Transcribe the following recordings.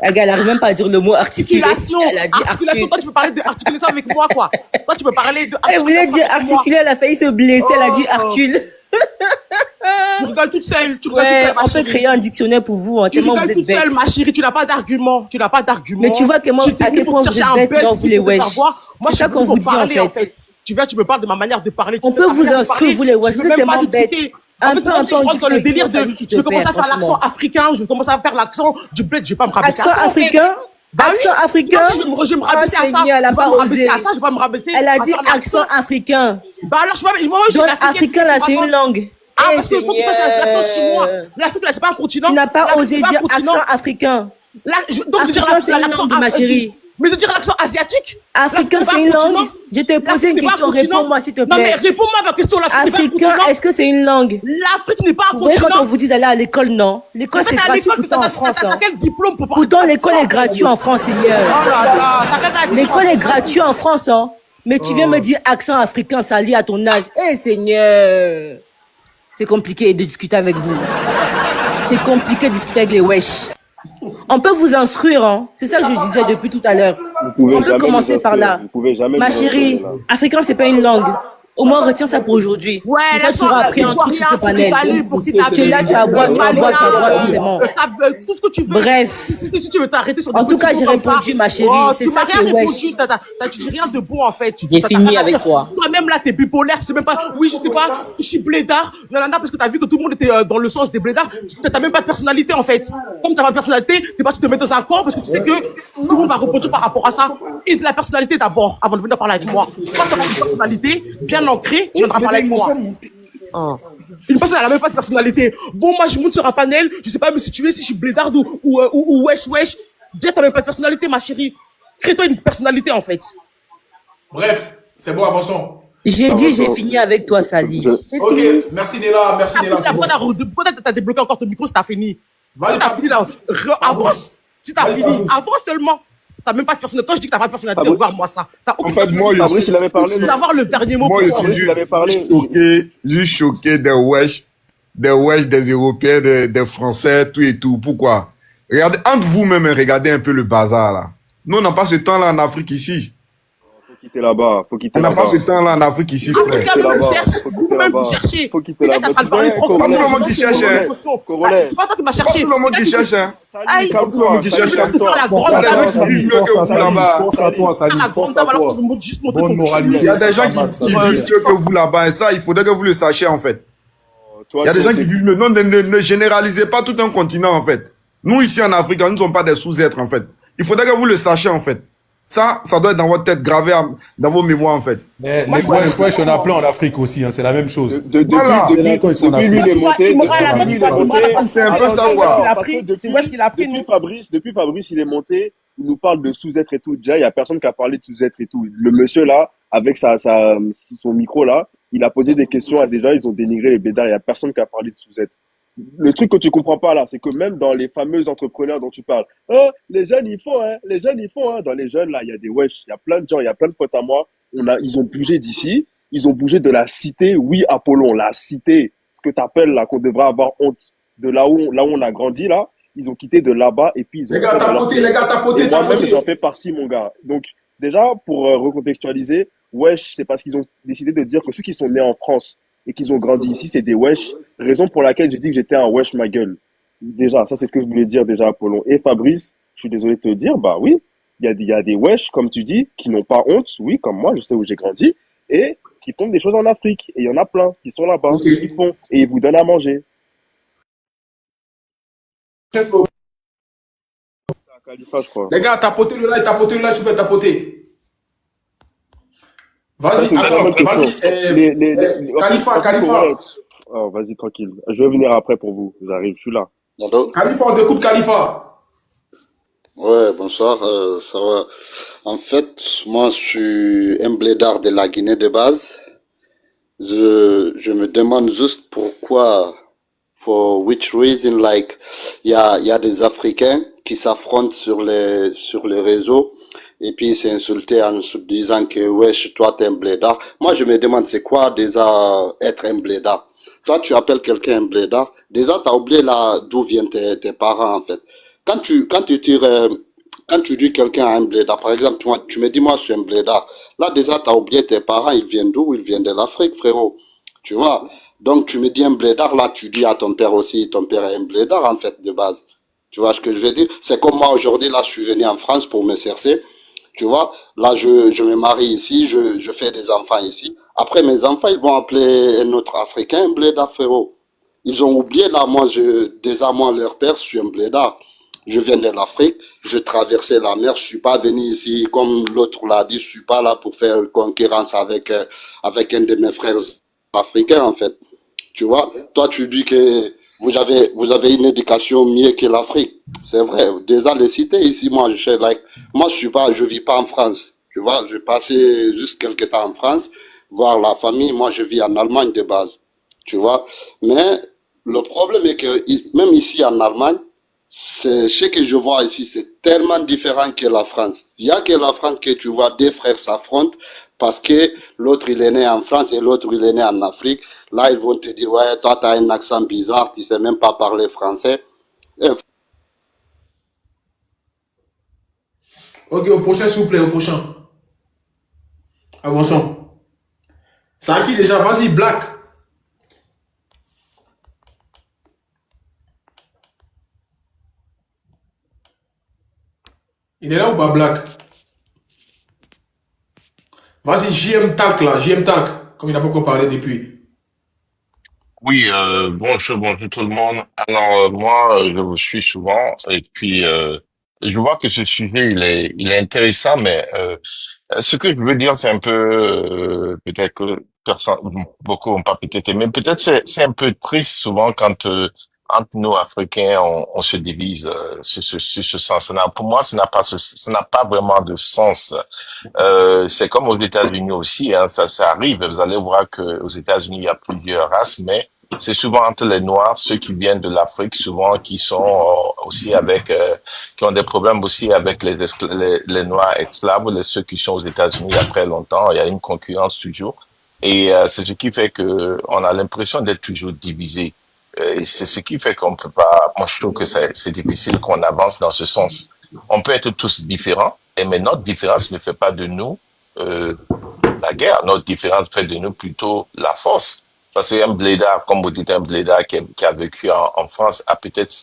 Elle n'arrive même pas à dire le mot articulé. Articulation. Elle a dit Articulation. Toi, tu peux parler d'articuler ça avec moi, quoi. Toi, tu peux parler de. Elle voulait dire articulé, elle a failli se blesser, elle a dit arcule. Tu rigoles toute seule. Tu rigoles toute Ouais, seule, ma on peut chérie. créer un dictionnaire pour vous, hein, Tu tellement vous rigoles êtes toute bête. seule, ma chérie. Tu n'as pas d'argument. Tu n'as pas d'argument. Mais tu vois que moi, Tu t'es à venu quel pour point vous chercher êtes un bête buzz dans ici vous les pour te faire wesh. voir. Moi, C'est je ça suis qu'on venu vous pour dit en parler, fait. Tu viens, tu me parles de ma manière de parler. On peut vous instruire, vous les wesh, Je vous veux êtes même pas tellement bêtes. discuter. Un En fait, peu c'est comme si je rentre entendu dans le délire ça de. dit tu te Je vais commencer perds, à faire l'accent franchement. africain. Je vais commencer à faire l'accent du bled. Je vais pas me rabaisser Accent à ça. en fait. africain? Bah oui. Accent africain? Je vais me Oh rabaisser à ça. Seigneur, elle Je a vais pas me rabaisser osé. à ça. Je vais pas me rabaisser. Elle a à dit faire l'accent. accent africain. Bah alors, moi, je suis Donc l'Africaine. africain là, c'est une langue. Ah, Eh parce qu'il faut que tu fasses l'accent chinois. Seigneur. L'Afrique, là, c'est pas un continent. Tu n'as pas L'Afrique, osé c'est pas un dire continent. accent africain. Donc, de dire Africain, c'est une l'accent langue, ma chérie. Mais de dire l'accent asiatique. Africain, l'Afrique, c'est pas une un continent. langue. Je t'ai posé L'Afrique une n'est pas un question, continent. réponds-moi s'il te Non, mais plaît. réponds-moi à ma question. L'Afrique n'est pas un Africain, continent. est-ce que c'est une langue? L'Afrique n'est pas un Vous voyez, quand on continent. vous dit d'aller à l'école, non. L'école, c'est gratuit pourtant en France. T'as Hein. quel diplôme pour parler? Pourtant, l'école est gratuite en France, Seigneur. Oh là là, t'as quel gratuit? L'école est gratuite en France, hein. Mais tu viens me dire accent africain, ça lie à ton âge. Eh Seigneur, c'est compliqué de discuter avec vous. C'est compliqué de discuter avec les wesh. On peut vous instruire, hein. C'est ça que je disais depuis tout à l'heure. On peut commencer par là. Ma chérie, africain, c'est pas une langue. Au moins, retiens ça pour aujourd'hui. Ouais, Comme ça, tu auras appris un truc sur ce panel. Tu es là, tu vas boire, forcément. Tout ce que tu veux. Bref. Si tu veux t'arrêter sur des En tout petits cas, j'ai mots comme ça. répondu, ma chérie. Oh, C'est tu ça m'as qui rien est wesh. répondu. Tu dis rien de bon, en fait. J'ai fini avec toi. Toi-même, là, t'es bipolaire. Tu sais même pas. Oui, je sais pas. Je suis blédard. Nanana, parce que t'as vu que tout le monde était dans le sens des blédards. T'as même pas de personnalité, en fait. Comme t'as pas de personnalité, t'es pas, tu te mets dans un corps parce que tu sais que tout le monde va répondre par rapport à ça. Et de la personnalité d'abord, avant de venir parler avec moi. Quand tu auras une personnalité bien ancrée, tu viendras parler avec moi. Oh. Une personne, elle a même pas de personnalité. Bon, moi, je monte sur un panel, je sais pas me situer si je suis blédard ou wesh. Déjà, t'as même pas de personnalité, ma chérie. Crée-toi une personnalité, en fait. Bref, c'est bon, avançons. J'ai dit, j'ai fini avec toi, Sally. Ok, merci Néla, merci Néla. c'est bon. Pourquoi t'as débloqué encore ton micro si t'as fini? Vas-y, Si t'as fini, là, avance. Si t'as fini, avance seulement. T'as même pas de personnalité. Quand je dis que t'as pas de personnalité, regarde-moi ça. En fait, moi, Fabrice, il avait parlé. Tu avoir le dernier mot. Moi, je suis juste choqué des wesh, des Européens, des Français, tout et tout. Pourquoi? Regardez, entre vous-même, regardez un peu le bazar, là. Nous, on n'a pas ce temps-là en Afrique ici. Faut quitter là-bas. On n'a pas ce temps-là en Afrique ici, frère. Même chercher. Faut quitter là-bas. Pas tout le monde qui cherche, hein. C'est pas toi qui m'as Pas cherché. tout le monde qui cherche, hein. Aïe. Pas tout le monde qui cherche, hein. Force Il y a des gens qui vivent mieux que vous là-bas. Force à toi, Sally, force à toi. Bonne moralité. Il y a des gens qui vivent mieux que vous là-bas. Et ça, il faudrait que vous le sachiez, en fait. Il y a des gens qui vivent mieux. Non, ne généralisez pas tout un continent, en fait. Nous, ici en Afrique, nous ne sommes pas des sous-êtres, en fait. Il faudrait que vous le sachiez, en fait. Ça doit être dans votre tête, gravé dans vos mémoires, en fait. Mais les wesh, on a plein en Afrique aussi, hein, c'est la même chose. Voilà. Les délinquants, ils sont en Depuis lui, Afrique. il est monté. C'est un peu ça, quoi. Depuis Fabrice, il est monté. Il nous parle de sous-être et tout. Déjà, il n'y a personne qui a parlé de sous-être et tout. Le monsieur, là, avec son micro, là, il a posé des questions à des gens. Ils ont dénigré les bédards. Il n'y a personne qui a parlé de sous-être. Le truc que tu comprends pas là, c'est que même dans les fameux entrepreneurs dont tu parles, oh, les jeunes ils font, hein, Dans les jeunes là, il y a des wesh, il y a plein de gens, il y a plein de potes à moi. Ils ont bougé d'ici, ils ont bougé de la cité, oui Apollon, la cité, ce que t'appelles là, qu'on devrait avoir honte de là où on a grandi là. Ils ont quitté de là-bas et puis ils ont. Les gars, tapoté. Moi-même, j'en fais partie, mon gars. Donc déjà pour recontextualiser, wesh, c'est parce qu'ils ont décidé de dire que ceux qui sont nés en France et qu'ils ont grandi ici, c'est des wesh. Raison pour laquelle j'ai dit que j'étais un wesh ma gueule. Déjà, ça c'est ce que je voulais dire déjà Apollon. Et Fabrice, je suis désolé de te dire, bah oui, il y a des wesh, comme tu dis, qui n'ont pas honte, oui, comme moi, je sais où j'ai grandi, et qui font des choses en Afrique. Et il y en a plein qui sont là-bas, qui font, et ils vous donnent à manger. Khalifa, je crois. Les gars, tapotez le là, je peux tapoter. Vas-y, attends, vas-y. Khalifa. Oh, vas-y, tranquille. Je vais venir après pour vous. J'arrive, je suis là. Khalifa, on t'écoute, Khalifa. Ouais, bonsoir, ça va. En fait, moi, je suis un blédard de la Guinée de base. Je me demande juste pourquoi, for which reason, like, il y a des Africains qui s'affrontent sur les réseaux. Et puis, c'est insulté en se disant que, wesh, toi, t'es un blédard. Moi, je me demande, c'est quoi, déjà, être un blédard? Toi, tu appelles quelqu'un un blédard. Déjà, t'as oublié là, d'où viennent tes parents, en fait. quand tu dis quelqu'un a un blédard, par exemple, tu me dis, moi, je suis un blédard. Là, déjà, tu as oublié tes parents, ils viennent d'où? Ils viennent de l'Afrique, frérot. Tu vois? Donc, tu me dis un blédard, là, tu dis à ton père aussi, ton père est un blédard, en fait, de base. Tu vois ce que je veux dire? C'est comme moi, aujourd'hui, là, je suis venu en France pour me chercher. Tu vois? Là, je me marie ici, je fais des enfants ici. Après, mes enfants, ils vont appeler un autre Africain un blédard, frérot. Ils ont oublié, là, déjà, moi, leur père, je suis un blédard. Je viens de l'Afrique, je traversais la mer, je suis pas venu ici, comme l'autre l'a dit, je suis pas là pour faire concurrence avec un de mes frères africains, en fait. Tu vois, toi, tu dis que vous avez une éducation mieux que l'Afrique. C'est vrai. Déjà, les cités ici, moi, je vis pas en France. Tu vois, je passais juste quelques temps en France, voir la famille. Moi, je vis en Allemagne de base. Tu vois. Mais le problème est que, même ici en Allemagne, ce que je vois ici, c'est tellement différent que la France. Il y a que la France que tu vois deux frères s'affrontent parce que l'autre il est né en France et l'autre il est né en Afrique. Là, ils vont te dire, ouais, toi, tu as un accent bizarre, tu sais même pas parler français. Et Ok, au prochain, s'il vous plaît, au prochain. Avançons. C'est à qui déjà? Vas-y, Black. Il est là ou pas, Black? Vas-y, JM Talk là, JM Talk. Comme il n'a pas encore parlé depuis. Oui, bonjour tout le monde. Alors moi, je vous suis souvent et puis je vois que ce sujet il est intéressant, mais ce que je veux dire, c'est un peu peut-être que personne, beaucoup n'ont pas peut-être aimé. Peut-être c'est un peu triste souvent quand entre nous Africains on se divise sur ce sens. Pour moi, ça n'a pas vraiment de sens. C'est comme aux États-Unis aussi, hein, ça arrive. Vous allez voir que aux États-Unis il y a plusieurs races, mais c'est souvent entre les Noirs, ceux qui viennent de l'Afrique, souvent qui sont aussi qui ont des problèmes aussi avec les Noirs esclaves, ceux qui sont aux États-Unis il y a très longtemps. Il y a une concurrence toujours. Et c'est ce qui fait que on a l'impression d'être toujours divisé. Et c'est ce qui fait qu'on peut pas, moi je trouve que c'est difficile qu'on avance dans ce sens. On peut être tous différents, mais notre différence ne fait pas de nous la guerre. Notre différence fait de nous plutôt la force. Parce qu'un blédard, comme vous dites, un blédard qui a vécu en France a peut-être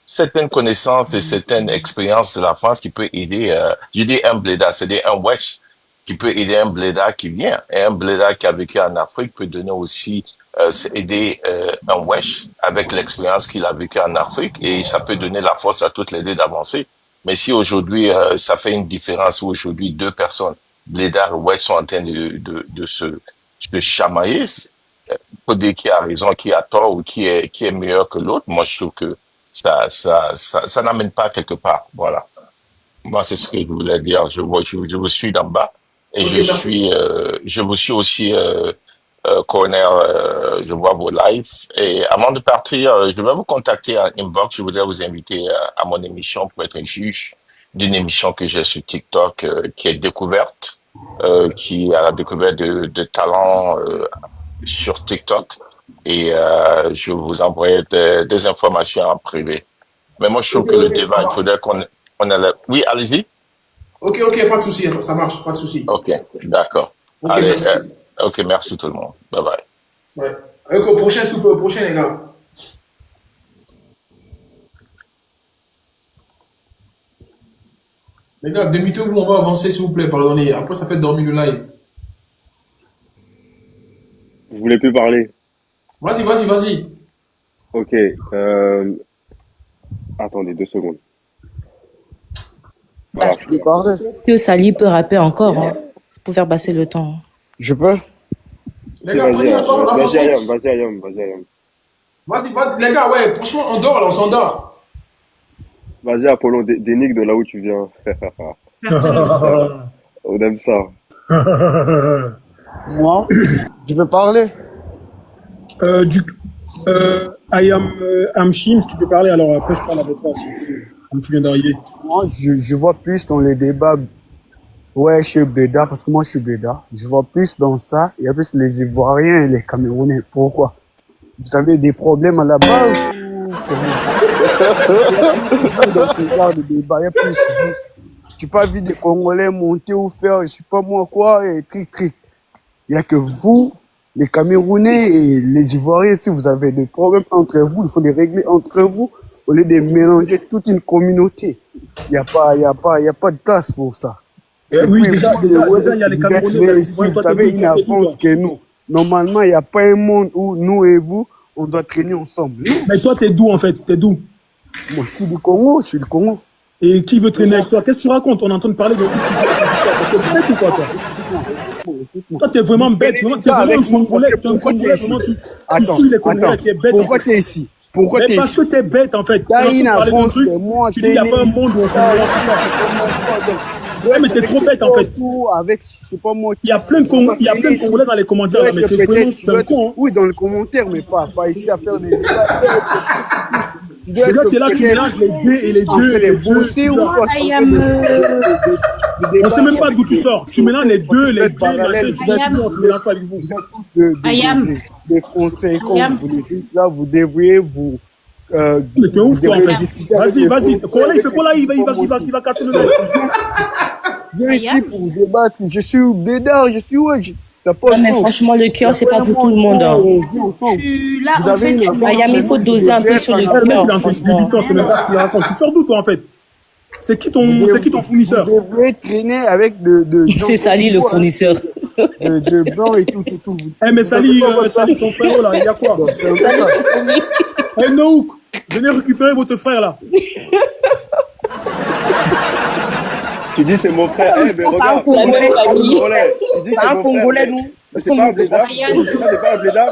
certaines connaissances et certaines expériences de la France qui peut aider, je dis un blédard, c'est-à-dire un wesh qui peut aider un blédard qui vient. Et un blédard qui a vécu en Afrique peut donner aussi, aider un wesh avec l'expérience qu'il a vécu en Afrique et ça peut donner la force à toutes les deux d'avancer. Mais si aujourd'hui, ça fait une différence où aujourd'hui deux personnes, blédard et wesh, sont en train de se chamailler, faut dire qui a raison, qui a tort ou qui est meilleur que l'autre. Moi, je trouve que ça n'amène pas quelque part. Voilà. Moi, c'est ce que je voulais dire. Je vous suis d'en bas et Ok, merci. je vous suis aussi, Corner, je vois vos lives. Et avant de partir, je vais vous contacter en inbox. Je voudrais vous inviter à mon émission pour être juge d'une émission que j'ai sur TikTok, qui est découverte, qui a la découverte de talents, sur TikTok et je vous envoie des informations en privé. Mais moi, je trouve Ok, que le ok, ça débat, il marche. faudrait qu'on ait Oui, allez-y. Ok, pas de souci, ça marche, pas de souci. OK, d'accord. Ok, Allez, merci. OK, merci tout le monde. Bye bye. Ouais. Ok, au prochain, s'il vous plaît, au prochain, les gars. Les gars, démutez-vous, on va avancer, s'il vous plaît, pardonnez. Après, ça fait dormir le live. Vous voulez plus parler? Vas-y. Ok. Attendez 2 secondes. Voilà. Je peux parler? Que Sali peut rapper encore, hein, pour faire passer le temps. Je peux? Les Ok, gars, prenez la parole, vas-y, avancez. Ayam, vas-y, Ayam, vas-y, Ayam. Vas-y, les gars, ouais, franchement, on dort, là, on s'endort. Vas-y, Apollon, dénigre de là où tu viens. On aime ça. Moi? Je peux parler? I am Shims, tu peux parler, alors après je parle avec toi, comme tu viens d'arriver. Moi, je vois plus dans les débats, ouais, je suis Bléda, parce que moi je suis Bléda. Je vois plus dans ça, il y a plus les Ivoiriens et les Camerounais. Pourquoi? Vous avez des problèmes à la base ou comment? Il y a plus vous dans ce genre de débat. Il y a plus vous. Tu pas vu des Congolais monter ou faire, je sais pas moi quoi, et tric. Il y a que vous, les Camerounais et les Ivoiriens, si vous avez des problèmes entre vous, il faut les régler entre vous au lieu de mélanger toute une communauté. Il y a pas de place pour ça. Oui, puis, déjà, il y a les Camerounais. Mais si vous avez une avance que nous, normalement, il n'y a pas un monde où nous et vous, on doit traîner ensemble. Mais toi, t'es d'où en fait? T'es d'où? Moi, je suis du Congo. Et qui veut traîner avec toi? Qu'est-ce que tu racontes? On est en train de parler de... T'es bête ou quoi, toi? Toi, t'es vraiment bête. T'es vraiment un Congolais. T'es un Congolais, vraiment. Tu suis les Congolais, t'es bête. Pourquoi t'es ici? Mais parce que t'es bête, en fait. T'as une avance que moi, tu dis, il n'y a pas un monde où on s'en va. Ouais, mais t'es trop bête, en fait. Avec, je sais pas moi. Il y a plein de Congolais dans les commentaires, mais t'es vraiment un con. Oui, dans les commentaires, mais pas ici à faire des débats. C'est-à-dire que là, tu mélanges les deux et les deux. On sait même pas d'où tu sors. Tu mélanges les deux, machin, tu vas dire, on se mélange pas avec vous. Des Français, comme vous le dites, là, vous devriez vous... Mais t'es ouf, toi, en fait. Vas-y. Congolais, il fait quoi là? Il va casser le nez. Viens ici pour débattre. Je suis Bédard, ça passe. Mais franchement, le cœur, c'est pas pour tout le monde. Vous avez une Ayam, il faut doser un peu sur le cœur. C'est même pas ce qu'il raconte. Tu sors d'où, toi, en fait? C'est qui ton fournisseur? Vous devez traîner avec Il s'est sali, le fournisseur. De blanc et tout. Eh, mais Sali, ton frère, là, il y a quoi? Eh, Nouk, venez récupérer votre frère, là. Tu dis c'est mon frère. Eh, mais regarde, Congolais. Tu dis c'est un Congolais, nous. C'est pas un blédard. C'est pas un blédard.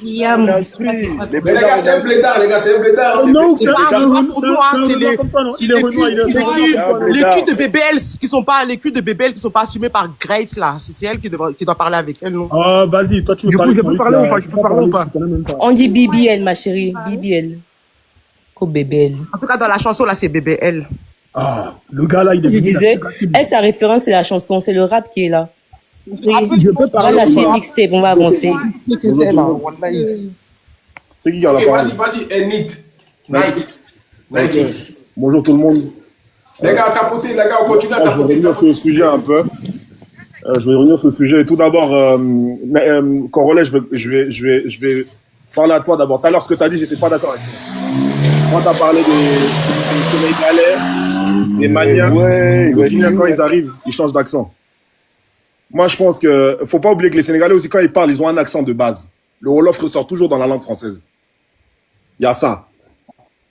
Yam. Mais les gars, c'est un blédard. Non, c'est les culs de BBL qui sont pas assumés par Grace là. C'est elle qui doit parler avec elle, non? Ah, vas-y, toi tu veux parler. Je peux parler ou pas? On dit BBL, ma chérie. BBL. Qu'au BBL. En tout cas, dans la chanson là, c'est BBL. Ah, le gars là, il est. Je disais, sa référence, c'est la chanson, c'est le rap qui est là. Je peux On va lâcher mixtape, on va avancer. C'est qui qui a la parole? Vas-y, Night. Bonjour tout le monde. Les gars, tapotez, les gars, on continue à Je vais tapoter. revenir sur le sujet un peu. Tout d'abord, Congolais, je vais parler à toi d'abord. Tout à l'heure, ce que tu as dit, j'étais pas d'accord avec toi. Quand tu as parlé des Sénégalais, des Maliens, les Guinéens, quand ils arrivent, ils changent d'accent. Moi, je pense que faut pas oublier que les Sénégalais aussi, quand ils parlent, ils ont un accent de base. Le Wolof ressort toujours dans la langue française. Il y a ça.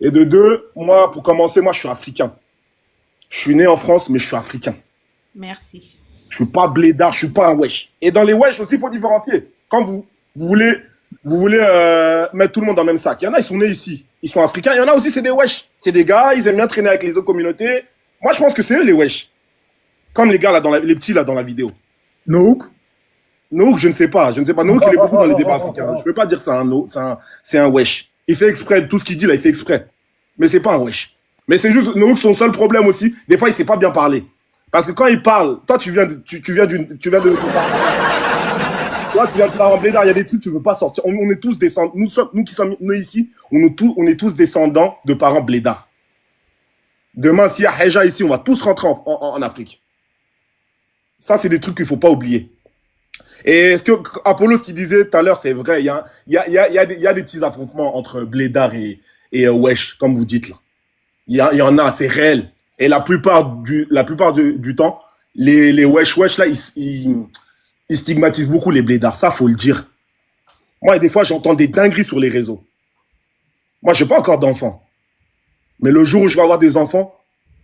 Et de deux, moi, pour commencer, moi, je suis africain. Je suis né en France, mais je suis africain. Merci. Je suis pas blédard, je suis pas un wesh. Et dans les wesh aussi, il faut différencier. Quand vous voulez mettre tout le monde dans le même sac. Il y en a, ils sont nés ici. Ils sont africains. Il y en a aussi, c'est des wesh. C'est des gars, ils aiment bien traîner avec les autres communautés. Moi, je pense que c'est eux les wesh. Comme les gars là, les petits là dans la vidéo. Nouk, je ne sais pas. Nouk, il est beaucoup dans les débats africains. Je peux pas dire ça. C'est un wesh. Il fait exprès. Tout ce qu'il dit là, il fait exprès. Mais c'est pas un wesh. Mais c'est juste Nouk, son seul problème aussi. Des fois, il sait pas bien parler. Parce que quand il parle, toi, tu viens de. Toi, tu viens de parler en blédard. Il y a des trucs, tu veux pas sortir. On est tous descendants. Nous qui sommes nés ici, on est tous descendants de parents blédards. Demain, s'il y a Heja ici, on va tous rentrer en Afrique. Ça, c'est des trucs qu'il ne faut pas oublier. Et ce que Apollo, ce qu'il disait tout à l'heure, c'est vrai. Il y a des petits affrontements entre blédard et wesh, comme vous dites là. Il y en a, c'est réel. Et la plupart du temps, les wesh là, ils stigmatisent beaucoup les blédards. Ça, faut le dire. Moi, des fois, j'entends des dingueries sur les réseaux. Moi, j'ai pas encore d'enfants. Mais le jour où je vais avoir des enfants,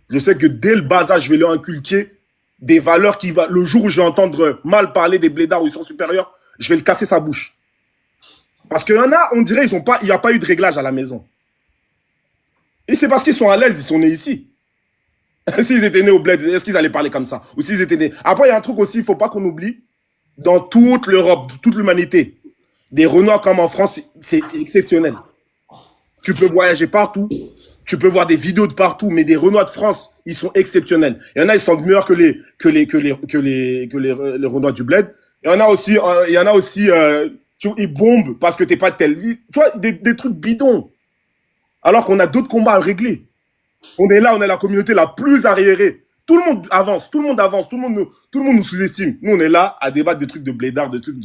je sais que dès le bas âge, je vais leur inculquer des valeurs le jour où je vais entendre mal parler des blédards où ils sont supérieurs, je vais le casser sa bouche. Parce qu'il y en a, on dirait, il n'y a pas eu de réglage à la maison. Et c'est parce qu'ils sont à l'aise, ils sont nés ici. S'ils étaient nés au bled, est-ce qu'ils allaient parler comme ça? Ou s'ils étaient nés... Après, il y a un truc aussi, il ne faut pas qu'on oublie, dans toute l'Europe, toute l'humanité, des Renois comme en France, c'est exceptionnel. Tu peux voyager partout, tu peux voir des vidéos de partout, mais des Renois de France, ils sont exceptionnels. Il y en a, ils sont meilleurs que les Renois du bled. Il y en a aussi, ils bombent parce que t'es pas de telle vie. Tu vois, des trucs bidons. alors qu'on a d'autres combats à régler. On est là, on est la communauté la plus arriérée. Tout le monde avance, tout le monde avance, tout le monde nous sous-estime. Nous, on est là à débattre des trucs de blédards, des trucs...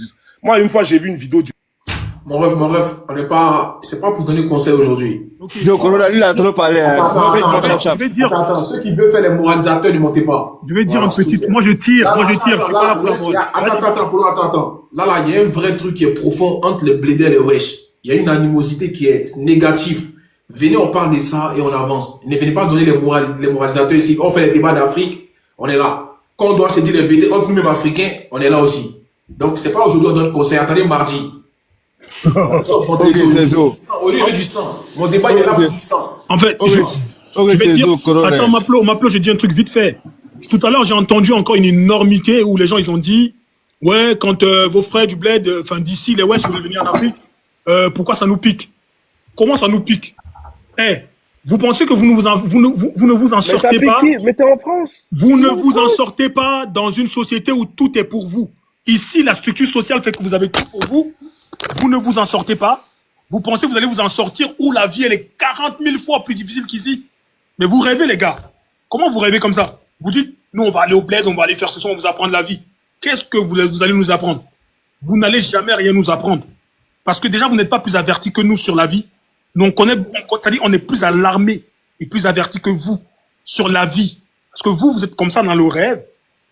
Moi, une fois, j'ai vu une vidéo du... Mon ref, on n'est pas... C'est pas pour donner conseil aujourd'hui. Okay. Donc, on a trop parlé. Je vais dire... Attends, ceux qui veulent faire les moralisateurs, ne montez pas. Je vais dire voilà, une petite... Moi, je tire. Je suis pas là pour la morale. Attends. Là, il y a un vrai truc qui est profond entre les blédés et les wesh. Il y a une animosité qui est négative. Venez, on parle de ça et on avance. Ne venez pas donner les moralisateurs ici. On fait les débats d'Afrique, on est là. Quand on doit se dire les vérités entre nous-mêmes Africains, on est là aussi. Donc, c'est pas aujourd'hui on donne conseil. Attendez mardi. Au lieu de du sang. Mon débat, il est là pour du sang. En fait, je vais dire... Attends, Maplo, j'ai dit un truc vite fait. Tout à l'heure, j'ai entendu encore une énormité où les gens, ils ont dit, ouais, quand vos frères du bled, enfin d'ici, les wesh, veulent venir en Afrique, pourquoi ça nous pique? Comment ça nous pique? Vous pensez que vous ne vous en sortez pas? Mais t'es en France. Vous ne vous en sortez pas dans une société où tout est pour vous. Ici, la structure sociale fait que vous avez tout pour vous. Vous ne vous en sortez pas. Vous pensez que vous allez vous en sortir où la vie, elle est 40 000 fois plus difficile qu'ici. Mais vous rêvez, les gars. Comment vous rêvez comme ça? Vous dites, nous, on va aller au bled, on va aller faire ce soir, on va vous apprendre la vie. Qu'est-ce que vous allez nous apprendre? Vous n'allez jamais rien nous apprendre. Parce que déjà, vous n'êtes pas plus avertis que nous sur la vie. Nous, on est plus alarmés et plus avertis que vous sur la vie. Parce que vous êtes comme ça dans le rêve,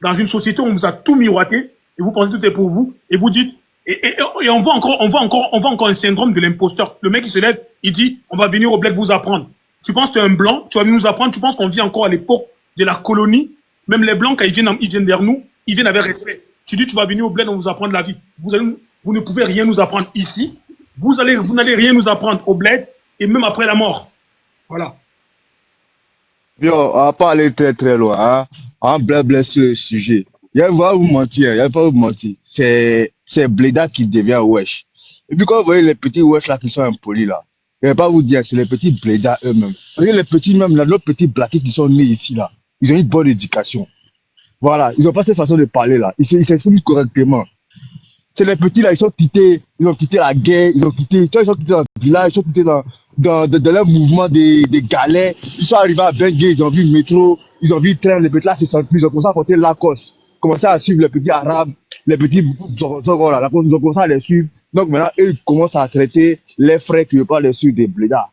dans une société où on vous a tout miroité, et vous pensez que tout est pour vous, et vous dites, et on voit encore un syndrome de l'imposteur. Le mec, il se lève, il dit, on va venir au bled vous apprendre. Tu penses que tu es un blanc, tu vas venir nous apprendre, tu penses qu'on vit encore à l'époque de la colonie. Même les blancs, quand ils viennent vers nous, ils viennent avec respect. Tu dis, tu vas venir au bled, on vous apprendre la vie. Vous ne pouvez rien nous apprendre ici. Vous n'allez rien nous apprendre au bled et même après la mort. Voilà. Bien, on va pas aller très très loin. Hein? On blabla sur le sujet. Il va vous mentir, il va vous mentir. C'est Bléda qui devient wesh. Et puis quand vous voyez les petits wesh là qui sont impolis là, je vais pas vous dire, c'est les petits Bléda eux-mêmes. Vous voyez les petits même là, nos petits blaqués qui sont nés ici là, ils ont une bonne éducation. Voilà, ils ont pas cette façon de parler là. Ils s'expriment correctement. C'est les petits là, ils ont quitté la guerre, ils sont quittés dans le village, ils sont quittés dans leur mouvement des galets. Ils sont arrivés à Bengué, ils ont vu le métro, ils ont vu le train, les petits là, c'est sans plus, ils ont commencé à porter Lacoste, commencé à suivre les petits arabes, les petits Zorgo là, ils ont commencé à les suivre. Donc maintenant, eux, ils commencent à traiter les frères qui ne veulent pas les suivre des blédards.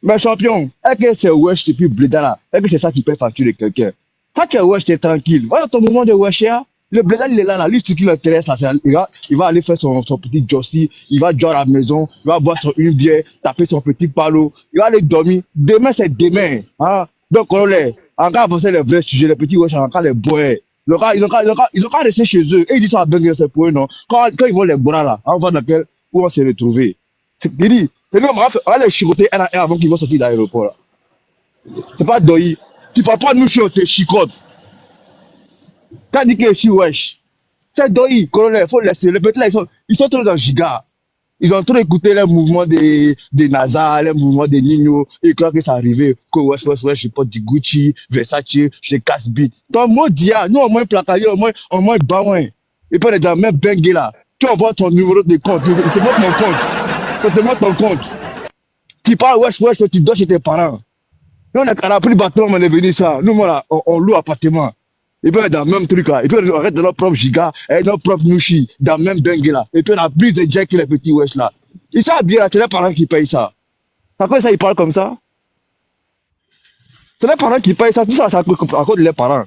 Mais champion, est-ce que c'est wesh depuis blédard là? Est-ce que c'est ça qui peut facturer quelqu'un? Quand tu es wesh, tu es tranquille. Voilà ton moment de wesh là. Le blédard, il est là, lui, ce qui l'intéresse, là, il va aller faire son petit jossi, il va jouer à la maison, il va boire une bière, taper son petit palo, il va aller dormir. Demain, c'est demain. Hein? Donc, on est, encore penser les vrais sujets, les petits wesh, encore les bois. Ils ont qu'à rester chez eux. Et ils disent ça à Bengué, c'est pour eux, non? Quand ils vont les bras là, on va dans quel, où on s'est retrouvé. C'est dit, on va les chicoter un à un avant qu'ils vont sortir de l'aéroport, là. C'est pas Doyi. Tu parles pas de nous, on te chicote. T'as dit que je suis wesh. C'est Doyi, colonel, faut laisser. Les petits là, ils sont trop dans le giga. Ils ont trop écouté les mouvements des NASA, les mouvements des Nino. Ils croient que ça arrivait. Que wesh, je porte du Gucci, Versace, je casse bite. Ton mot dia, nous au moins placardé, au moins baouin. Et puis on est dans le même bengue là. Tu envoies ton numéro de compte, je te montre mon compte. Je te montre ton compte. Tu parles wesh, tu dors chez tes parents. Nous on a pris le bâton, on est venu ça. Nous là, on loue appartement. Et puis, dans le même truc là. Et puis, on reste dans notre propre giga, et notre propre nouchi, dans le même bengue là. Et puis, on a plus de jack que les petits wesh là. Ils sont habillés là, c'est les parents qui payent ça. À quoi ça, ils parlent comme ça? C'est les parents qui payent ça. Tout ça, c'est à cause de leurs parents.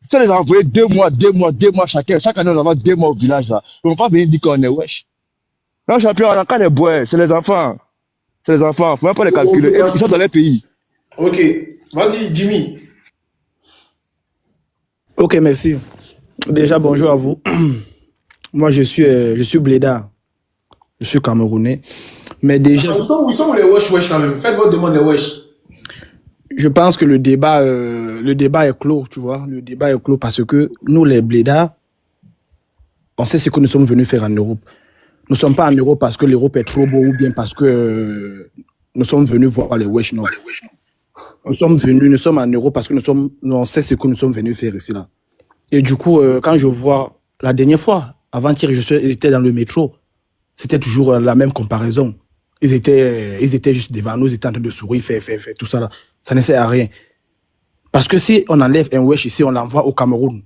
Si on les a envoyés 2 mois chacun. Chaque année, on envoie 2 mois au village là. Ils ne vont pas venir dire qu'on est wesh. Non, champion, on a qu'à les bois, c'est les enfants. C'est les enfants, faut même pas les calculer. Ils sont dans les pays. Ok, vas-y, Jimmy. Ok, merci. Déjà, bonjour à vous. Moi, je suis Blédard. Je suis Camerounais. Mais déjà... Où sont les wesh là même? Faites votre demande les wesh. Je pense que le débat est clos, tu vois. Le débat est clos parce que nous, les Blédards, on sait ce que nous sommes venus faire en Europe. Nous ne sommes pas en Europe parce que l'Europe est trop beau ou bien parce que nous sommes venus voir les wesh, non. Nous sommes en Europe parce que on sait ce que nous sommes venus faire ici, là. Et du coup, quand je vois, la dernière fois, avant-hier, j'étais dans le métro, c'était toujours la même comparaison. Ils étaient juste devant nous, ils étaient en train de sourire, faire, tout ça là. Ça ne sert à rien. Parce que si on enlève un wesh ici, on l'envoie au Cameroun,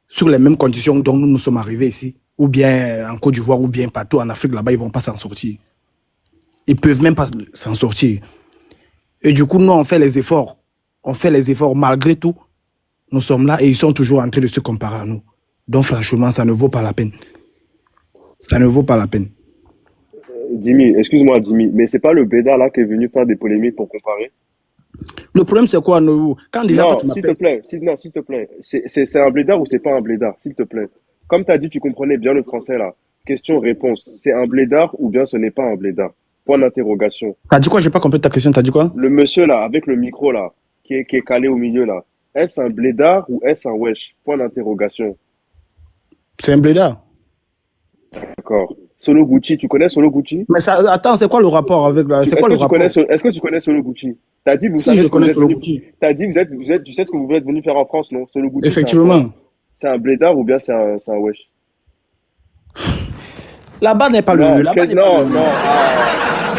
sur les mêmes conditions dont nous sommes arrivés ici, ou bien en Côte d'Ivoire, ou bien partout en Afrique, là-bas, ils ne vont pas s'en sortir. Ils ne peuvent même pas s'en sortir. Et du coup, nous, on fait les efforts. On fait les efforts malgré tout. Nous sommes là et ils sont toujours en train de se comparer à nous. Donc, franchement, ça ne vaut pas la peine. Ça ne vaut pas la peine. Jimmy, excuse-moi, Jimmy, mais c'est pas le Bédard là qui est venu faire des polémiques pour comparer? Le problème, c'est quoi, nous? Quand déjà, Non, quand tu s'il te m'appelles. plaît, s'il te plaît. C'est un blédard ou c'est pas un blédard, s'il te plaît? Comme tu as dit, tu comprenais bien le français là. Question-réponse. C'est un blédard ou bien ce n'est pas un blédard? Point d'interrogation. T'as dit quoi? J'ai pas compris ta question. T'as dit quoi? Le monsieur là, avec le micro là, qui est calé au milieu là, est-ce un blédard ou est-ce un wesh? Point d'interrogation. C'est un blédard. D'accord. Solo Gucci, tu connais Solo Gucci? Mais ça, attends, c'est quoi le rapport avec la. C'est quoi le rapport? Est-ce que tu connais Solo Gucci? T'as dit, vous Si, savez je ce que vous connais êtes Solo venu. Gucci. T'as dit, tu sais ce que vous êtes venu faire en France, non? Solo Gucci. Effectivement. C'est un blédard ou bien c'est un wesh? Là-bas n'est pas Non, le. Là-bas n'est pas non, le. non,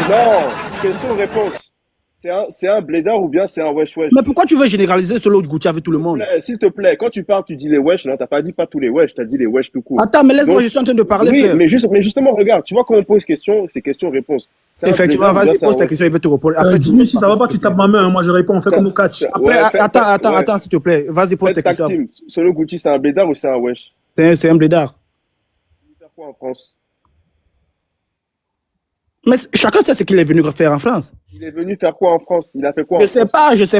non. Question-réponse. C'est un blédard ou bien c'est un wesh wesh? Mais pourquoi tu veux généraliser Solo Gucci avec tout le monde? S'il te plaît, quand tu parles, tu dis les wesh, non, t'as pas dit pas tous les wesh, t'as dit les wesh tout court. Attends, mais laisse-moi, Donc, je suis en train de parler, oui, frère. mais justement, regarde, tu vois quand on pose question, c'est question-réponse. Effectivement, vas-y, pose ta question, il va te répondre. Après, Jimmy, si ça va pas, tu tapes ma main, hein, moi je réponds, on fait comme au catch. Après, attends, s'il te plaît. Vas-y, pose ta question. Solo Gucci, c'est un blédard ou c'est un wesh? C'est un blédard. Il fait quoi en France? Mais chacun sait ce qu'il est venu faire en France. Il est venu faire quoi en France? Il a fait quoi en Je France? sais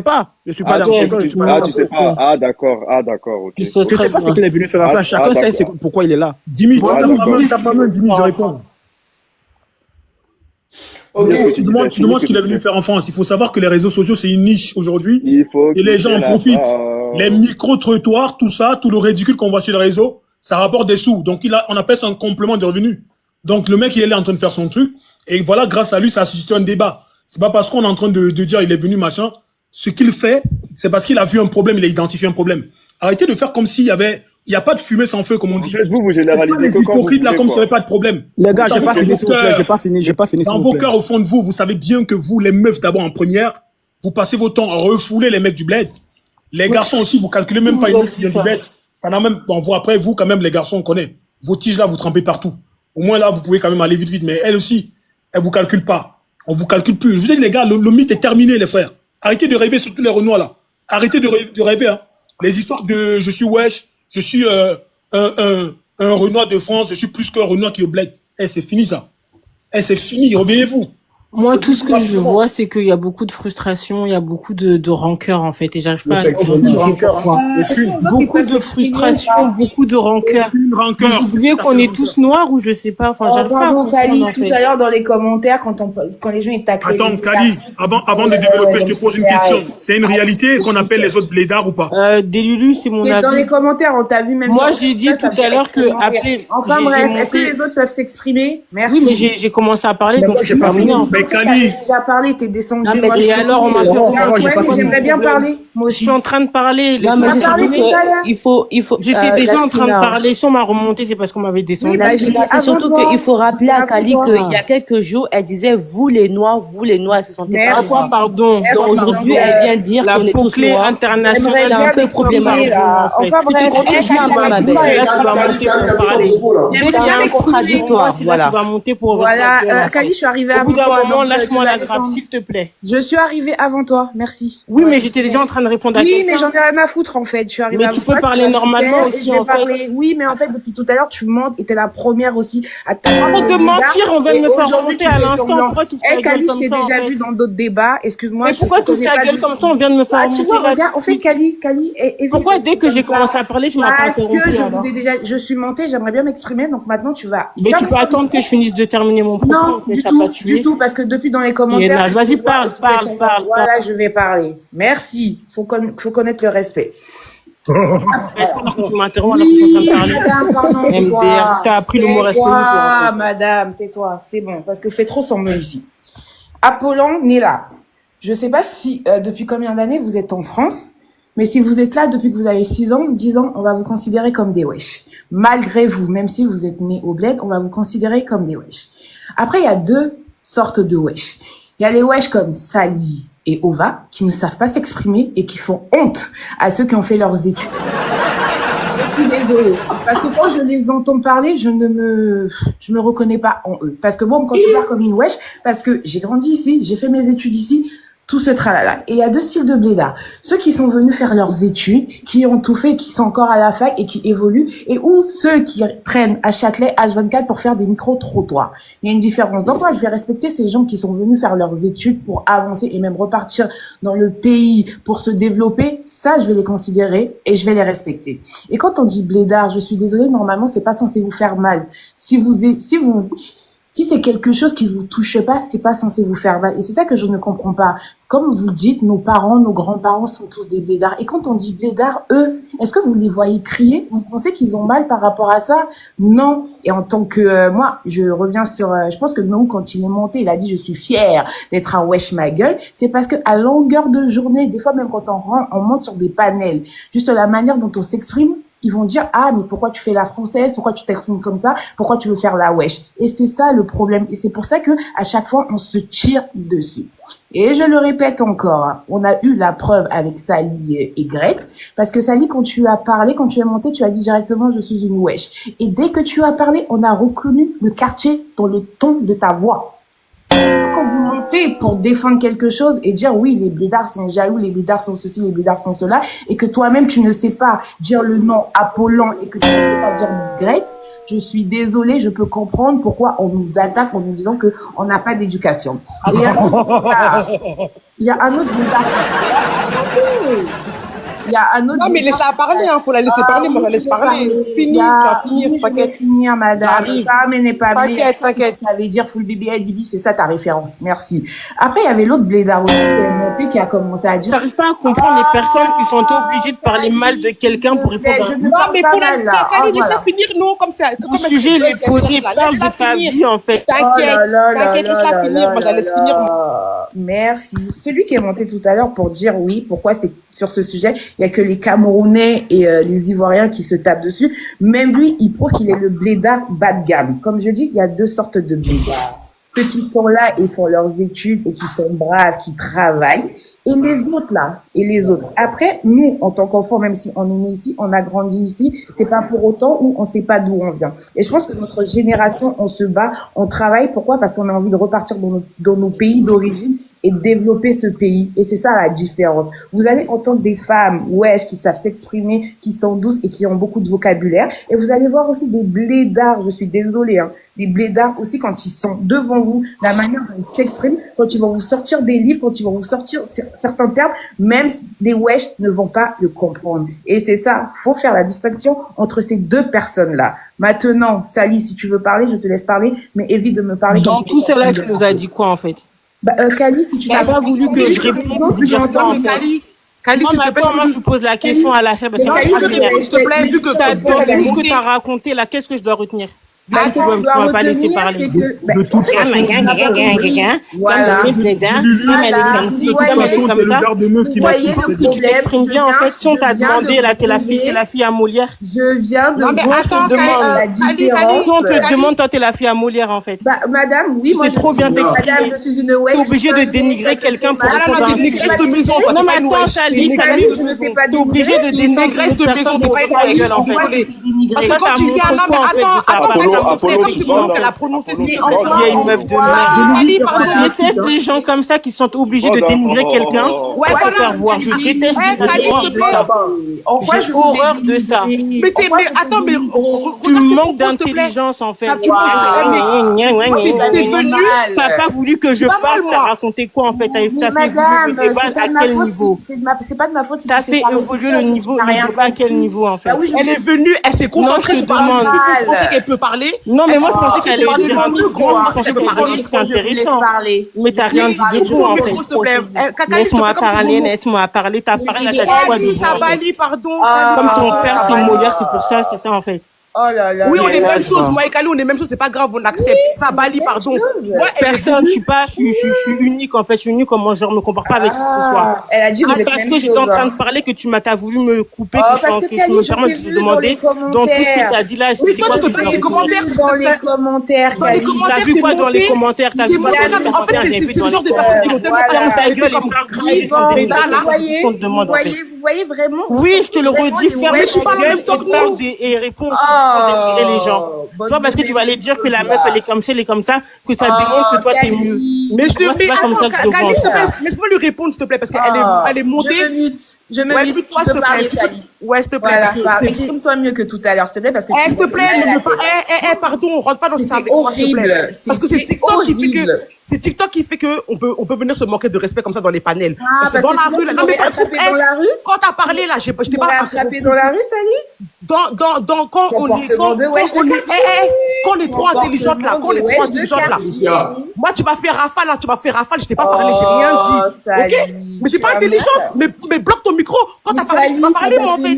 pas. Je suis pas dans l'école. Tu sais pas. Ah, d'accord, ok. Je sais pas ce qu'il est venu faire en France. Chacun sait pourquoi il est là. Jimmy, tu tapes ma main, Jimmy, je réponds. Tu demandes ce qu'il est venu faire en France. Il faut savoir que les réseaux sociaux, c'est une niche aujourd'hui. Et les gens en profitent. Les micro-trottoirs, tout ça, tout le ridicule qu'on voit sur les réseaux, ça rapporte des sous. Donc, on appelle ça un complément de revenus. Donc, le mec, il est là en train de faire son truc. Et voilà, grâce à lui, ça a suscité un débat. C'est pas parce qu'on est en train de dire il est venu, machin. Ce qu'il fait, c'est parce qu'il a vu un problème, il a identifié un problème. Arrêtez de faire comme s'il y a pas de fumée sans feu, comme on dit. Vous généralisez que quand vous hypocrite là, comme s'il n'y avait pas de problème. Les gars, j'ai pas fini, s'il vous plaît. J'ai pas fini, s'il Dans vous vos plaît. cœurs, au fond de vous, vous savez bien que vous, les meufs d'abord en première, vous passez votre temps à refouler les mecs du bled. Les garçons aussi, vous calculez même pas une meuf qui vient du bled. Ça n'a même, bon, vous, après, vous, quand même, les garçons, on connaît. Vos tiges là, vous trempez partout. Au moins là, vous pouvez quand même aller vite, mais elle aussi, elle vous calcule pas. On vous calcule plus. Je vous dis, les gars, le mythe est terminé, les frères. Arrêtez de rêver sur tous les Renois, là. Arrêtez de rêver, hein. Les histoires de je suis wesh, je suis un Renoir de France, je suis plus qu'un Renoir qui est au bled. Eh, c'est fini, ça. Eh, c'est fini, revenez-vous. Moi, tout ce que je vois, c'est qu'il y a beaucoup de frustration, il y a beaucoup de rancœur, en fait, et j'arrive pas à identifier pourquoi. Beaucoup de frustration, beaucoup de rancœur. Vous oubliez qu'on est tous noirs ou je sais pas, enfin, j'arrive pas à Pardon, comprendre, Kali, en tout fait. à l'heure dans les commentaires, quand les gens ils taclaient. Attends, Kali, avant de développer, je te pose une question. C'est une réalité qu'on appelle les autres blédards ou pas? Delulu, c'est mon Mais avis. dans les commentaires, on t'a vu même. Moi, sur j'ai dit Twitter, tout ça à l'heure que extrêmement après, rire. Enfin j'ai bref, est-ce que monté- les autres peuvent s'exprimer? Merci. Oui, mais j'ai commencé à parler, donc je peux pas venir. Mais Kali, Tu as parlé, t'es descendu. Non, mais Moi, et je alors, on m'a suis- interrompu. Ouais, mais j'aimerais bien parler. Moi Je suis en train de parler. Non, mais Tu as parlé tout à l'heure. il faut, J'étais déjà en train de Lachina. parler. Si on m'a remonté, c'est parce qu'on m'avait descendu. Oui, bah, j'ai dit C'est surtout avant toi. qu'il faut rappeler à Kali Avant toi. qu'il y a quelques jours, elle disait vous les noirs, elle se sentait pas. Merci. Pourquoi, pardon? Merci. Donc aujourd'hui, Donc, elle vient dire La qu'on est tous bouclée noirs. internationale J'aimerais Elle a un bien peu problématique. là. en fait. Enfin bref. Contradictoire, ma belle. C'est là que tu vas monter pour parler. Dès qu'il y a un contradictoire, c'est là que tu vas monter pour Voilà, Kali, je suis arrivée Au avant bout d'un toi. moment, donc, lâche-moi tu vas la grappe, descendre. s'il te plaît. Je suis arrivée avant toi, merci. Oui, mais j'étais déjà en train de répondre à Oui, quelqu'un. mais j'en ai rien à foutre en fait. Je suis arrivée Mais avant tu peux toi, parler tu m'as normalement fait, aussi, et j'ai en fait. parlé. Oui, mais en fait, depuis tout à l'heure, tu mens et t'es la première aussi à Arrête de mentir, on vient de me faire aujourd'hui, remonter tu à fais l'instant. semblant. Pourquoi tu Eh, fais la gueule Kali, je comme t'ai ça, en déjà fait? vu dans d'autres débats. Excuse-moi. Mais je pourquoi te tu connais fais pas la gueule du comme tout. ça? On vient de me faire Ah, tu remonter vois, là regarde, tout en de fait, suite. Kali, Pourquoi dès que j'ai commencé à parler, tu m'as pas Parce interrompu que alors? je suis montée, j'aimerais bien m'exprimer, donc maintenant tu vas. Mais tu peux attendre que je finisse de terminer mon propos. Non, en fait, du ça tout, pas tué. du tout, parce que depuis dans les Qui est commentaires. naze. Vas-y, tu vois, parle, tu parle, fais semblant. parle. Voilà, je vais parler. Merci. Faut connaître le respect. Est-ce que tu m'interromps alors que je suis en train de parler? Madame, pardon, MDR, tais-toi. t'as appris le mot respect où, toi, en Tais-toi, fait? madame, tais-toi. C'est bon, parce que fait trop semblant ici. Apollon n'est là. Je sais pas si, depuis combien d'années vous êtes en France, mais si vous êtes là depuis que vous avez 6 ans, 10 ans, on va vous considérer comme des wesh. Malgré vous, même si vous êtes né au bled, on va vous considérer comme des wesh. Après, il y a deux sortes de wesh. Il y a les wesh comme Sally et Ova qui ne savent pas s'exprimer et qui font honte à ceux qui ont fait leurs études. Je suis désolée. Parce que quand je les entends parler, je me reconnais pas en eux. Parce que bon, on me considère comme une wesh, parce que j'ai grandi ici, j'ai fait mes études ici, tout ce tralala. Et il y a deux styles de blédards. Ceux qui sont venus faire leurs études, qui ont tout fait, qui sont encore à la fac et qui évoluent, et ou ceux qui traînent à Châtelet H24 pour faire des micro-trottoirs. Il y a une différence. Donc moi, je vais respecter ces gens qui sont venus faire leurs études pour avancer et même repartir dans le pays pour se développer. Ça, je vais les considérer et je vais les respecter. Et quand on dit blédard, je suis désolée, normalement, c'est pas censé vous faire mal. Si c'est quelque chose qui vous touche pas, c'est pas censé vous faire mal. Et c'est ça que je ne comprends pas. Comme vous dites, nos parents, nos grands-parents sont tous des blédards. Et quand on dit blédards, eux, est-ce que vous les voyez crier? Vous pensez qu'ils ont mal par rapport à ça? Non. Et en tant que, moi, je reviens sur, je pense que non, quand il est monté, il a dit, je suis fier d'être un wesh ma gueule. C'est parce que à longueur de journée, des fois même quand on monte sur des panels, juste la manière dont on s'exprime, ils vont dire, ah, mais pourquoi tu fais la française? Pourquoi tu t'exprimes comme ça? Pourquoi tu veux faire la wesh? Et c'est ça le problème. Et c'est pour ça que à chaque fois, on se tire dessus. Et je le répète encore, hein, on a eu la preuve avec Sally et Greg, parce que Sally, quand tu as parlé, quand tu es monté, tu as dit directement, je suis une wesh. Et dès que tu as parlé, on a reconnu le quartier dans le ton de ta voix. Quand vous montez pour défendre quelque chose et dire oui, les blédards sont jaloux, les blédards sont ceci, les blédards sont cela, et que toi-même tu ne sais pas dire le nom Apollon et que tu ne sais pas dire Greg, je suis désolée, je peux comprendre pourquoi on nous attaque en nous disant que on n'a pas d'éducation. Il y a un autre blédard. Il y a un autre. Non, mais laisse-la parler, hein. Faut la laisser parler, moi, je la laisse parler. Fini, tu vas finir, t'inquiète. Je vais finir, madame. T'inquiète. Ça veut dire full baby et Bibi, c'est ça ta référence. Merci. Après, il y avait l'autre blédard aussi qui est monté, qui a commencé à dire. J'arrive pas à comprendre les personnes qui sont obligées de parler mal de quelqu'un pour répondre à non, mais faut la laisse-la finir, non, comme ça. Le sujet, il est posé, parle de ta vie, en fait. T'inquiète, laisse-la finir, moi, je la laisse finir. Merci. Celui qui est monté tout à l'heure pour dire oui, pourquoi c'est sur ce sujet, il y a que les Camerounais et les Ivoiriens qui se tapent dessus. Même lui, il prouve qu'il est le blédard bas de gamme. Comme je dis, il y a deux sortes de blédards. Ceux qui sont là et font leurs études et qui sont braves, qui travaillent. Et les autres là, et les autres. Après, nous, en tant qu'enfants, même si on est né ici, on a grandi ici, c'est pas pour autant où on sait pas d'où on vient. Et je pense que notre génération, on se bat, on travaille. Pourquoi? Parce qu'on a envie de repartir dans nos pays d'origine et développer ce pays. Et c'est ça la différence. Vous allez entendre des femmes, wesh, qui savent s'exprimer, qui sont douces et qui ont beaucoup de vocabulaire. Et vous allez voir aussi des blédards, je suis désolée, hein, des blédards aussi quand ils sont devant vous, la manière dont ils s'expriment, quand ils vont vous sortir des livres, quand ils vont vous sortir certains termes, même les wesh ne vont pas le comprendre. Et c'est ça, faut faire la distinction entre ces deux personnes-là. Maintenant, Sally, si tu veux parler, je te laisse parler, mais évite de me parler. Dans tout cela, tu nous as dit quoi, en fait? Kali, si tu n'as pas voulu que je réponde, j'entends. Kali, s'il te plaît, moi, tu poses la question à la chef. S'il te plaît, vu que tout ce que tu as raconté là, qu'est-ce que je dois retenir? Tu ne vas pas laisser parler. De toute façon, voilà. de toute façon, t'es le genre de meuf qui va t'exprimer bien, en fait. Si on t'a demandé, là, t'es la fille à Molière. Je viens de voir la différence. Si on te demande, toi, t'es la fille à Molière, en fait. Madame, oui, moi, c'est trop bien t'exprimer. Je suis une wesh. T'es obligé de dénigrer quelqu'un pour répondre à un sujet. Non, mais attends, Sally, t'es obligé de dénigrer une personne pour répondre à une gueule, en fait. Parce que quand tu viens, non, mais attends, Apollo, c'est bon qu'elle a prononcé ce Il y a une meuf de merde. Je déteste les gens comme ça qui sont obligés de dénigrer quelqu'un pour se faire voir. Je déteste j'ai horreur de ça. Mais attends, mais tu manques d'intelligence en fait. T'es venu, t'as pas voulu que je parle, t'as raconté quoi en fait? T'as fait évoluer le débat à quel niveau? C'est pas de ma faute. T'as fait évoluer le niveau, le débat à quel niveau en fait? Elle est venue, elle s'est concentrée pour parler. Tu pensais qu'elle peut parler? Non, mais moi, je pensais qu'elle allait dire un truc. Je pensais qu'elle allait dire un truc intéressant. Mais t'as rien dit du tout, en fait. Laisse-moi parler. T'as parlé, t'as dit quoi de Sabali, pardon. Comme ton père, c'est Molière, c'est pour ça, c'est ça, en fait. Oh là là. Oui, on est là, même je chose. vois. Moi et Kali, on est même chose. C'est pas grave, on accepte. Ça, Bali, pardon. Moi, Personne, je suis unique en fait, je suis unique comment je me comporte pas avec qui que ce soit. Elle a dit vous êtes Parce même que j'étais chose. en train de parler que t'as voulu me couper, Oh, que parce que je Kali, me je permets t'ai de te vu dans les demander dans tout ce que t'as dit là. Oui, toi, tu te passes des commentaires. Dans les commentaires, Dans les Kali. commentaires, T'as vu quoi dans les commentaires? T'as J'ai vu quoi monté, dans non, les mais en fait, commentaires? c'est le genre de personnes qui ont tellement Voilà. Ta gueule comme est grave Bon, Breda, bah, là. vous voyez vraiment. Oui, je te le vraiment redis, les ferme ouais, Mais je suis pas ta en même gueule temps que et parle nous. et réponds sans dénigrer les gens. C'est pas parce que tu vas aller dire que la meuf elle est comme ça, elle est comme ça, que ça démontre que toi t'es mieux. Mais je te Moi, c'est pas comme ça que je Kali, vois. s'il te plaît, laisse-moi lui répondre, s'il te plaît, parce qu'elle elle est montée. Je me Ouais, mute. mute-toi, Tu s'il peux te parler, plaît. Kali. Ouais, s'il te plaît. Voilà, Parce que exprime-toi mieux que tout à l'heure, s'il te plaît, parce que s'il te plaît, ne me pas. Pardon, on rentre pas dans ce C'était avec moi, s'il te plaît. horrible. Parce que c'est C'était TikTok qui fait que. horrible. C'est TikTok qui fait que on peut venir se manquer de respect comme ça dans les panels. Parce que parce dans que la sinon, rue, là. tu Non, mais m'aurais attrapé dans la rue. quand t'as parlé, là, je t'ai Tu pas m'aurais attrapé dans la rue, Sally. Quand on est. Quand on est trop intelligente, là. Quand on est trop intelligente, là. Moi, tu m'as fait rafale, là. Tu m'as fait rafale, je t'ai pas parlé, j'ai rien dit. Ok? Mais t'es pas intelligente. Mais bloque ton micro. Quand t'as parlé, je t'ai pas parlé, moi, en fait.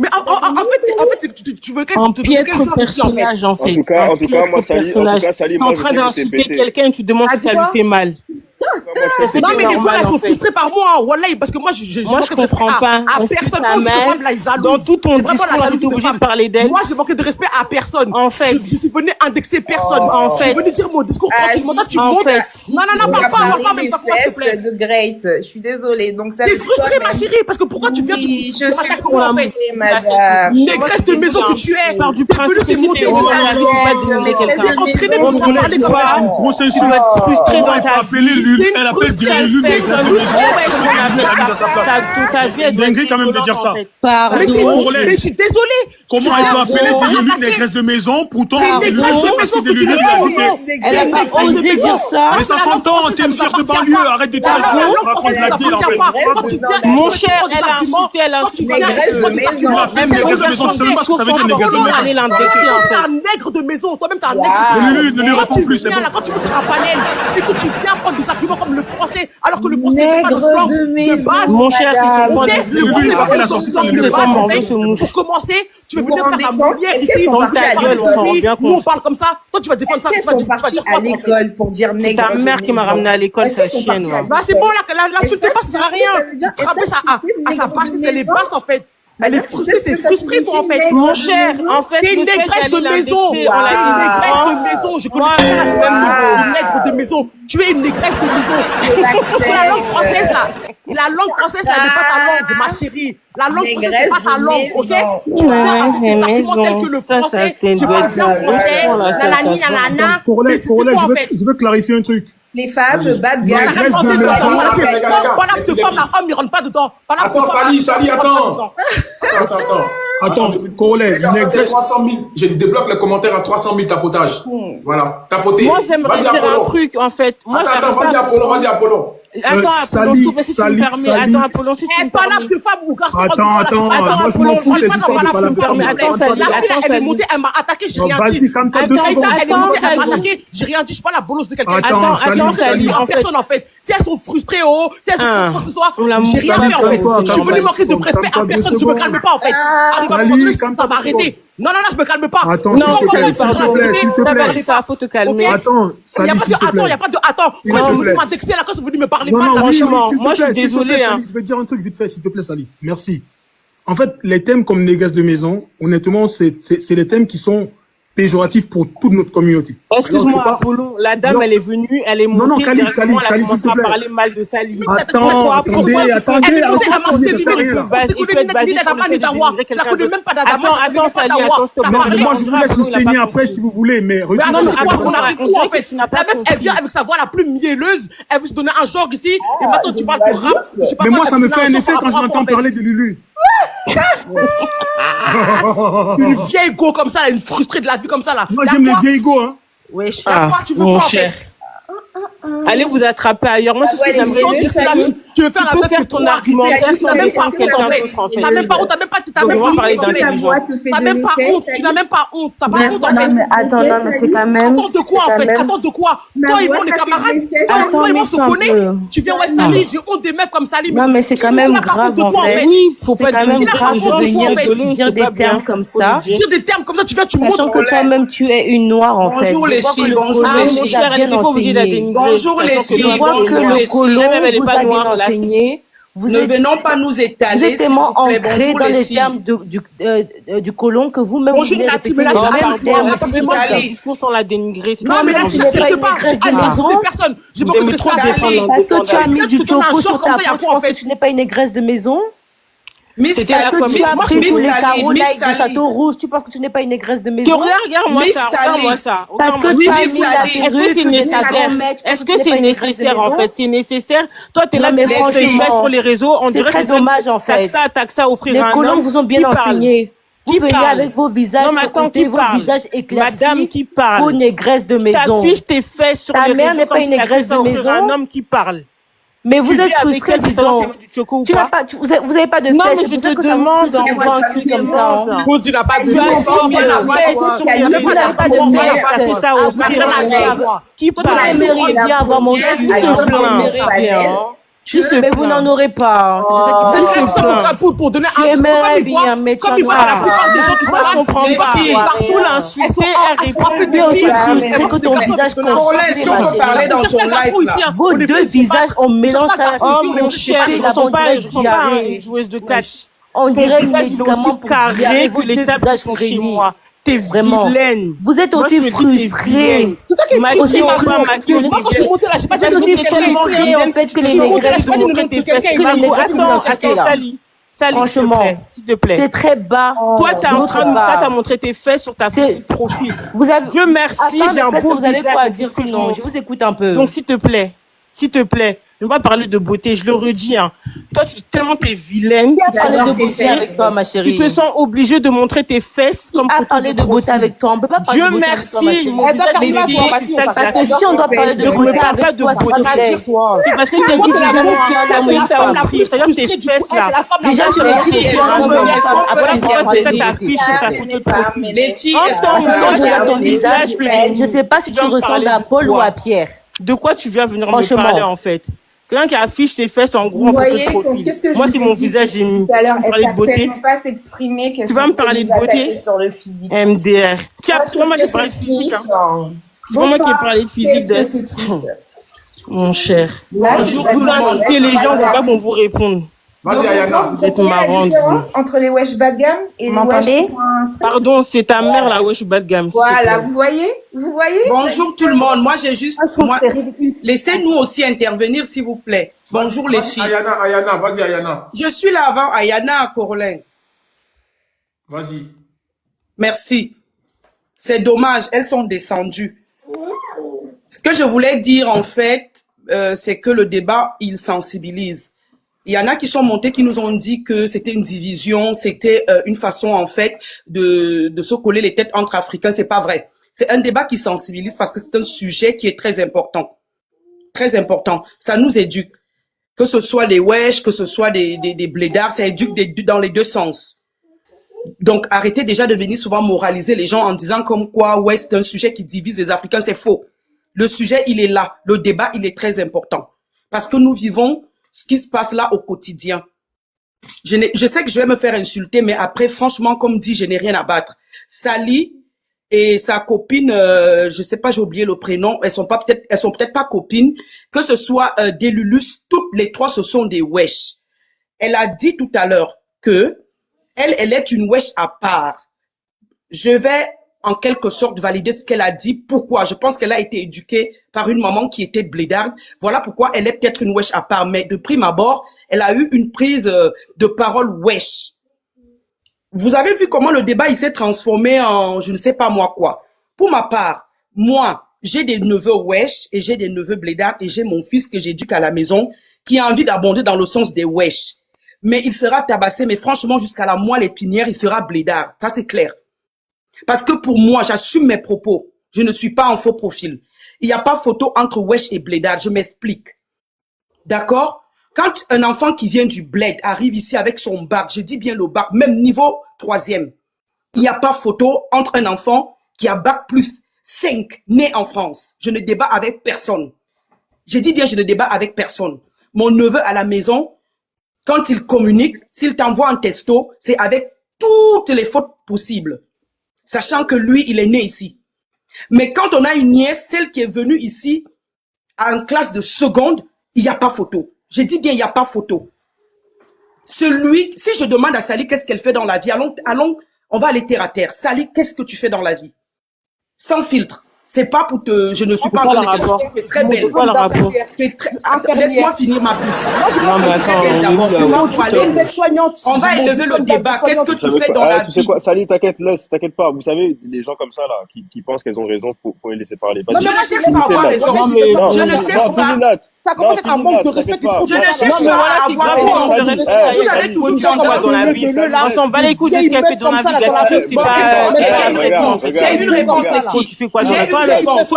Mais en fait, c'est que tu veux Un piètre personnage en fait. En tout cas, moi, Sally, t'es en train d'insulter quelqu'un et tu demandes si ça lui fait mal. Non, mais les gars, elles sont frustrées par moi. Wallah, parce que moi, Moi, je comprends pas. à personne. Quand tu femme, là, jalouse. Dans tout ton C'est vraiment la discours, jalousie tu es de obligé femme. de parler d'elle. Moi, j'ai manqué de respect à personne. En fait. Je suis venu indexer personne. En Je fait. suis venu dire mon discours tranquillement. Toi, tu en montes. fait. Non, parle pas en même temps, s'il te plaît. De Great. Je suis désolée. Donc ça. T'es frustrée, ma chérie, parce que pourquoi tu viens, tu m'attaques moi, en fait. madame. Négresse de maison que tu es. Pars du T'es venue principe que démonter. c'était T'es entraîné pour pas parler comme ça. Une grosse insulte. Tu vas être frustré dans Elle ta peut appeler l'une, elle appelle bien l'une des personne. graisses de maison. Elle a mis dans sa place. C'est une dinguerie quand même de dire ça. Mais je suis désolée. Comment elle peut appeler des lulus négresse de maison, pourtant des lulus parce que des lulus lui a dit. Elle a pas osé dire ça. Mais ça s'entend, t'es une sœur de banlieue, arrête de dire ça. On va prendre la gueule en fait. Mon cher, elle a insulté, elle a insulté. Tu l'appelles négresse de maison, tu sais même pas ce que ça veut dire négresse de maison. Elle est l'indexer en T'es fait. un nègre de maison, toi-même t'es un nègre. Lulu, ne lui réponds plus, c'est bon. Quand tu me dis un panel et que tu viens prendre des arguments comme le français, alors que le français n'est pas notre langue de base. Mon cher, c'est son point de vue. Le français n'est pas elle a notre sorti ça, langue Lulu, de elle base. s'en En moque, fait, pour commencer, tu veux venir faire ta moulière ici. Dans ta gueule, on s'en rend bien compte. Nous, on parle comme ça. Toi, tu vas défendre ça. Tu vas dire à quoi? l'école pour dire C'est nègre. ta mère qui m'a ramené à l'école, sa chienne. Bah, c'est bon, l'insultez pas, ça sert à rien. Tu te rappelles ça à sa bassesse, elle est basse, en fait. Elle est frustrée, t'es frustrée, toi, en fait. Mon cher, en fait, T'es une négresse de maison. T'es une négresse de maison. Je connais pas la personne. Une nègre de maison. Tu es une négresse de maison. C'est la langue française, là. La langue française, là, n'est pas ta langue, ma chérie. La langue française, n'est pas ta langue, ok? Tu viens avec des arguments tels que le français. Je parle bien français. Nanani, nanana. Mais c'est quoi, en fait? Je veux clarifier un truc. Les femmes, le bas de gamme. Voilà, de femmes, la homme, il rentre pas dedans. Attends, Sally, attends. Attends, Corollaire, négresse. 300 000. Je débloque les commentaires à 300 000 tapotages. Voilà, tapoter. Moi, j'aimerais dire un truc, en fait. Moi, attends, vas-y, Apollon. Attends, Apollon, si tu me permets. Attends, Apollon, si tu me pas là permets. que femme ou garçon. Attends, moi je m'en fous des histoires de palabres. Attends, Sally, elle est montée, elle m'a attaqué, j'ai rien dit. Vas-y, calme-toi 2 secondes. Elle est montée, elle m'a attaqué, j'ai rien dit, je suis pas la bolosse de quelqu'un. Attends, Sally. Personne en fait. Si elles sont frustrées, si elles sont quoi que ce soit, j'ai rien fait en fait. Je suis venu manquer de respect à personne, je me calme pas en fait. Arrive à me ça va arrêter. Non, je me calme pas. Attends, s'il te plaît. Ça, faut te calmer. Attends, Sally, s'il te plaît. Il n'y a pas de attends. Quand ils sont venus m'indexer là, quand ils sont venus me parler Non, pas, franchement, moi je suis désolé. Je vais dire un truc vite fait, s'il te plaît, Sally. Merci. En fait, les thèmes comme négresse de maison, honnêtement, c'est les thèmes qui sont péjoratifs pour toute notre communauté. Excuse-moi, Apollon, la dame, elle est venue, elle est montée. Non, Kali, elle a commencé s'il te à plaît. parler mal de Sally. Attends, attendez. Attends, moi, je vous laisse nous saigner après si vous voulez, mais retenez ce qu'on arrive où en fait. La meuf, elle vient avec sa voix la plus mielleuse, elle veut se donner un genre ici, et maintenant tu parles de rap. Mais moi, ça me fait un effet quand je m'entends parler de Lulu. Une vieille go comme ça, une frustrée de la vie comme ça là. Moi, j'aime les vieilles go, hein. Wesh, tu veux quoi en fait? Allez vous attraper ailleurs. Moi, c'est ce que j'aimerais. Tu veux faire la meuf que ton argumentaire, tu n'as même pas t'as même pas t'as même vraiment pas parler honte, en fait. d'intelligence. T'as même pas honte, tu n'as même pas honte. T'as pas honte, en fait. Non, mais attends, non, mais c'est quand même. Attends de quoi, en fait? Attends de quoi? Toi et moi, on est camarades. Toi et moi, on se connaît. Tu viens, ouais, Sally, j'ai honte des meufs comme Sally. Non, mais c'est quand même grave, en fait. Oui, faut C'est pas quand même grave de venir dire des termes comme ça. Dire des termes comme ça, tu viens, tu montes. Sachant que toi-même, tu es une noire, en fait. Bonjour les filles, bonjour colon les vous filles. a bien enseigné. Bonjour les filles, Je vois que bonjour le les colon filles. vous a bien enseigné. Ne venons pas nous Vous étaler, êtes s'il tellement vous plaît. ancré Bonjour dans les les filles. termes du colon que vous-même vous Bonjour, venez la répéter team, là, les tu mêmes parles termes. pas. C'est moi qui discours sans la dénigrer. Non, mais là, tu n'acceptes pas. J'ai insulté personne. J'ai beaucoup de respect. Parce que tu as mis du choco sur ta peau, tu en penses que tu n'es pas une négresse de maison? Miss Parce que tu as pris tous les carreaux Miss like de Sally. Château Rouge, tu penses que tu n'es pas une négresse de maison? Regarde-moi Miss ça, Sally. regarde-moi ça. Parce que Regarde-moi tu ça. as mis la Est-ce que c'est perruque, nécessaire? Est-ce que c'est nécessaire en fait? C'est nécessaire? Toi, t'es là, Non, mais tu fais une franchement, sur les réseaux, on c'est dirait très que tu viens dommage, en fait. taxa, offrir Les un colons homme. vous ont bien Qui parle? enseigné. Vous Qui venez parle? avec vos visages Non, mais attends, côté, qui vos parle? visages éclaircis. Madame qui parle. Aux négresses de maison. T'affiches tes fesses sur Ta les mère réseaux n'est pas comme une si négresse t'as de offrir maison. un homme qui parle. Mais vous Tu êtes vis avec frustré, elle, tu savoir dis si donc. elle veut du choco ou Tu pas? n'as pas, vous avez pas de Non, fesses, mais c'est je pour ça te que ça vous demande, frustre de vous voir un cul comme ça. Hein. Bon, tu n'as pas de Tu fesses. n'as Oh, voilà, voilà, pas quoi. de fesses, vous n'avez pas de fesses. Ça Ah, offrir vous un aimeriez homme avoir- qui Vous parle. aimeriez bien avoir mon cul. Qui se Vous plaint? aimeriez bien. hein. Qui se Mais vous plaint? n'en aurez pas. hein. C'est pour ça C'est qu'ils très se simple plaint. pour donner Tu un aimerais bien, mais tu comme en il voit dans la auras plupart pas. des gens qui sont Moi, là, je comprends ils pas. partent Pour l'insulter, elle elles sont en fait répond. des Mais aussi filles. frustré que ton visage Corolin, est-ce qu'on peut parler dans ton live là? Vos deux visages, on mélange ça. Oh mon cher, je ressemble pas une diarrhée. joueuse de catch. On Ton dirait visage est médicament aussi pour diarrhée. carré Vos que les deux tables visages sont chez réunis. moi. T'es Vraiment. vilaine. Vous êtes Moi, aussi je te dis, t'es frustrés. vilaine. C'est toi qui es Maquillée frustré, ou ma pas gueule. maquillée, Moi, quand je suis montée là, j'ai pas Vous dit êtes le aussi nom de quelqu'un frustrés, ici. en fait, que Je les suis montée là, négresses j'ai pas dit le nom de quelqu'un que les ici. négresses vous Attends, insultez là. Sally. Sally, Franchement, s'il te plaît. c'est très bas. Toi, t'es en train de D'autre part, montré tes fesses sur ta petite profil. vous avez... Dieu merci, Attends, j'ai un mais ça, beau vous avez visage. quoi à c'est dire ce que je sinon? montre. Je vous écoute un peu. Donc, s'il te plaît, je vais pas parler de beauté, je le redis, hein. Toi, tellement t'es vilaine. Qui a parlé de beauté avec toi, ma chérie? Tu te sens obligée de montrer tes fesses comme Qui a parlé de beauté avec toi? On peut pas parler Dieu de beauté avec toi, ma merci, chérie. mon visage Parce que si on doit parler de beauté parle avec pas de toi, s'il beauté. te plaît. C'est parce que t'es dit que jamais qui en a mis ça au prix. C'est-à-dire tes fesses là. Déjà, tu Les l'as filles, dit, est-ce qu'on peut Après, pourquoi c'est ça intervenir? t'affiche sur ta photo de profil? Les filles, est-ce Quand qu'on peut je regarde ton intervenir? visage, je sais pas si tu ressembles à Paul ou à Pierre. De quoi tu viens venir me Franchement. parler en fait? Quelqu'un qui affiche ses fesses en gros Vous en photo voyez, de profil. qu'est-ce que je Moi, vous c'est ai mon dit visage, j'ai mis. tout à l'heure, Tu me parlais elle de beauté. certainement pas s'exprimer. Tu vas me parler de beauté? Sur le physique. MDR. Qui a, moi, j'ai parlé de physique, hein. C'est pas moi qui ai parlé de physique mon cher. Là, Bonjour, je vous vais intelligent, faut pas qu'on vous réponde. Vas-y, Ayana. Vous êtes Il y a la marrante. différence entre les wesh bas de gamme et les m'entendez? wesh point- Pardon, c'est ta mère la wesh bas de gamme. s'il te Voilà, plaît. vous voyez? Vous voyez? Bonjour tout le monde. Moi, j'ai juste. Je trouve moi- que c'est ridicule. Laissez-nous aussi intervenir, s'il vous plaît. Bonjour les filles. Ayana, vas-y, Ayana. Je suis là avant Ayana à Corolin. Vas-y. Merci. C'est dommage, elles sont descendues. Ce que je voulais dire, en fait, c'est que le débat, il sensibilise. Il y en a qui sont montés, qui nous ont dit que c'était une division, c'était une façon, en fait, de se coller les têtes entre Africains. C'est pas vrai. C'est un débat qui sensibilise parce que c'est un sujet qui est très important. Très important. Ça nous éduque. Que ce soit des wesh, que ce soit des blédards, ça éduque dans les deux sens. Donc, arrêtez déjà de venir souvent moraliser les gens en disant comme quoi, ouais, c'est un sujet qui divise les Africains, c'est faux. Le sujet, il est là. Le débat, il est très important. Parce que nous vivons ce qui se passe là au quotidien. Je sais que je vais me faire insulter, mais après, franchement, comme dit, je n'ai rien à battre. Sally et sa copine, je sais pas, j'ai oublié le prénom, elles sont peut-être pas copines, que ce soit des Lulus, toutes les trois, ce sont des wesh. Elle a dit tout à l'heure que elle est une wesh à part. Je vais en quelque sorte valider ce qu'elle a dit. Pourquoi? Je pense qu'elle a été éduquée par une maman qui était blédarde. Voilà pourquoi elle est peut-être une wesh à part. Mais de prime abord, elle a eu une prise de parole wesh. Vous avez vu comment le débat il s'est transformé en je ne sais pas moi quoi. Pour ma part, moi, j'ai des neveux wesh et j'ai des neveux blédards et j'ai mon fils que j'éduque à la maison qui a envie d'abonder dans le sens des wesh. Mais il sera tabassé, mais franchement, jusqu'à la moelle épinière, il sera blédard. Ça, c'est clair. Parce que pour moi, j'assume mes propos. Je ne suis pas en faux profil. Il n'y a pas photo entre wesh et blédard. Je m'explique. D'accord? Quand un enfant qui vient du bled arrive ici avec son bac, je dis bien le bac, même niveau 3e, il n'y a pas photo entre un enfant qui a bac plus 5, né en France. Je ne débat avec personne. Je dis bien, je ne débat avec personne. Mon neveu à la maison, quand il communique, s'il t'envoie un texto, c'est avec toutes les fautes possibles. Sachant que lui, il est né ici. Mais quand on a une nièce, celle qui est venue ici, en classe de seconde, il n'y a pas photo. Je dis bien, il n'y a pas photo. Si je demande à Sally qu'est-ce qu'elle fait dans la vie, allons, on va aller terre à terre. Sally, qu'est-ce que tu fais dans la vie? Sans filtre. C'est pas pour te... Je ne suis pas en train de te dire, tu es très belle. Laisse-moi finir ma puce. Non, mais attends, on va élever le débat. Qu'est-ce que tu fais dans la vie? Tu sais quoi, Sally, t'inquiète pas. Vous savez, les gens comme ça, là, qui pensent qu'elles ont raison, faut les laisser parler. Je ne cherche pas à avoir raison. Je ne cherche pas. Ça commence à être un manque de respect. Je ne cherche pas à avoir raison. Vous avez toujours tendance dans la vie. On s'en bat les couilles de ce qu'elle fait dans la vie. J'ai une réponse. J'ai une réponse, les filles. Tu fais quoi? J'ai une réponse.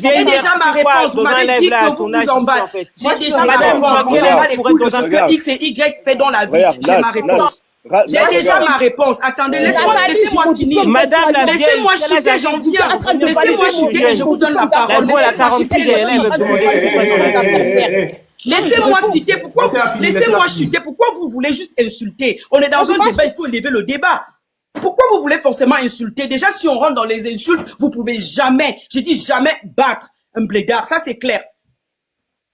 J'ai déjà ma réponse. Vous m'avez dit que vous vous en battez. J'ai déjà ma réponse. On s'en bat les couilles de ce que X et Y fait dans la vie. J'ai ma réponse. J'ai déjà ma réponse. Attendez, laissez-moi finir. Madame la vieille, laissez-moi chuter, j'en viens. Laissez-moi chuter et je vous donne la parole. Laissez-moi chuter. Laissez-moi chuter. Pourquoi vous voulez juste insulter? On est dans un débat, il faut élever le débat. Pourquoi vous voulez forcément insulter? Déjà, si on rentre dans les insultes, vous pouvez jamais, je dis jamais, battre un blédard. Ça, c'est clair.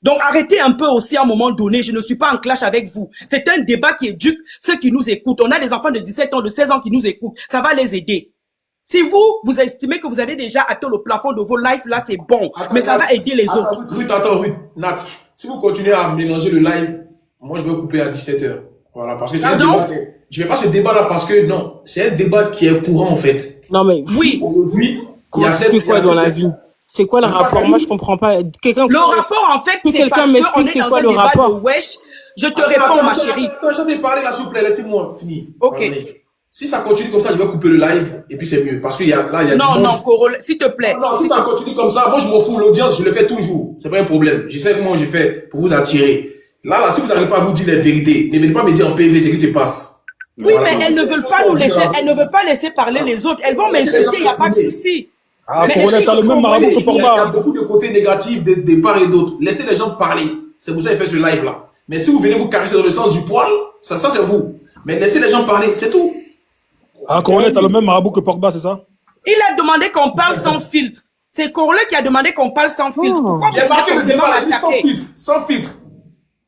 Donc, arrêtez un peu aussi à un moment donné. Je ne suis pas en clash avec vous. C'est un débat qui éduque ceux qui nous écoutent. On a des enfants de 17 ans, de 16 ans qui nous écoutent. Ça va les aider. Si vous estimez que vous avez déjà atteint le plafond de vos lives, là, c'est bon. Mais ça va aider les autres. Ruth, Nat, si vous continuez à mélanger le live, moi, je vais couper à 17h. Voilà, parce que c'est un débat. Je vais pas ce débat là parce que non, c'est un débat qui est courant en fait. Non mais oui. Aujourd'hui, il y a c'est quoi dans la vie? C'est quoi le rapport? Moi je comprends pas. Le rapport en fait, c'est parce qu'on est dans un débat de wesh. Je te réponds ma chérie. Attends, je parler là s'il vous plaît, laissez-moi finir. Ok. Si ça continue comme ça, je vais couper le live et puis c'est mieux parce qu'il y a non, Corolla, s'il te plaît. Non, si ça continue comme ça, moi je m'en fous, l'audience, je le fais toujours. C'est pas un problème. Je sais comment j'ai fait pour vous attirer. Là, si vous n'arrivez pas à vous dire la vérité, ne venez pas me dire en PV ce qui se passe. Oui, voilà, mais elles ne veulent pas nous laisser, elles ne veulent pas laisser parler les autres. Elles vont m'insulter, il n'y a pas de souci. Ah, Corolla, t'as le même marabout que Porba. Il y a beaucoup de côtés négatifs de part et d'autre. Laissez les gens parler. C'est pour ça qu'il fait ce live-là. Mais si vous venez vous caresser dans le sens du poil, ça c'est vous. Mais laissez les gens parler, c'est tout. Ah, Corolla, t'as le même marabout que Porba, c'est ça? Il a demandé qu'on parle sans filtre. C'est Corolla qui a demandé qu'on parle sans filtre. Pourquoi vous voulez m'attaquer? Sans filtre.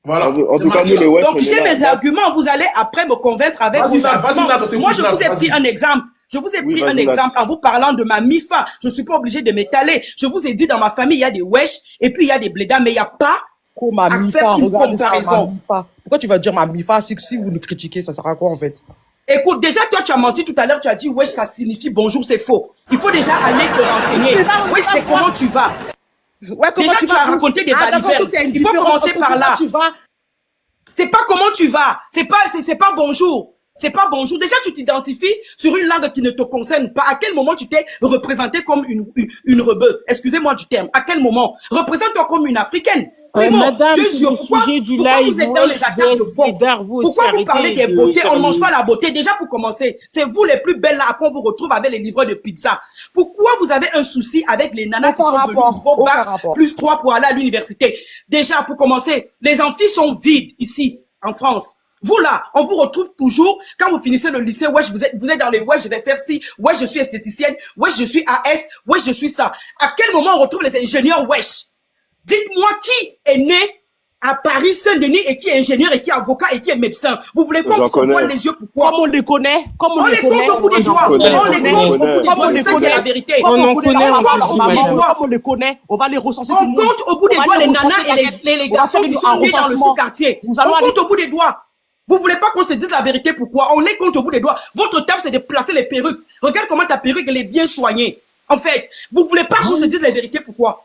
Voilà. Donc j'ai mes arguments, vous allez après me convaincre avec vos arguments. Moi je vous ai pris un exemple. Je vous ai pris un exemple en vous parlant de ma MIFA. Je suis pas obligé de m'étaler. Je vous ai dit dans ma famille il y a des wesh et puis il y a des blédas, mais il n'y a pas à faire une comparaison. Pourquoi tu vas dire ma MIFA si vous nous critiquez, ça sert à quoi en fait? Écoute, déjà toi tu as menti tout à l'heure, tu as dit wesh ça signifie bonjour, c'est faux. Il faut déjà aller te renseigner. Wesh c'est comment tu vas? Ouais, déjà tu as raconté des balivernes. Il faut commencer par là. C'est pas comment tu vas. C'est pas bonjour. C'est pas bonjour. Déjà, tu t'identifies sur une langue qui ne te concerne pas. À quel moment tu t'es représenté comme une rebeu? Excusez-moi du terme. À quel moment? Représente-toi comme une africaine. Madame, c'est le sujet du live. Vous êtes dans les attaques de fond? Pourquoi vous parlez des beautés? On ne mange pas la beauté. Déjà, pour commencer, c'est vous les plus belles là. Après, on vous retrouve avec les livreurs de pizza. Pourquoi vous avez un souci avec les nanas qui sont venues vos bacs plus 3 pour aller à l'université? Déjà, pour commencer, les amphis sont vides ici, en France. Vous là, on vous retrouve toujours, quand vous finissez le lycée, ouais, vous êtes dans les ouais, je vais faire ci, ouais, je suis esthéticienne, ouais, je suis AS, ouais, je suis ça. À quel moment on retrouve les ingénieurs wesh? Dites-moi qui est né à Paris, Saint-Denis, et qui est ingénieur, et qui est avocat, et qui est médecin. Vous voulez qu'on se voile les yeux, pourquoi? Comme on les connaît, on les compte au bout des doigts. On les compte au bout des doigts, c'est ça qui est la vérité. On les connaît, on va les recenser. On compte au bout des doigts les nanas et les garçons qui sont nés dans le sous-quartier. On compte au bout des doigts. Vous voulez pas qu'on se dise la vérité, pourquoi? On les compte au bout des doigts. Votre taf, c'est de placer les perruques. Regarde comment ta perruque, elle est bien soignée. En fait, vous voulez pas qu'on se dise la vérité, pourquoi?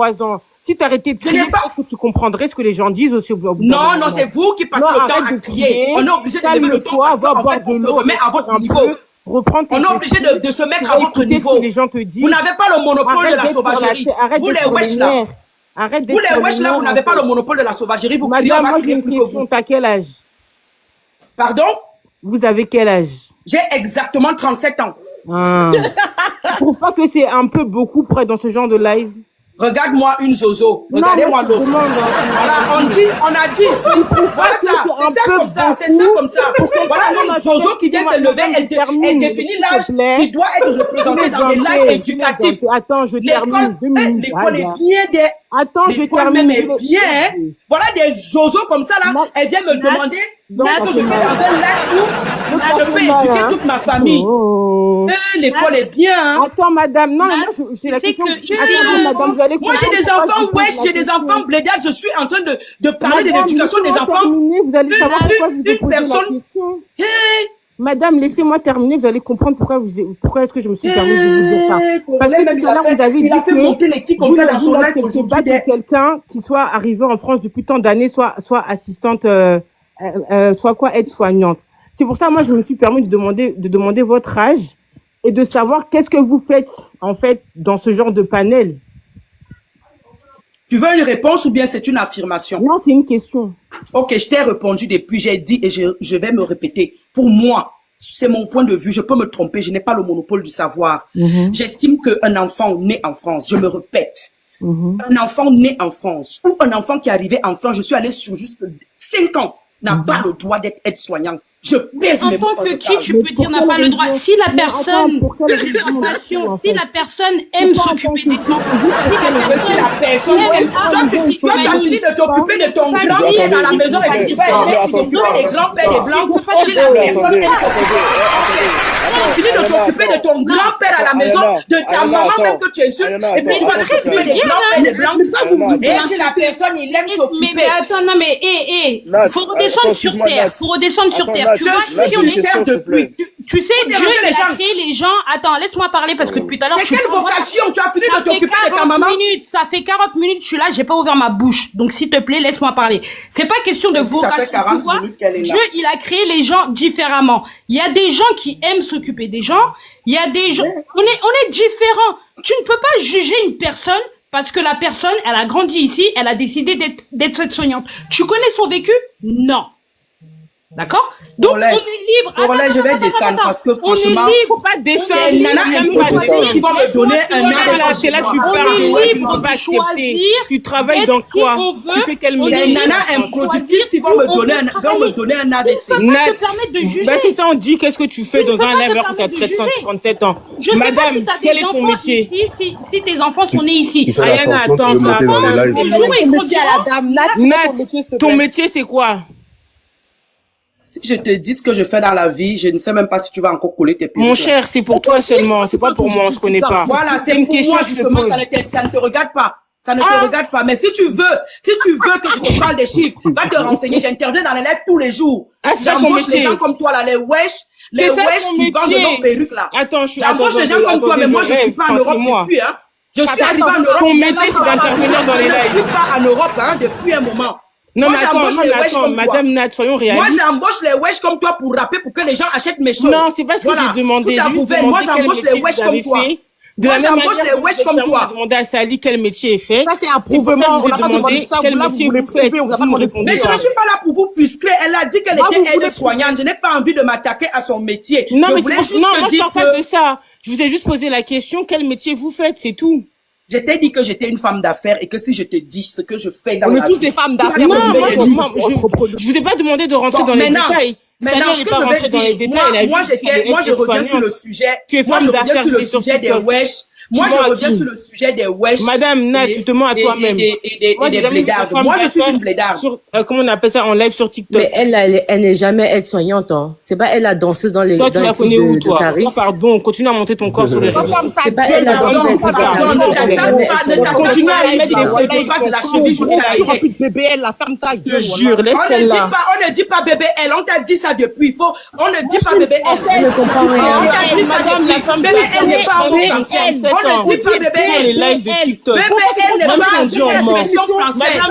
3 ans. Si tu arrêtais de crier, peut-être que tu comprendrais ce que les gens disent aussi. Non, non, c'est vous qui passez le temps à crier. On est obligé de lever le ton parce qu'en fait, on se remet à votre niveau. On est obligé de se mettre à votre niveau. Vous n'avez pas le monopole de la sauvagerie. Vous les wesh là. Vous les wesh là, vous n'avez pas le monopole de la sauvagerie. Vous criez, on va crier plus que vous. T'as quel âge? Pardon? Vous avez quel âge? J'ai exactement 37 ans. Tu trouves pas que c'est un peu beaucoup près dans ce genre de live? Regarde-moi une zozo. Regardez-moi l'autre. Voilà, on a dit ici. Voilà ça. C'est ça comme ça. C'est ça comme ça. Voilà une zozo qui vient se lever. Elle définit l'âge qui doit être représenté dans les lives éducatifs. Attends, je termine. L'école est bien Attends, je termine. L'école même est bien. Voilà des zozos comme ça là. Elle vient me demander qu'est-ce que je fais dans un live où je peux éduquer toute ma famille. L'école est bien. Attends, madame. Non, moi, j'ai la question. Attends, madame, vous allez moi, j'ai des enfants, wesh, j'ai des enfants blédards. Je suis en train de parler de l'éducation des enfants. Vous allez savoir pourquoi je vous ai posé la question. Madame, laissez-moi terminer, vous allez comprendre pourquoi est-ce que je me suis permis de vous dire ça. Parce que tout à l'heure, vous avez dit que monter l'équipe comme ça dans son live aujourd'hui. Quelqu'un qui soit arrivé en France depuis tant d'années, soit assistante, soit quoi, aide-soignante. C'est pour ça, moi, je me suis permis de demander votre âge et de savoir qu'est-ce que vous faites, en fait, dans ce genre de panel. Tu veux une réponse ou bien c'est une affirmation? Non, c'est une question. Ok, je t'ai répondu depuis, j'ai dit et je vais me répéter. Pour moi, c'est mon point de vue, je peux me tromper, je n'ai pas le monopole du savoir. J'estime qu'un enfant né en France, je me répète, un enfant né en France ou un enfant qui est arrivé en France, je suis allé sur jusqu'à 5 ans, n'a pas le droit d'être aide-soignant. Je pèse mes mots. En tant que qui, tu peux dire n'a pas le droit. Si la personne, si la personne aime s'occuper des gens, si la personne aime, toi tu as fini de t'occuper de ton grand-père dans la maison et tu vas aller t'occuper des grands-pères des blancs. Si la personne aime tu as fini de t'occuper de ton grand-père à la maison, de ta maman même que tu insultes, et puis tu vas t'occuper des grands-pères des blancs. Et si la personne, il aime s'occuper. Mais attends, non mais, faut redescendre sur terre. Faut redescendre sur terre. Tu vois, si on est terre depuis. Tu sais, Dieu, il a créé les gens. Attends, laisse-moi parler parce que depuis tout à l'heure. C'est quelle vocation? Tu as fini de t'occuper de ta maman? Ça fait 40 minutes, je suis là, j'ai pas ouvert ma bouche. Donc, s'il te plaît, laisse-moi parler. C'est pas question de vocation. Tu vois, Dieu, il a créé les gens différemment. Il y a des gens qui aiment s'occuper des gens. Il y a des gens, on est différents. Tu ne peux pas juger une personne parce que la personne, elle a grandi ici, elle a décidé d'être soignante. Tu connais son vécu? Non. D'accord? Donc, on est libre. Je vais descendre parce que franchement, on est libre, pas descendre. Les nanas improductives, ils vont me donner un an. C'est là tu parles de libre de choisir. Tu travailles dans quoi? Tu fais quel métier? Les nanas improductifs, ils vont me donner un AVC. Bah, c'est ça, on dit qu'est-ce que tu fais dans un live alors que tu as 37 ans. Madame, quel est ton métier? Si tes enfants sont nés ici. Ayana, attends. Nat, ton métier, c'est quoi? Si je te dis ce que je fais dans la vie, je ne sais même pas si tu vas encore coller tes pieds. Mon cher, c'est pour toi seulement, c'est pas pour moi, on se connaît pas. Voilà, c'est pour moi justement, ça ne te regarde pas. Ça ne te regarde pas. Mais si tu veux que je te parle des chiffres, va te renseigner. J'interviens dans les lettres tous les jours. J'embauche les gens comme toi là, les wesh qui vendent nos perruques là. Attends, j'embauche les gens comme toi, mais moi je suis pas en Europe depuis, hein. Je suis arrivé en Europe. Ton métier, c'est d'intervenir dans les lives. Je suis pas en Europe, hein, depuis un moment. Non, mais attends, Madame Nat, soyons réalistes. Moi, j'embauche les wesh comme toi pour rapper, pour que les gens achètent mes choses. Non, c'est pas ce que j'ai demandé. Moi, j'embauche les wesh comme toi. Moi, j'embauche les wesh comme toi. Demandé à Sally quel métier est fait. Ça, c'est un prouvrement. On n'a pas demandé ça. Quel métier vous faites. Mais je ne suis pas là pour vous frustrer. Elle a dit qu'elle était aide-soignante. Je n'ai pas envie de m'attaquer à son métier. Non, mais moi, je parle pas de ça. Je vous ai juste posé la question, quel métier vous faites, c'est tout. Je t'ai dit que j'étais une femme d'affaires et que si je te dis ce que je fais dans la vie... On est tous des femmes d'affaires. Non, je vous ai pas demandé de rentrer dans les détails. Maintenant, ce que je vais dire, moi, je reviens sur le sujet. Moi, je reviens sur le sujet des wesh. Moi, je reviens sur le sujet des wesh. Madame Nat, tu te mens à toi-même. Moi, des blédards. Moi, je suis une blédarde. Comment on appelle ça en live sur TikTok? Mais elle n'est jamais aide-soignante, hein. C'est pas elle la danseuse dans les Toi, tu la connais où, toi? Pardon, continue à monter ton corps sur les réseaux. C'est pas elle la danseuse. Continue à mettre des photos. Pas de la cheville jusqu'à la tu remplis de BBL, la ferme ta gueule. Je jure, laisse celle-là. On ne dit pas BBL, on t'a dit ça depuis. On ne dit pas BBL. On ne comprend rien. On t'a dit ça depuis. BBL n'est pas en On ne dit pas BBL. les lives de TikTok. BBL n'est pas une expression française.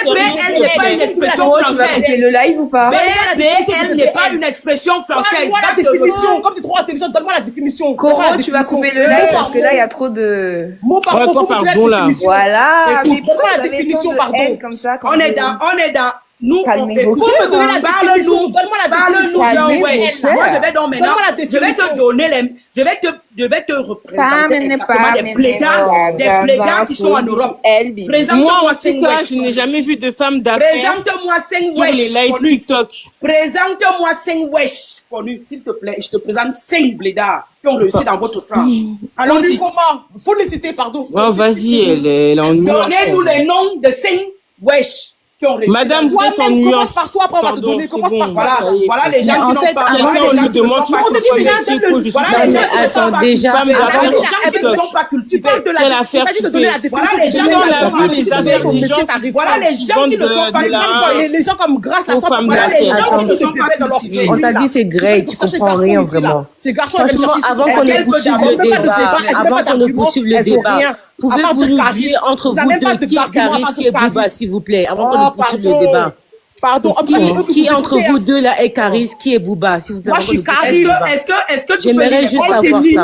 BBL n'est pas une expression française. C'est le live ou pas? BBL n'est pas une expression française. Donne-moi la définition. Comme tu es trop intelligent, donne-moi la définition. Coro, tu vas couper le live parce que là, il y a trop de... Mot par mot, pardon là. Voilà. Écoute, donne-moi la définition, pardon. Comme ça, On est dans... Nous, Calmez-vous. Parle-nous d'un wesh. Moi, je vais donc maintenant, je vais te donner je vais te représenter exactement des plaidards qui sont en Europe. Présente-moi 5 wesh. Je n'ai jamais vu de femme d'affaires. Présente-moi 5 sur les lives wesh. TikTok. Présente-moi 5 wesh connus, s'il te plaît. Je te présente 5 blédards qui ont réussi dans votre France. Allons-y. Comment? Faut les citer, pardon. Oh, vas-y, elle est en nuance. Donnez-nous les noms de 5 wesh. Madame, vous êtes en nuance. Commence par toi, après on va te donner. Commence par toi. Voilà les gens qui n'ont pas. On lui demande pas Voilà les gens qui ne sont pas cultivés. Voilà les gens qui ne sont pas cultivés. Quelle affaire tu fais? Voilà les gens qui ne sont pas cultivés. Voilà les gens qui ne sont pas cultivés. Les gens comme Grâce, la voilà les gens qui ne sont pas cultivés. On t'a dit c'est Grey, tu comprends rien vraiment. Ces garçons, franchement, avant qu'on ne poursuive le débat, pouvez-vous nous dire entre vous deux qui est Caris, qui est Booba, s'il vous plaît, avant qu'on ne poursuive le débat? Pardon. Qui entre vous deux là est Caris, qui est Booba, s'il vous plaît? Moi, je suis Caris. Est-ce que tu peux j'aimerais juste savoir ça.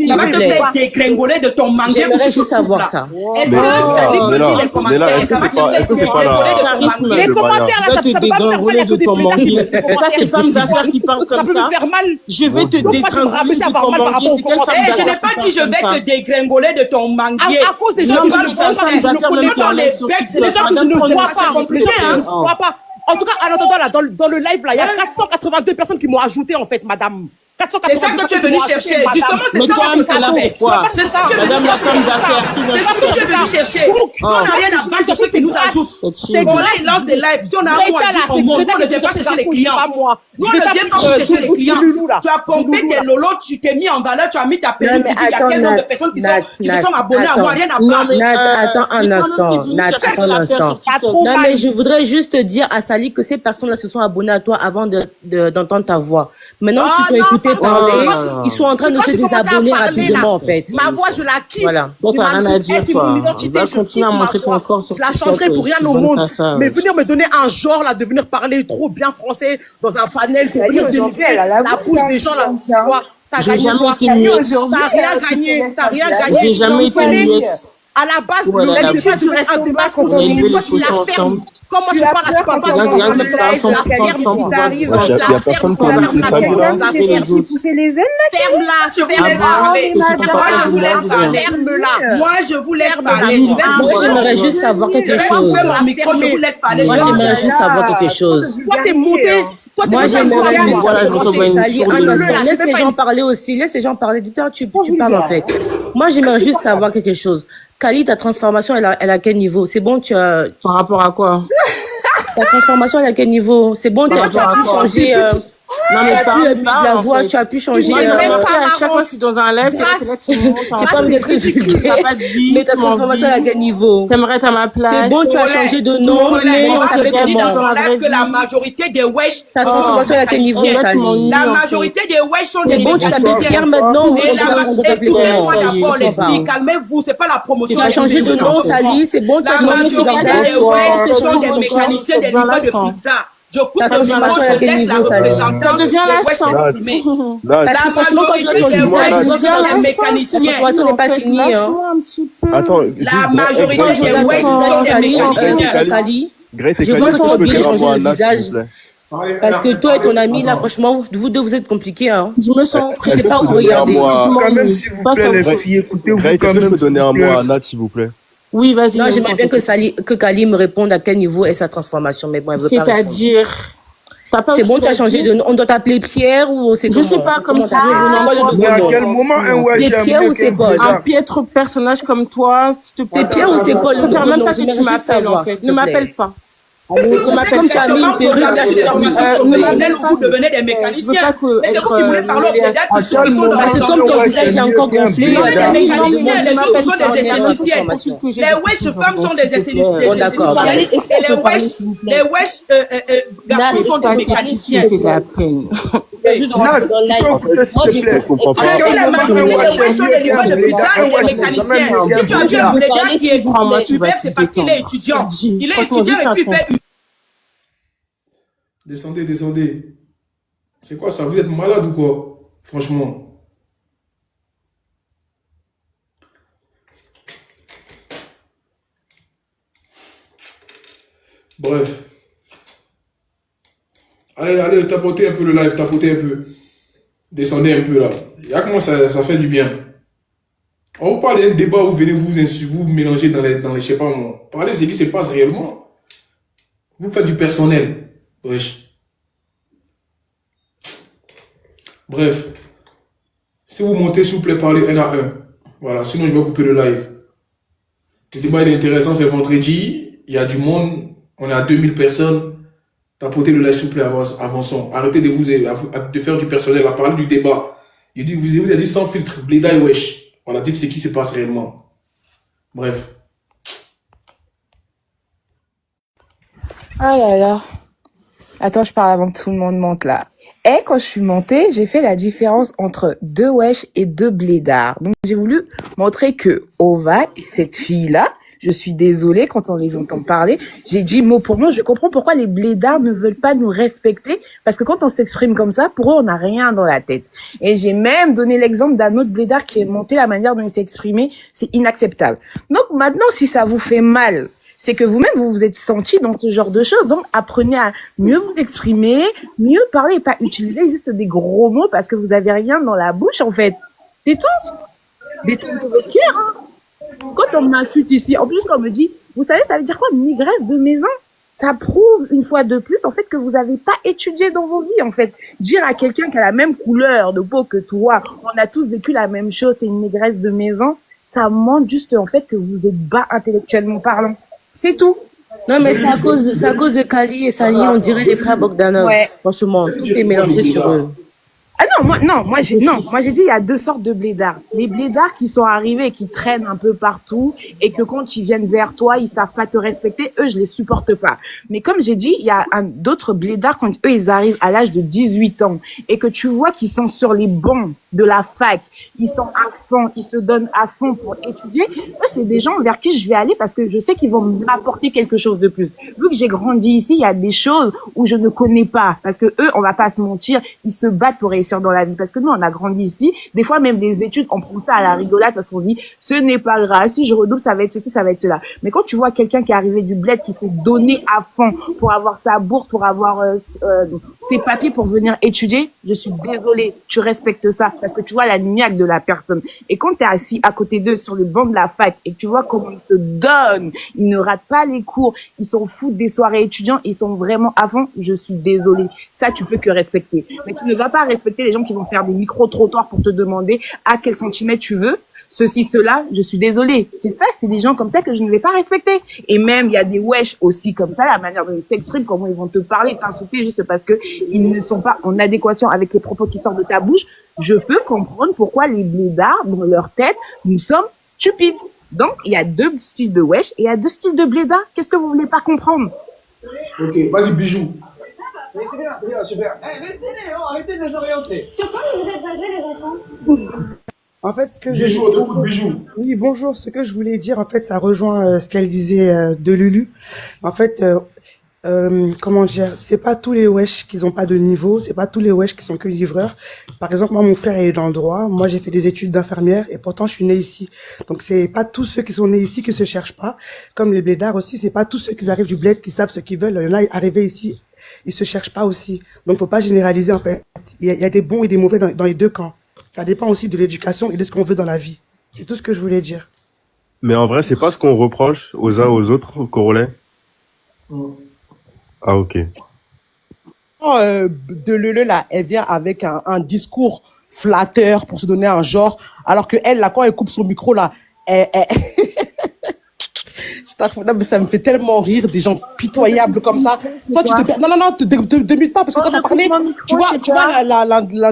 Ça va te faire dégringoler de ton mangué. J'aimerais juste savoir ça. Est-ce que ça peut dire les commentaires? Ça va te faire dégringoler de ton mangué. Les commentaires là, ça peut me faire mal. Il y a que des plaidards. Ça, c'est femme d'affaires qui parle comme ça. Ça peut me faire mal. Je vais te dégringoler de ton mangué. Je n'ai pas dit je vais te dégringoler de ton mangué. À cause des gens que je ne vois pas. C'est les gens que je ne vois pas. Les gens que je ne vois pas. En tout cas, en attendant, là, dans le live, là, il y a 482 personnes qui m'ont ajouté, en fait, madame. C'est ça que tu es venu chercher. Justement, c'est ça que tu as fait. C'est ça que tu es venu chercher. C'est ça que tu es venu chercher. On n'a rien à battre sur ceux qui nous ajoutent. Bon, là, ils lancent des lives. Si on a un mot à dire au monde, on ne vient pas chercher les clients. Nous, on ne vient pas chercher les clients. Tu as pompé tes lolos, tu t'es mis en valeur, tu as mis ta perruque, tu dis, il y a quel nombre de personnes qui se sont abonnées à moi, rien à voir. Attends un instant. Attends un instant. Non, mais je voudrais juste dire à Sally que ces personnes-là se sont abonnées à toi avant d'entendre ta voix. Maintenant qu'ils t'ont écouté parler, ils sont en train de se désabonner rapidement, en fait. Ma voix, je la kiffe. Voilà. C'est mon identité. Je continue à montrer ton corps sur TikTok. Je la changerai pour rien au monde. Mais venir me donner un genre, là, de venir parler trop bien français dans un panel, pour venir dénigrer la bouche des gens, là, c'est quoi? J'ai jamais été muette. T'as rien gagné. T'as rien gagné. J'ai jamais été muette. À la base, le débat du reste un débat contre la ferme. Comment tu parles là, tu parles pas de Il y a personne qui a dit ça. Pousser les ailes Ferme-la. Moi, je vous laisse parler. Moi, j'aimerais juste savoir quelque chose. Je vous laisse parler. Moi, j'aimerais juste savoir quelque chose. Toi, t'es monté. Moi, j'aimerais juste savoir un instant. Laisse les gens parler aussi. Laisse les gens parler. Du temps, tu parles en fait. Moi, j'aimerais juste savoir quelque chose. Kali, ta transformation, elle a quel niveau? C'est bon, tu as... Par rapport à quoi? Ta transformation, elle a quel niveau? C'est bon, tu as pu changer... Non, mais pas la voix, tu as pu changer. À chaque fois que je suis dans un live, tu pas me critiquer. Mais ta transformation à quel niveau? T'aimerais être à ma place. C'est bon, tu as changé de nom. On te dit dans ton live que la majorité des wesh. Ta transformation à quel niveau? La majorité des wesh sont des mécaniciens. C'est bon, tu t'appelles Pierre maintenant. Écoutez-moi d'abord, les filles, calmez-vous, c'est pas la promotion. Tu as changé de nom, Sally, c'est bon, tu as changé de nom. La majorité des wesh sont des mécaniciens, des livreurs de pizza. Je coupe le micro, je laisse la représentante. Ça devient lassant. La majorité des wesh sont des mécaniciens. La transformation n'est pas finie. La majorité des wesh sont des mécaniciens. Je veux que tu aies changé le visage. Parce que toi et ton ami, là, franchement, vous deux, vous êtes compliqués, hein. Je me sens... C'est pas où regarder. Quand même, s'il vous plaît, les filles, écoutez-vous quand même. Est-ce que je peux donner un mot à Nat, s'il vous plaît? Oui, vas-y. Non, j'aimerais bien que Kali me réponde à quel niveau est sa transformation, mais bon, elle veut pas. C'est-à-dire... C'est bon, tu as changé de nom. On doit t'appeler Pierre ou c'est comment? Je sais pas comment ça veut. Mais à quel moment un wesh T'es Pierre ou c'est Paul? Un piètre personnage comme toi, je te T'es Pierre ou c'est Paul? Je préfère même pas que tu m'appelles, en fait. Ne m'appelle pas. Est-ce que vous savez exactement que la formation professionnelle où vous devenez des mécaniciens? Mais c'est vous qui voulez parler aux pédiatres qui sont dans c'est comme ton visage est encore gonflé. Vous êtes des mécaniciens, les autres sont des esthéticiennes. Les wesh femmes sont des esthéticiennes. Et les wesh garçons sont des mécaniciens. viens juste de rentrer dans le live. Moi, j'ai On a dit la majorité des wesh sont des livreurs de pizza et des mécaniciens. Si tu as vu un blédard qui est Uber, c'est parce qu'il est étudiant. Il est étudiant et puis il fait Descendez, descendez. C'est quoi ça? Vous êtes malade ou quoi? Franchement. Bref. Allez, allez, tapotez un peu le live, tapotez un peu. Descendez un peu là. Y'a comment ça fait du bien. On vous parle d'un débat où venez vous mélanger dans les je sais pas moi. Parlez de ce qui se passe réellement. Vous faites du personnel. Wesh. Bref. Si vous montez, s'il vous plaît, parlez un à un. Voilà, sinon je vais couper le live. Le débat est intéressant, c'est vendredi. Il y a du monde. On est à 2000 personnes. Tapotez le live, s'il vous plaît, avançons. Arrêtez de faire du personnel. À parler du débat. Vous avez dit sans filtre, Bleda et wesh. Voilà, dites ce qui se passe réellement. Bref. Ah là là. Attends, je parle avant que tout le monde monte là. Et quand je suis montée, j'ai fait la différence entre 2 wesh et 2 blédards. Donc j'ai voulu montrer que Ova, cette fille-là, je suis désolée quand on les entend parler. J'ai dit mot pour mot, je comprends pourquoi les blédards ne veulent pas nous respecter. Parce que quand on s'exprime comme ça, pour eux, on n'a rien dans la tête. Et j'ai même donné l'exemple d'un autre blédard qui est monté, la manière dont il s'est exprimé, c'est inacceptable. Donc maintenant, si ça vous fait mal, c'est que vous-même, vous vous êtes senti dans ce genre de choses. Donc, apprenez à mieux vous exprimer, mieux parler et pas utiliser juste des gros mots parce que vous avez rien dans la bouche, en fait. C'est tout. Détendez votre cœur, hein. Quand on m'insulte ici, en plus, quand on me dit, vous savez, ça veut dire quoi, négresse de maison? Ça prouve, une fois de plus, en fait, que vous n'avez pas étudié dans vos vies, en fait. Dire à quelqu'un qui a la même couleur de peau que toi, on a tous vécu la même chose, c'est une négresse de maison, ça montre juste, en fait, que vous êtes bas intellectuellement parlant. C'est tout. Non, mais c'est à cause de Kali et Sali, on dirait les frères Bogdanov. Ouais. Franchement, tout est mélangé sur eux. Ah moi j'ai dit il y a 2 sortes de blédards. Les blédards qui sont arrivés et qui traînent un peu partout et que quand ils viennent vers toi, ils savent pas te respecter, eux je les supporte pas. Mais comme j'ai dit, il y a d'autres blédards quand eux ils arrivent à l'âge de 18 ans et que tu vois qu'ils sont sur les bancs de la fac, ils sont à fond, ils se donnent à fond pour étudier. Eux c'est des gens vers qui je vais aller parce que je sais qu'ils vont m'apporter quelque chose de plus. Vu que j'ai grandi ici, il y a des choses où je ne connais pas parce que eux, on va pas se mentir, ils se battent pour réussir dans la vie parce que nous on a grandi ici, des fois même des études on prend ça à la rigolade parce qu'on dit ce n'est pas grave, si je redouble ça va être ceci, ça va être cela, mais quand tu vois quelqu'un qui est arrivé du bled qui s'est donné à fond pour avoir sa bourse, pour avoir ses papiers pour venir étudier, je suis désolée, tu respectes ça parce que tu vois la niaque de la personne. Et quand tu es assis à côté d'eux sur le banc de la fac et que tu vois comment ils se donnent, ils ne ratent pas les cours, ils s'en foutent des soirées étudiants, ils sont vraiment à fond, je suis désolée, ça tu peux que respecter, mais tu ne vas pas respecter les gens qui vont faire des micro-trottoirs pour te demander à quel centimètre tu veux, ceci, cela, je suis désolée. C'est ça, c'est des gens comme ça que je ne vais pas respecter. Et même, il y a des wesh aussi comme ça, la manière dont ils s'expriment, comment ils vont te parler, t'insulter juste parce que ils ne sont pas en adéquation avec les propos qui sortent de ta bouche. Je peux comprendre pourquoi les blédards, dans leur tête, nous sommes stupides. Donc, il y a 2 styles de wesh et il y a 2 styles de blédards. Qu'est-ce que vous voulez pas comprendre? Ok, vas-y, bijou. C'est bien, super. Arrêtez de désorienter. Sur quoi vous êtes basés, les enfants? En fait, ce que Oui, bonjour. Ce que je voulais dire, en fait, ça rejoint ce qu'elle disait de Lulu. En fait, comment dire, c'est pas tous les wesh qui ont pas de niveau, c'est pas tous les wesh qui sont que livreurs. Par exemple, moi, mon frère est dans le droit. Moi, j'ai fait des études d'infirmière et pourtant, je suis née ici. Donc, c'est pas tous ceux qui sont nés ici qui se cherchent pas. Comme les blédards aussi, c'est pas tous ceux qui arrivent du bled qui savent ce qu'ils veulent. Il y en a arrivés ici, ils se cherchent pas aussi. Donc, faut pas généraliser, en fait. Il y a des bons et des mauvais dans les 2 camps. Ça dépend aussi de l'éducation et de ce qu'on veut dans la vie. C'est tout ce que je voulais dire. Mais en vrai, c'est pas ce qu'on reproche aux uns aux autres, Corolet. Ah, ok. De Lele, là, elle vient avec un discours flatteur pour se donner un genre, alors que elle, là, quand elle coupe son micro, là, ça me fait tellement rire, des gens pitoyables comme ça. Toi, tu te... Non, te démute pas, parce que quand t'as parlé, tu vois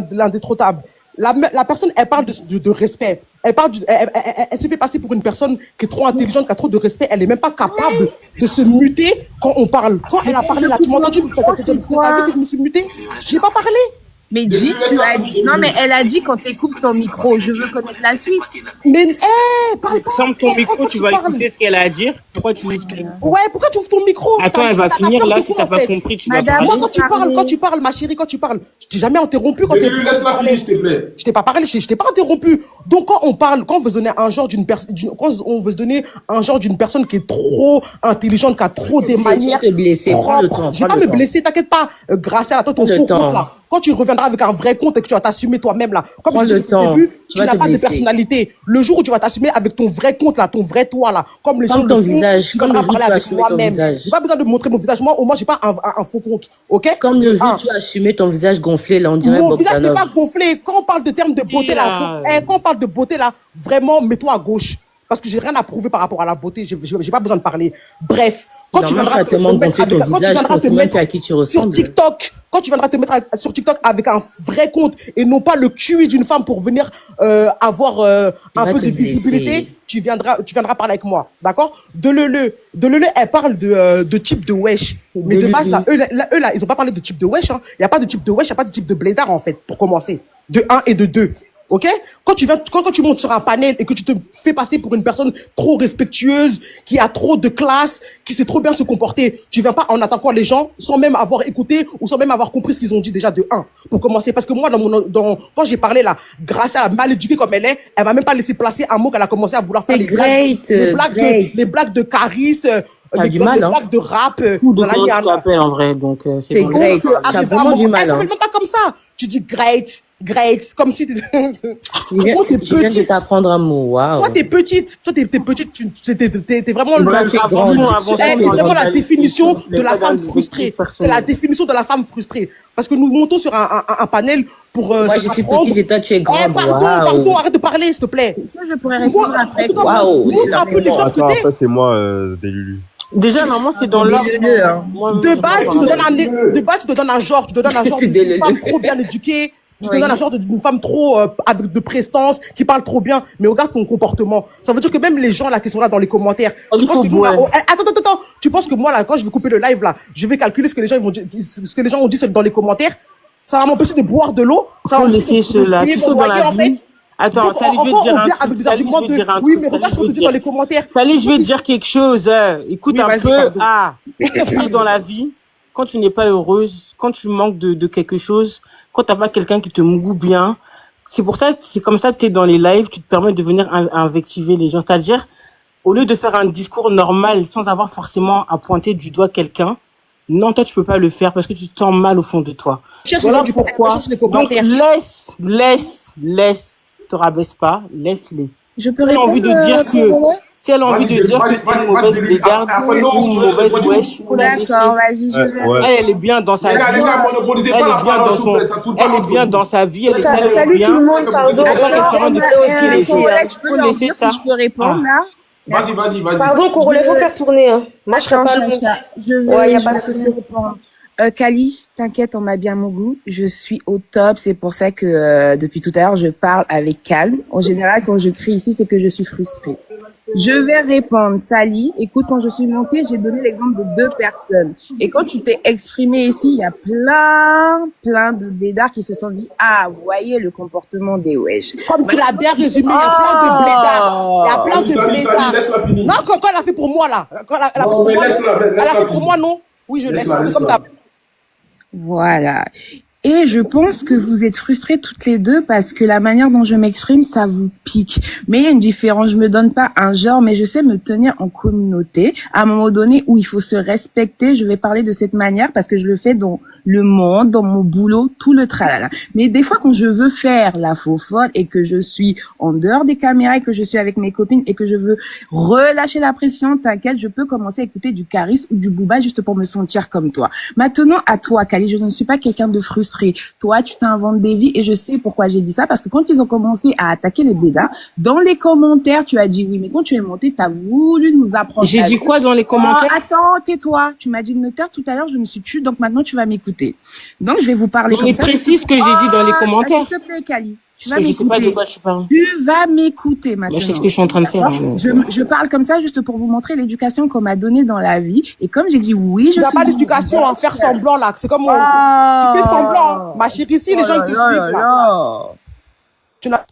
l'indétrônable. La personne, elle parle de respect. Elle se fait passer pour une personne qui est trop intelligente, qui a trop de respect. Elle est même pas capable de se muter quand on parle. Quand elle a parlé là, tu m'as entendu? T'as vu que je me suis mutée? J'ai pas parlé. Mais J, tu as dit... Non, mais elle a dit quand tu coupes ton micro, je veux connaître la suite. Mais, Ferme ton micro, tu vas écouter ce qu'elle a à dire. Pourquoi tu ouvres ton micro? Ouais, pourquoi tu ouvres ton micro? Attends, elle va finir là, si t'as pas compris, tu vas parler. Moi, quand tu parles, ma chérie, quand tu parles, je t'ai jamais interrompu quand laisse-la finir, s'il te plaît. Je t'ai pas parlé, je t'ai pas interrompu. Donc, quand on parle, quand on veut se donner un genre d'une personne, quand on veut se donner un genre d'une personne qui est trop intelligente, qui a trop des manières propres. Je vais pas me blesser, t'inquiète pas, grâce à toi, ton faux compte là. Quand tu reviendras avec un vrai compte et que tu vas t'assumer toi-même là, comme je disais au début, tu n'as pas de personnalité. Le jour où tu vas t'assumer avec ton vrai compte là, ton vrai toi là, comme les gens le font, tu vas parler avec moi-même. J'ai pas besoin de montrer mon visage. Moi, au moins, j'ai pas un faux compte, ok? Comme le jour où tu as assumé ton visage gonflé là, on dirait mon visage n'est pas gonflé. Quand on parle de termes de beauté là, quand on parle de beauté là, vraiment, mets-toi à gauche. Parce que j'ai rien à prouver par rapport à la beauté. J'ai pas besoin de parler. Bref, quand tu viendras te mettre sur TikTok, quand tu viendras te mettre sur TikTok avec un vrai compte et non pas le cul d'une femme pour venir avoir un peu de visibilité, tu viendras parler avec moi, d'accord? De Lele, elle parle de type de wesh. Mais de base, là, eux là, ils ont pas parlé de type de wesh. Il y a pas de type de wesh, il y a pas de type de blédard en fait, pour commencer. De 1 et de 2. Ok? Quand tu montes sur un panel et que tu te fais passer pour une personne trop respectueuse, qui a trop de classe, qui sait trop bien se comporter, tu viens pas en attaquant les gens sans même avoir écouté ou sans même avoir compris ce qu'ils ont dit déjà de 1. Pour commencer. Parce que moi, quand j'ai parlé là, grâce à la mal éduquée comme elle va même pas laisser placer un mot qu'elle a commencé à vouloir faire les blagues de Caris, des blagues de rap. En vrai, donc c'est great. Tu as vraiment du mal. Elle s'appelle même pas comme ça. Tu dis great, comme si t'es petite. Je viens de t'apprendre un mot, waouh. Toi, t'es petite. Toi, t'es petite. T'es vraiment vraiment la définition de la femme frustrée. C'est la définition de la femme frustrée. Parce que nous montons sur un panel pour. Moi, je suis petite et toi, tu es grande. Pardon, arrête de parler, s'il te plaît. Je pourrais répondre après. Waouh. Montre un peu l'exemple que t'es. C'est moi, des Lulu. Déjà, normalement, c'est dans l'ordre. De base, tu te donnes un genre d'une femme trop bien éduquée. Tu te donnes un genre d'une femme trop avec de prestance, qui parle trop bien. Mais regarde ton comportement. Ça veut dire que même les gens là qui sont là dans les commentaires, tu penses que nous, là, attends. Tu penses que moi là, quand je vais couper le live là, je vais calculer ce que les gens vont dire, ce que les gens ont dit dans les commentaires. Ça va m'empêcher de boire de l'eau. Ça va laisser cela. Tu sautes dans la vie. Attends, Sally, je vais te dire un truc. Avec des arguments de oui, mais regarde ce qu'on te dit dans les commentaires. Sally, je vais te dire quelque chose. Écoute un peu. Dans la vie, quand tu n'es pas heureuse, quand tu manques de quelque chose, quand t'as pas quelqu'un qui te mougoue bien, c'est comme ça que t'es dans les lives, tu te permets de venir invectiver les gens. C'est-à-dire, au lieu de faire un discours normal sans avoir forcément à pointer du doigt quelqu'un, non, toi, tu peux pas le faire parce que tu te sens mal au fond de toi. Voilà pourquoi. Donc, laisse. Te rabaisse pas, laisse-les. Je peux répondre. Si elle a envie de dire que tu es une mauvaise blédarde ou une mauvaise wesh, faut la laisser. D'accord, vas-y, elle est bien dans sa vie. Elle est bien dans sa vie. Salut tout le monde, pardon. Faut laisser ça. Si je peux répondre là. Vas-y. Pardon, Congolais, faut faire tourner. Hein. Moi, je serai pas là. Il y a pas de souci. Kali, t'inquiète, on m'a bien mon goût. Je suis au top. C'est pour ça que depuis tout à l'heure, je parle avec calme. En général, quand je crie ici, c'est que je suis frustrée. Je vais répondre. Sally, écoute, quand je suis montée, j'ai donné l'exemple de 2 personnes. Et quand tu t'es exprimé ici, il y a plein de blédards qui se sont dit, ah, vous voyez le comportement des wesh. Comme tu l'as bien résumé, il y a plein de blédards. Il y a plein de blédards. Non, quand elle a fait pour moi, là. Elle a fait pour moi, non? Oui, je laisse. Voilà. Et je pense que vous êtes frustrées toutes les deux parce que la manière dont je m'exprime, ça vous pique. Mais il y a une différence. Je me donne pas un genre, mais je sais me tenir en communauté. À un moment donné où il faut se respecter, je vais parler de cette manière parce que je le fais dans le monde, dans mon boulot, tout le tralala. Mais des fois, quand je veux faire la faux folle et que je suis en dehors des caméras et que je suis avec mes copines et que je veux relâcher la pression, t'inquiète, je peux commencer à écouter du Caris ou du Booba juste pour me sentir comme toi. Maintenant, à toi, Kali, je ne suis pas quelqu'un de frustré. Toi, tu t'inventes des vies et je sais pourquoi j'ai dit ça parce que quand ils ont commencé à attaquer les blédards, dans les commentaires, tu as dit oui, mais quand tu es monté, tu as voulu nous apprendre. J'ai dit quoi dans les commentaires? Attends, tais-toi. Tu m'as dit de me taire tout à l'heure, je me suis tue, donc maintenant tu vas m'écouter. Donc je vais vous parler comme ça. Mais précise ce que j'ai dit dans les commentaires. S'il te plaît, Kali. Tu Parce vas que je sais pas de m'écouter. quoi tu parles. Tu vas m'écouter Moi, maintenant. je sais ce que je suis en train de faire. D'accord? Je parle comme ça juste pour vous montrer l'éducation qu'on m'a donnée dans la vie. Et comme j'ai dit oui, Tu je n'as suis pas d'éducation à faire semblant là. C'est comme tu fais semblant. Ma chérie, si les gens ils te suivent là. Tu n'as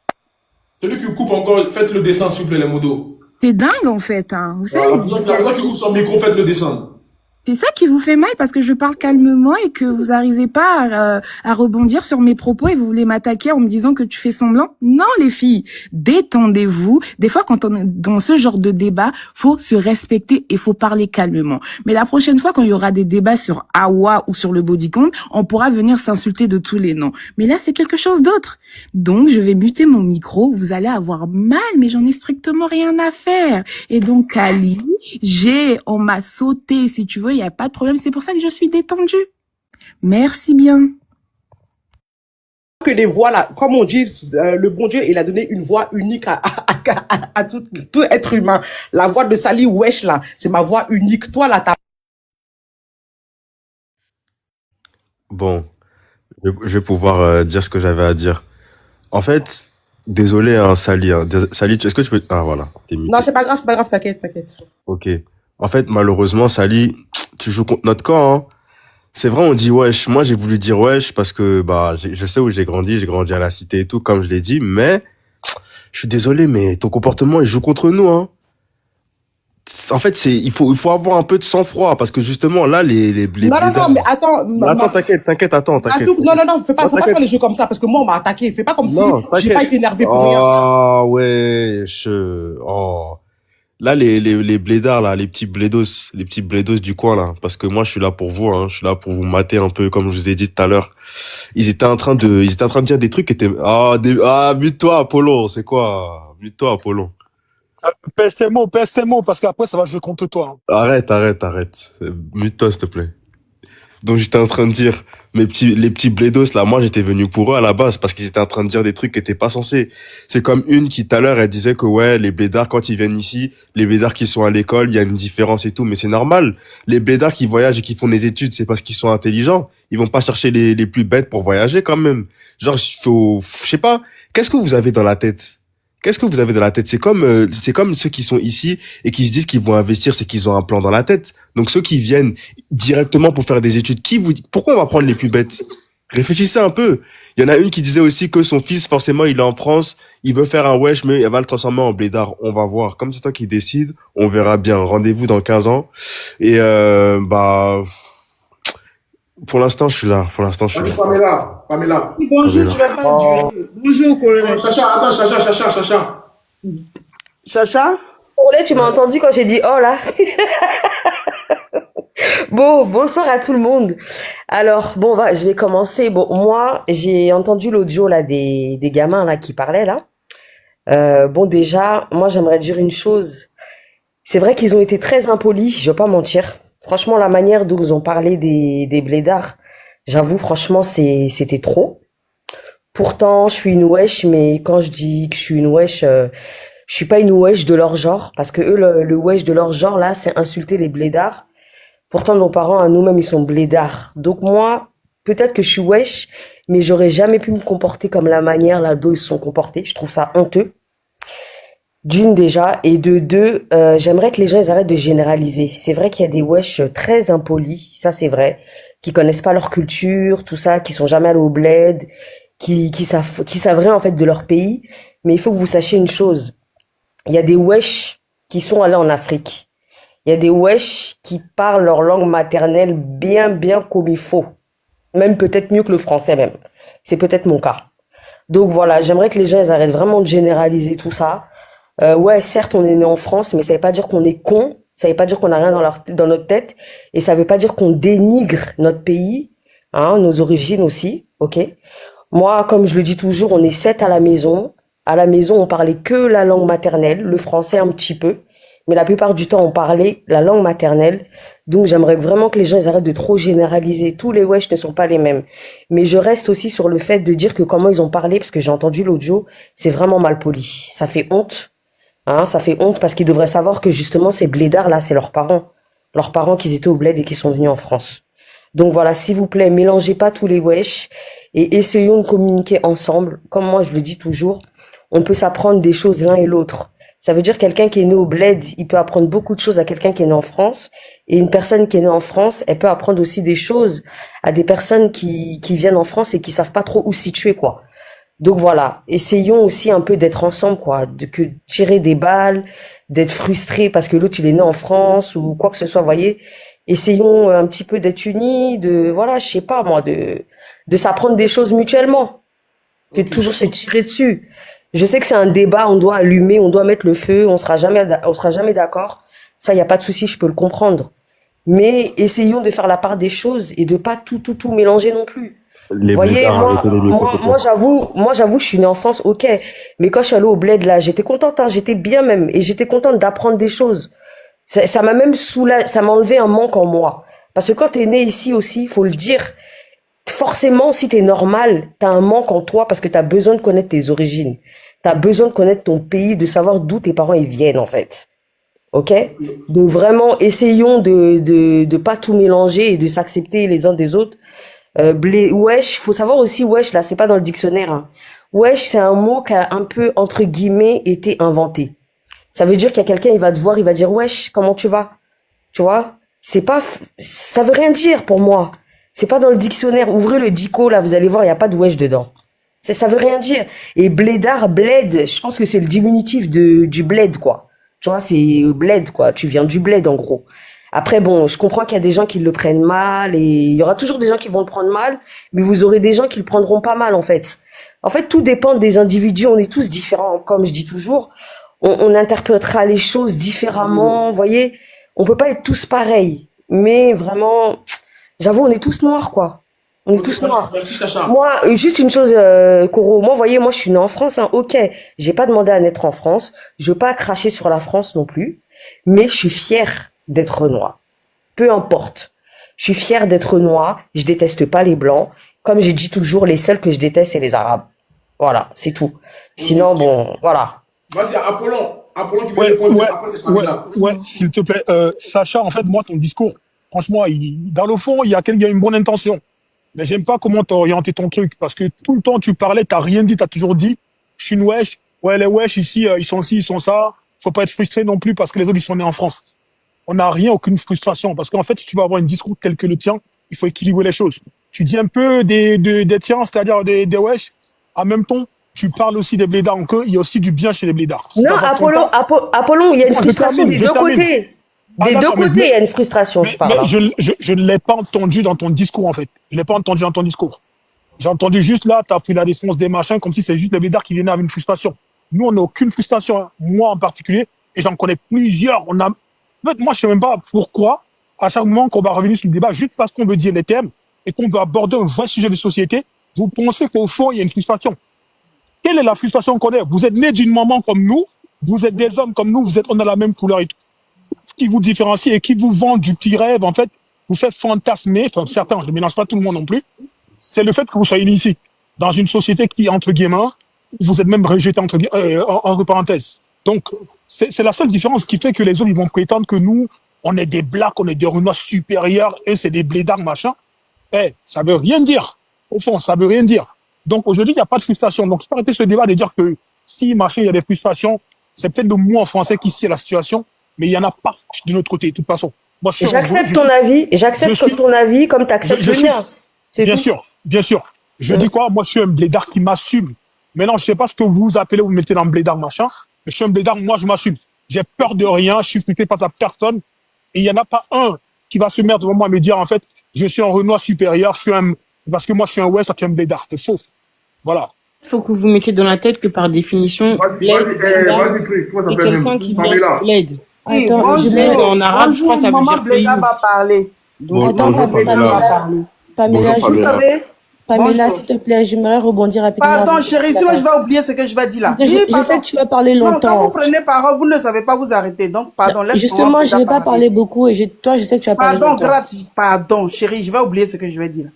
Celui qui coupe encore, faites le dessin, s'il vous plaît, les modos. T'es dingue en fait, hein. Vous savez, Voilà. Toi qui coupe son micro, faites le dessin. c'est ça qui vous fait mal parce que je parle calmement et que vous n'arrivez pas à rebondir sur mes propos et vous voulez m'attaquer en me disant que tu fais semblant. Non, les filles, détendez-vous. Des fois, quand on est dans ce genre de débat, faut se respecter et faut parler calmement. Mais la prochaine fois, quand il y aura des débats sur Awa ou sur le body count, on pourra venir s'insulter de tous les noms. Mais là, c'est quelque chose d'autre. Donc, je vais muter mon micro. Vous allez avoir mal, mais j'en ai strictement rien à faire. Et donc, Ali, on m'a sauté, si tu veux, il n'y a pas de problème. C'est pour ça que je suis détendue. Merci bien. que les voix là, comme on dit, le bon Dieu, il a donné une voix unique à tout être humain. La voix de Sali Wesh là, c'est ma voix unique. Toi là, t'as... Bon, je vais pouvoir dire ce que j'avais à dire. En fait, désolé, hein, Sali. Hein. Sali, est-ce que tu peux... Ah, voilà, t'es muté. Non, c'est pas grave, t'inquiète. Ok. En fait, malheureusement, Sali, tu joues contre notre camp, hein. C'est vrai, on dit wesh. Moi, j'ai voulu dire wesh parce que bah, je sais où j'ai grandi à la cité et tout, comme je l'ai dit, mais je suis désolé, mais ton comportement, il joue contre nous, hein. En fait, il faut avoir un peu de sang-froid parce que justement, là, Non, mais attends. Attends, t'inquiète. Non, faut pas faire les jeux comme ça parce que moi, on m'a attaqué. Fais pas comme si j'ai pas été énervé pour rien. Ah, ouais, oh. Là, les blédards, là, les petits blédos du coin, là, parce que moi, je suis là pour vous, hein, je suis là pour vous mater un peu, comme je vous ai dit tout à l'heure. Ils étaient en train de dire des trucs qui étaient, mute-toi, Apollon, c'est quoi? Mute-toi, Apollon. Pèse tes mots, parce qu'après, ça va jouer contre toi. Arrête. Mute-toi, s'il te plaît. Donc, j'étais en train de dire, les petits blédos, là, moi, j'étais venu pour eux à la base, parce qu'ils étaient en train de dire des trucs qui étaient pas censés. C'est comme une qui, tout à l'heure, elle disait que, ouais, les blédards, quand ils viennent ici, les blédards qui sont à l'école, il y a une différence et tout, mais c'est normal. Les blédards qui voyagent et qui font des études, c'est parce qu'ils sont intelligents. Ils vont pas chercher les plus bêtes pour voyager, quand même. Genre, je sais pas, qu'est-ce que vous avez dans la tête? C'est comme ceux qui sont ici et qui se disent qu'ils vont investir, c'est qu'ils ont un plan dans la tête. Donc ceux qui viennent directement pour faire des études, pourquoi on va prendre les plus bêtes? Réfléchissez un peu. Il y en a une qui disait aussi que son fils, forcément, il est en France, il veut faire un wesh, mais elle va le transformer en blédard. On va voir. Comme c'est toi qui décides, on verra bien. Rendez-vous dans 15 ans. Et pour l'instant, je suis là. Pamela. Bonjour, tu vas pas durer. Bonjour, colonel. Chacha. Chacha? Colonel, tu m'as entendu quand j'ai dit oh là? Bon, bonsoir à tout le monde. Alors, bon, je vais commencer. Bon, moi, j'ai entendu l'audio là des gamins là qui parlaient là. Bon, déjà, moi, j'aimerais dire une chose. C'est vrai qu'ils ont été très impolis, je vais pas mentir. Franchement, la manière dont ils ont parlé des blédards, j'avoue, franchement, c'était trop. Pourtant, je suis une wesh, mais quand je dis que je suis une wesh, je suis pas une wesh de leur genre, parce que eux, le wesh de leur genre, là, c'est insulter les blédards. Pourtant, nos parents, à nous-mêmes, ils sont blédards. Donc moi, peut-être que je suis wesh, mais j'aurais jamais pu me comporter comme la manière, là, dont ils se sont comportés. Je trouve ça honteux. D'une déjà, et de deux, j'aimerais que les gens ils arrêtent de généraliser. C'est vrai qu'il y a des wesh très impolis, ça c'est vrai, qui connaissent pas leur culture, tout ça, qui sont jamais allés au bled, qui savent rien en fait de leur pays. Mais il faut que vous sachiez une chose, il y a des wesh qui sont allés en Afrique. Il y a des wesh qui parlent leur langue maternelle bien comme il faut, même peut-être mieux que le français même. C'est peut-être mon cas. Donc voilà, j'aimerais que les gens ils arrêtent vraiment de généraliser tout ça. Ouais, certes, on est né en France, mais ça veut pas dire qu'on est con, ça veut pas dire qu'on a rien dans notre tête, et ça veut pas dire qu'on dénigre notre pays, hein, nos origines aussi, ok? Moi, comme je le dis toujours, on est 7 à la maison. À la maison, on parlait que la langue maternelle, le français un petit peu, mais la plupart du temps, on parlait la langue maternelle. Donc, j'aimerais vraiment que les gens ils arrêtent de trop généraliser. Tous les wesh ne sont pas les mêmes. Mais je reste aussi sur le fait de dire que comment ils ont parlé, parce que j'ai entendu l'audio, c'est vraiment mal poli. Ça fait honte. Hein, ça fait honte parce qu'ils devraient savoir que justement ces blédards là, c'est leurs parents qui étaient au bled et qui sont venus en France. Donc voilà, s'il vous plaît, mélangez pas tous les wesh et essayons de communiquer ensemble. Comme moi, je le dis toujours, on peut s'apprendre des choses l'un et l'autre. Ça veut dire quelqu'un qui est né au bled, il peut apprendre beaucoup de choses à quelqu'un qui est né en France. Et une personne qui est née en France, elle peut apprendre aussi des choses à des personnes qui viennent en France et qui savent pas trop où se situer, quoi. Donc voilà, essayons aussi un peu d'être ensemble, quoi, de que tirer des balles, d'être frustré parce que l'autre il est né en France ou quoi que ce soit, vous voyez. Essayons un petit peu d'être unis, de voilà, je sais pas moi, de s'apprendre des choses mutuellement, que de toujours se tirer dessus. Je sais que c'est un débat, on doit allumer, on doit mettre le feu, on sera jamais d'accord. Ça, y a pas de souci, je peux le comprendre. Mais essayons de faire la part des choses et de pas tout mélanger non plus. Les Vous voyez, blédards, arrêtez les micros. moi, j'avoue, je suis née en France, ok. Mais quand je suis allée au bled, là, j'étais contente, hein, j'étais bien même. Et j'étais contente d'apprendre des choses. Ça m'a même ça m'a enlevé un manque en moi. Parce que quand t'es né ici aussi, faut le dire, forcément, si t'es normal, t'as un manque en toi parce que t'as besoin de connaître tes origines. T'as besoin de connaître ton pays, de savoir d'où tes parents ils viennent, en fait. Ok? Donc vraiment, essayons de pas tout mélanger et de s'accepter les uns des autres. Wesh, faut savoir aussi, wesh, là, c'est pas dans le dictionnaire, hein. Wesh, c'est un mot qui a un peu, entre guillemets, été inventé. Ça veut dire qu'il y a quelqu'un, il va te voir, il va dire, wesh, comment tu vas? Tu vois? Ça veut rien dire pour moi. C'est pas dans le dictionnaire. Ouvrez le dico, là, vous allez voir, il y a pas de wesh dedans. Ça veut rien dire. Et blédard, bled, je pense que c'est le diminutif du bled, quoi. Tu vois, c'est bled, quoi. Tu viens du bled, en gros. Après, bon, je comprends qu'il y a des gens qui le prennent mal et il y aura toujours des gens qui vont le prendre mal, mais vous aurez des gens qui le prendront pas mal, en fait. En fait, tout dépend des individus. On est tous différents, comme je dis toujours. On interprétera les choses différemment, vous voyez. On peut pas être tous pareils. Mais vraiment, j'avoue, on est tous noirs, quoi. On est tous noirs. Merci, Sacha. Moi, juste une chose, Koro. Moi, vous voyez, moi, je suis née en France, hein. Ok. J'ai pas demandé à naître en France. Je veux pas cracher sur la France non plus. Mais je suis fière d'être noire. Peu importe. Je suis fière d'être noire. Je déteste pas les blancs. Comme j'ai dit toujours, les seuls que je déteste, c'est les arabes. Voilà, c'est tout. Sinon, bon, voilà. Vas-y, Apollon. Apollon qui veut Ouais, répondre ouais, après cette ouais, partie-là. ouais, s'il te plaît. Sacha, en fait, moi, ton discours, franchement, dans le fond, il y a une bonne intention. Mais j'aime pas comment t'as orienté ton truc. Parce que tout le temps, tu parlais, t'as rien dit, t'as toujours dit, je suis une wesh. Ouais, les wesh, ici, ils sont ci, ils sont ça. Faut pas être frustré non plus parce que les autres, ils sont nés en France. On n'a rien, aucune frustration. Parce qu'en fait, si tu veux avoir un discours tel que le tien, il faut équilibrer les choses. Tu dis un peu des tiens, c'est-à-dire des wesh. En même temps, tu parles aussi des blédards. Il y a aussi du bien chez les blédards. Non, Apollon, il y a une frustration des deux côtés. Des deux côtés, il y a une frustration, je parle. Mais je ne l'ai pas entendu dans ton discours, en fait. Je ne l'ai pas entendu dans ton discours. J'ai entendu juste là, tu as pris la défense des machins comme si c'est juste les blédards qui venaient avec une frustration. Nous, on n'a aucune frustration, hein. Moi en particulier, et j'en connais plusieurs. En fait, moi, je sais même pas pourquoi, à chaque moment qu'on va revenir sur le débat, juste parce qu'on veut dire les thèmes et qu'on veut aborder un vrai sujet de société, vous pensez qu'au fond, il y a une frustration. Quelle est la frustration qu'on a? Vous êtes nés d'une maman comme nous, vous êtes des hommes comme nous, on a la même couleur et tout. Ce qui vous différencie et qui vous vend du petit rêve, en fait, vous faites fantasmer, enfin, certains, je ne mélange pas tout le monde non plus, c'est le fait que vous soyez né ici, dans une société qui, entre guillemets, vous êtes même rejeté entre parenthèses. Donc, c'est la seule différence qui fait que les autres, ils vont prétendre que nous, on est des blacks, on est des renois supérieurs, et c'est des blédards, machin. Ça veut rien dire. Au fond, ça veut rien dire. Donc, aujourd'hui, il n'y a pas de frustration. Donc, il faut arrêter ce débat de dire que si, machin, il y a des frustrations, c'est peut-être le mot en français qu'ici est la situation, mais il n'y en a pas de notre côté, de toute façon. Moi, j'accepte ton avis, ton avis comme tu acceptes le mien. Bien sûr. Je dis quoi? Moi, je suis un blédard qui m'assume. Maintenant, je sais pas ce que vous appelez, vous mettez dans le blédard, machin, mais je suis un blédard, moi, je m'assume. J'ai peur de rien, je suis frustré face à personne, et il n'y en a pas un qui va se mettre devant moi et me dire, en fait, je suis un renois supérieur, parce que moi, je suis un West, toi, tu es un blédard. C'est faux. Voilà. Il faut que vous mettiez dans la tête que par définition, c'est quelqu'un qui vient de l'aide. Attends, en arabe, je crois que ça veut maman dire Bléda va parler. Attends, Pamela, s'il te plaît, j'aimerais rebondir rapidement. Pardon, chérie, sinon je vais oublier ce que je vais dire là. Je sais que tu vas parler longtemps. Quand vous prenez parole, vous ne savez pas vous arrêter. Donc, pardon, laisse-moi. Justement, je ne vais pas parler beaucoup et toi, je sais que tu vas parler longtemps. Pardon, chérie, je vais oublier ce que je vais dire.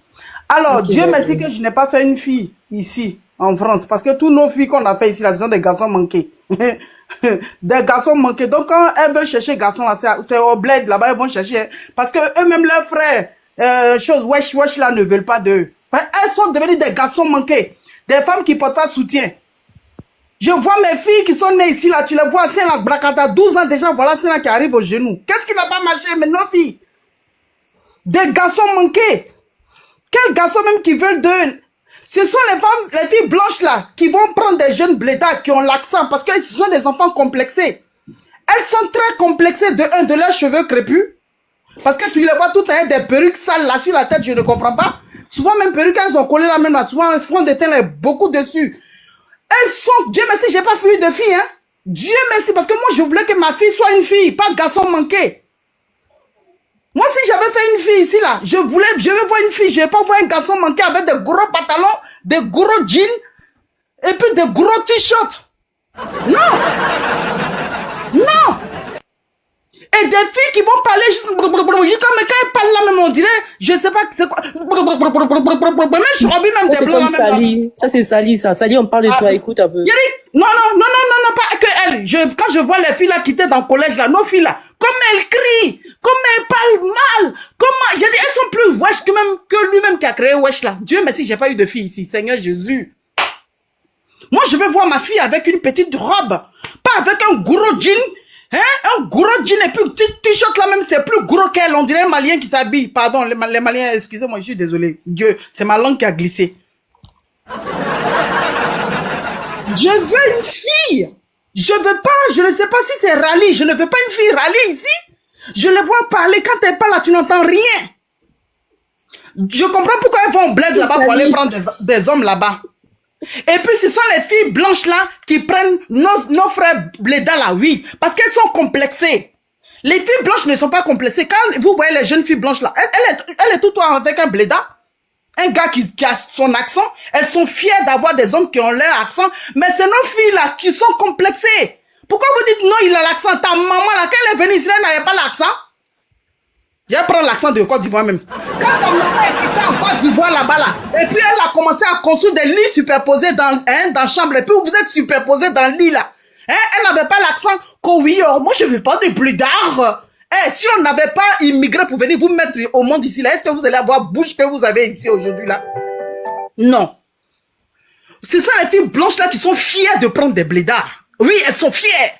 Alors, okay, Dieu merci que je n'ai pas fait une fille ici, en France, parce que tous nos filles qu'on a fait ici, là, ce sont des garçons manqués. Des garçons manqués. Donc, quand elles veulent chercher garçons, là, c'est au bled, là-bas, elles vont chercher. Parce que eux-mêmes, leurs frères, wesh là ne veulent pas d'eux. Elles sont devenues des garçons manqués. Des femmes qui portent pas soutien. Je vois mes filles qui sont nées ici, là, tu les vois, c'est la bracata, 12 ans déjà, voilà, c'est là qui arrive au genou. Qu'est-ce qui n'a pas marché, mais nos filles? Des garçons manqués. Quels garçons même qui veulent d'eux? Ce sont les femmes, les filles blanches là, qui vont prendre des jeunes blédards qui ont l'accent, parce que ce sont des enfants complexés. Elles sont très complexées de leurs cheveux crépus. Parce que tu les vois tout avec des perruques sales là sur la tête, je ne comprends pas. Souvent même perruques, elles ont collé là même là, souvent un fond de teint là, beaucoup dessus. Elles sont, Dieu merci, j'ai pas fui de filles, hein. Dieu merci, parce que moi je voulais que ma fille soit une fille, pas un garçon manqué. Moi si j'avais fait une fille ici là, je veux voir une fille, je ne vais pas voir un garçon manqué avec des gros pantalons, des gros jeans, et puis des gros t-shirts. Non. Non. Et des filles qui vont parler juste comme quand elles parlent là même on dirait, je sais pas c'est quoi. Même je robis même des blancs. Ça c'est comme Sally. Ça c'est Sally ça. Sally on parle de toi, écoute un peu. Non, pas que elle. Quand je vois les filles là qui étaient dans le collège là, nos filles là, comme elles crient, comme elles parlent mal, comment, j'ai dit, elles sont plus wesh que lui-même qui a créé wesh là. Dieu merci, j'ai pas eu de fille ici, Seigneur Jésus. Moi je veux voir ma fille avec une petite robe, pas avec un gros jean. Hein? Un gros jean et puis petit t-shirt là même c'est plus gros qu'elle, on dirait un malien qui s'habille. Pardon, les maliens, excusez-moi, je suis désolé. Dieu, c'est ma langue qui a glissé. Je veux une fille. Je veux pas, je ne sais pas si c'est rallye. Je ne veux pas une fille rallye ici. Je les vois parler, quand elle parle là, tu n'entends rien. Je comprends pourquoi elles vont au bled là-bas pour aller prendre des hommes là-bas. Et puis ce sont les filles blanches là qui prennent nos frères blédards là, oui, parce qu'elles sont complexées. Les filles blanches ne sont pas complexées. Quand vous voyez les jeunes filles blanches là, elle est tout le temps avec un blédard, un gars qui a son accent. Elles sont fières d'avoir des hommes qui ont leur accent, mais c'est nos filles là qui sont complexées. Pourquoi vous dites non, il a l'accent? Ta maman là, quand elle est venue ici, elle n'avait pas l'accent. Je vais prendre l'accent de Côte d'Ivoire même. Quand ta maman était en Côte d'Ivoire là-bas là, et puis elle a commencé à construire des lits superposés dans la chambre, et puis vous êtes superposés dans le lit là. Hein? Elle n'avait pas l'accent que oui, moi je veux pas de blédards. Si on n'avait pas immigré pour venir vous mettre au monde ici là, est-ce que vous allez avoir bouche que vous avez ici aujourd'hui là? Non. C'est ça les filles blanches là qui sont fières de prendre des blédards. Oui, elles sont fières.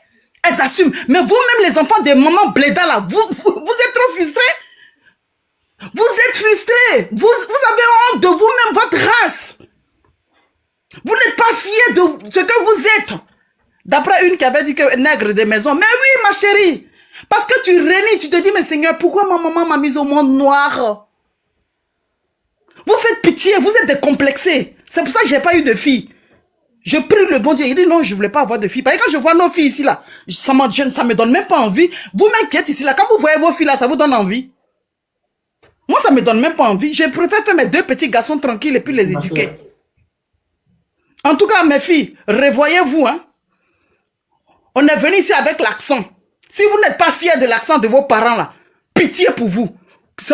Elles assument. Mais vous-même, les enfants des mamans blédards là, vous êtes trop frustrés. Vous êtes frustrés. Vous avez honte de vous-même, votre race. Vous n'êtes pas fiers de ce que vous êtes. D'après une qui avait dit que nègre des maisons. Mais oui, ma chérie. Parce que tu réunis, tu te dis, mais Seigneur, pourquoi ma maman m'a mise au monde noir? Vous faites pitié, vous êtes décomplexés. C'est pour ça que j'ai pas eu de fille. Je prie le bon Dieu. Il dit non, je voulais pas avoir de filles. Parce que quand je vois nos filles ici là, ça me donne même pas envie. Vous-même qui êtes ici là, quand vous voyez vos filles là, ça vous donne envie. Moi, ça me donne même pas envie. Je préfère faire mes deux petits garçons tranquilles et puis les éduquer. En tout cas, mes filles, revoyez-vous, hein. On est venu ici avec l'accent. Si vous n'êtes pas fiers de l'accent de vos parents là, pitié pour vous.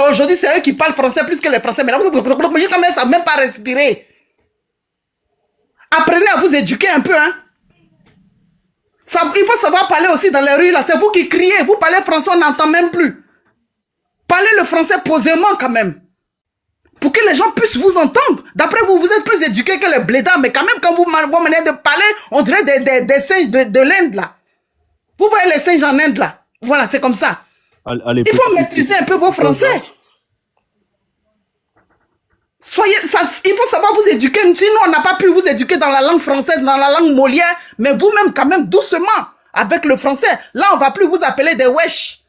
Aujourd'hui, c'est eux qui parlent français plus que les Français. Mais là, vous ne savez même pas respirer. Apprenez à vous éduquer un peu, hein. Il faut savoir parler aussi dans les rues, là. C'est vous qui criez. Vous parlez français, on n'entend même plus. Parlez le français posément, quand même. Pour que les gens puissent vous entendre. D'après vous, vous êtes plus éduqués que les blédards. Mais quand même, quand vous menez de parler, on dirait des singes de l'Inde, là. Vous voyez les singes en Inde, là. Voilà, c'est comme ça. Allez, il faut maîtriser un peu vos français. Il faut savoir vous éduquer. Sinon, on n'a pas pu vous éduquer dans la langue française, dans la langue Molière. Mais vous-même, quand même, doucement, avec le français. Là, on ne va plus vous appeler des wesh.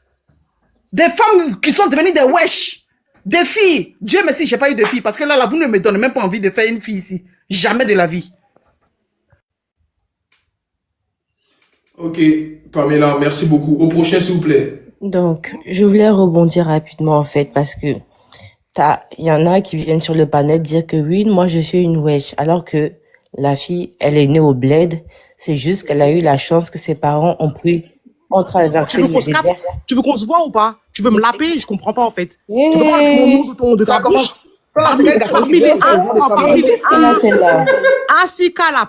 Des femmes qui sont devenues des wesh. Des filles. Dieu merci, je n'ai pas eu de filles. Parce que là, vous ne me donnez même pas envie de faire une fille ici. Jamais de la vie. Ok, Pamela, merci beaucoup. Au prochain, s'il vous plaît. Donc, je voulais rebondir rapidement, en fait, parce que il y en a qui viennent sur le panel dire que oui, moi, je suis une wesh, alors que la fille, elle est née au bled. C'est juste qu'elle a eu la chance que ses parents ont traversé les désert. Tu veux qu'on se voit ou pas? Tu veux me laper? Je comprends pas, en fait. Tu veux pas mon nom de ta bouche? Parmi les A, Asika là,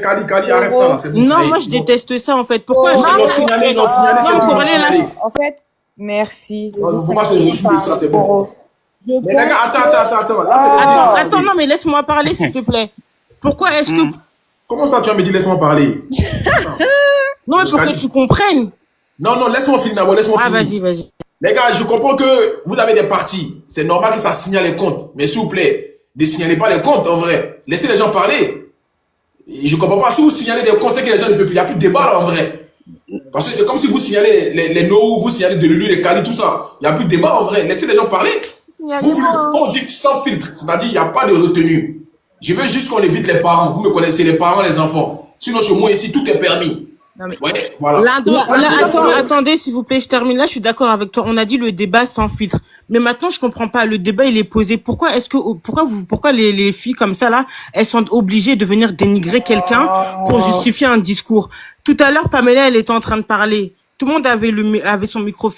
Kali, arrête ça là, c'est bon. Non, moi je déteste ça en fait. Pourquoi Non, signaler, c'est tout. En fait, merci. Non, faut pas se réjouir de ça, c'est bon. Mais les gars, attends. Attends, non, mais laisse-moi parler s'il te plaît. Pourquoi est-ce que... Comment ça, tu vas me dire laisse-moi parler? Non, mais pour que tu comprennes. Non, laisse-moi finir d'abord, laisse-moi finir. Vas-y. Les gars, je comprends que vous avez des partis. C'est normal que ça signale les comptes. Mais s'il vous plaît, ne signalez pas les comptes en vrai. Laissez les gens parler. Et je comprends pas. Si vous signalez des comptes, c'est que les gens ne peuvent plus. Il n'y a plus de débat là en vrai. Parce que c'est comme si vous signalez les Noou, vous signalez de Lulu, les Kali, tout ça. Il n'y a plus de débat en vrai. Laissez les gens parler. Vous voulez qu'on dit sans filtre. C'est-à-dire, il n'y a pas de retenue. Je veux juste qu'on évite les parents. Vous me connaissez, les parents, les enfants. Sinon, chez moi ici, tout est permis. Non, mais... Ouais, voilà. Attendez, s'il vous plaît, je termine là, je suis d'accord avec toi. On a dit le débat sans filtre. Mais maintenant, je comprends pas. Le débat, il est posé. Pourquoi les filles comme ça, là, elles sont obligées de venir dénigrer quelqu'un pour justifier un discours? Tout à l'heure, Pamela, elle était en train de parler. Tout le monde avait son micro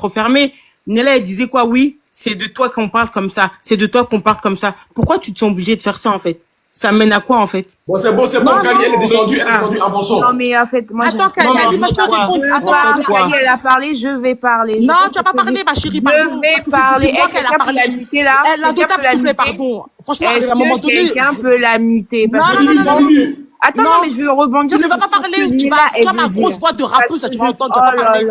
fermé. Nella, elle disait quoi? Oui, c'est de toi qu'on parle comme ça. C'est de toi qu'on parle comme ça. Pourquoi tu te sens obligé de faire ça, en fait? Ça mène à quoi, en fait? Bon, c'est bon. Kali, elle est descendue à bon son. Non, mais en fait, moi... Attends, Kali, moi je te réponds. Attends, Kali, elle a parlé, je vais parler. Non, tu vas pas parler, ma chérie, pardon. Je vais parler. C'est moi qu'elle a parlé. Elle a d'autres, s'il te plaît, pardon. Franchement, à un moment donné... Quelqu'un peut la muter. Non. Attends, non, mais je veux rebondir. Tu ne vas pas parler, tu vas ma grosse voix de rappeuse, tu vas entendre, tu vas pas parler.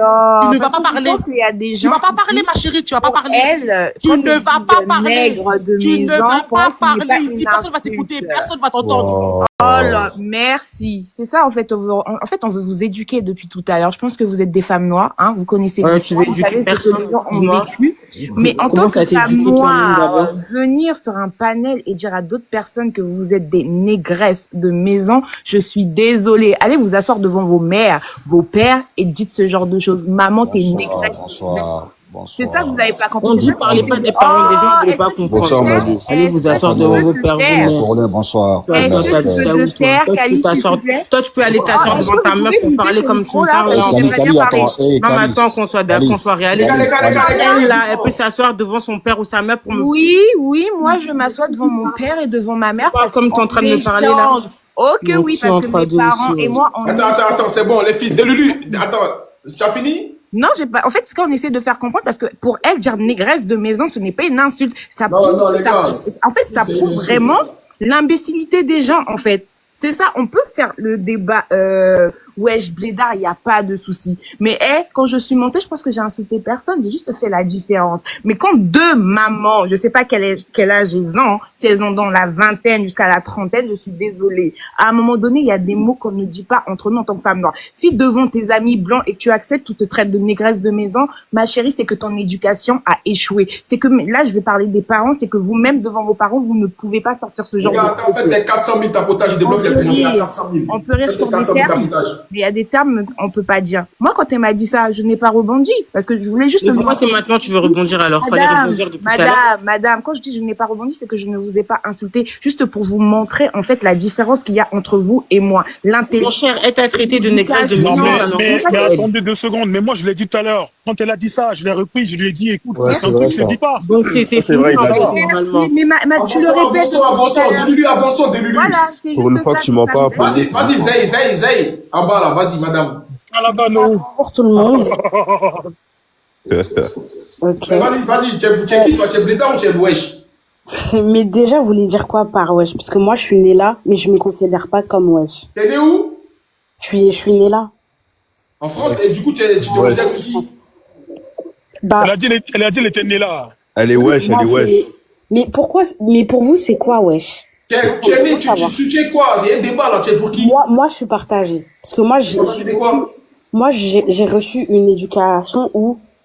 Tu ne vas pas parler. Tu vas pas parler, ma chérie, tu vas pas parler. Tu ne vas pas parler. Tu ne vas pas parler ici, personne va t'écouter, personne va t'entendre. Oh là, merci. C'est ça, en fait, on veut vous éduquer depuis tout à l'heure. Je pense que vous êtes des femmes noires, hein, vous connaissez l'histoire, vous savez ce que les gens ont vécu. Mais en tant que femme noire, venir sur un panel et dire à d'autres personnes que vous êtes des négresses de maison, je suis désolée. Allez vous asseoir devant vos mères, vos pères et dites ce genre de choses. Maman, t'es une négresse. Bonsoir. C'est ça que vous n'avez pas compris. On dit parlez pas des parents des gens, vous ne voulez pas comprendre. Bonsoir, Madou. Allez vous asseoir devant vos pères. Bonsoir. Toi, tu peux aller t'asseoir devant ta mère pour parler comme tu me parles. Non, mais attends qu'on soit réaliste. Elle, là, elle peut s'asseoir devant son père ou sa mère pour me... Oui, moi, je m'assois devant mon père et devant ma mère. Comme tu es en train de me parler, là. Oh que oui, parce que mes parents et moi, on... Attends, c'est bon, les filles. De Lulu, attends, tu as fini? Non, j'ai pas. En fait, ce qu'on essaie de faire comprendre, parce que pour elle, dire négresse de maison, ce n'est pas une insulte. Ça prouve, les gars, en fait, ça prouve vraiment l'imbécilité des gens, en fait. C'est ça, on peut faire le débat, wesh, blédard, il n'y a pas de souci. Mais, quand je suis montée, je pense que j'ai insulté personne, j'ai juste fait la différence. Mais quand deux mamans, je sais pas quel âge elles ont, si elles ont dans la vingtaine jusqu'à la trentaine, je suis désolée. À un moment donné, il y a des mots qu'on ne dit pas entre nous en tant que femme noire. Si devant tes amis blancs et que tu acceptes qu'ils te traitent de négresse de maison, ma chérie, c'est que ton éducation a échoué. C'est que, là, je vais parler des parents, c'est que vous-même, devant vos parents, vous ne pouvez pas sortir ce genre de... En fait, les 400 000 tapotages, ils débloquent les on peut rire sur des termes, mais il y a des termes on peut pas dire. Moi, quand elle m'a dit ça, je n'ai pas rebondi parce que je voulais juste. Mais pourquoi c'est maintenant tu veux rebondir alors? Fallait rebondir depuis tout à l'heure. Madame, quand je dis je n'ai pas rebondi, c'est que je ne vous ai pas insulté, juste pour vous montrer en fait la différence qu'il y a entre vous et moi. Mon cher, elle t'a traité de négresse de maison. Mais attendez 2 secondes. Mais moi, je l'ai dit tout à l'heure. Quand elle a dit ça, je l'ai repris, je lui ai dit, écoute, c'est un truc que je ne dis pas. Donc c'est vrai. Normalement. Mais tu le répètes. Avançons, Lulu. Voilà. Pour une fois que tu m'en parles. Vas-y, Zay. En bas là, vas-y, madame. À la bas, non. Pour tout le monde. Ok. Vas-y, tu es qui toi? Tu es blédard ou tu es wesh? Mais déjà, vous voulez dire quoi par wesh? Parce que moi, je suis née là, mais je me considère pas comme wesh. T'es né où? Je suis née là. En France, et du coup, tu te considères comme qui? Elle a dit elle était née là. Elle est wesh. Mais pourquoi? Mais pour vous, c'est quoi wesh? Tu es né, tu soutiens quoi? Il y a un débat là, tu es pour qui? Moi, je suis partagée. Parce que moi, j'ai reçu une éducation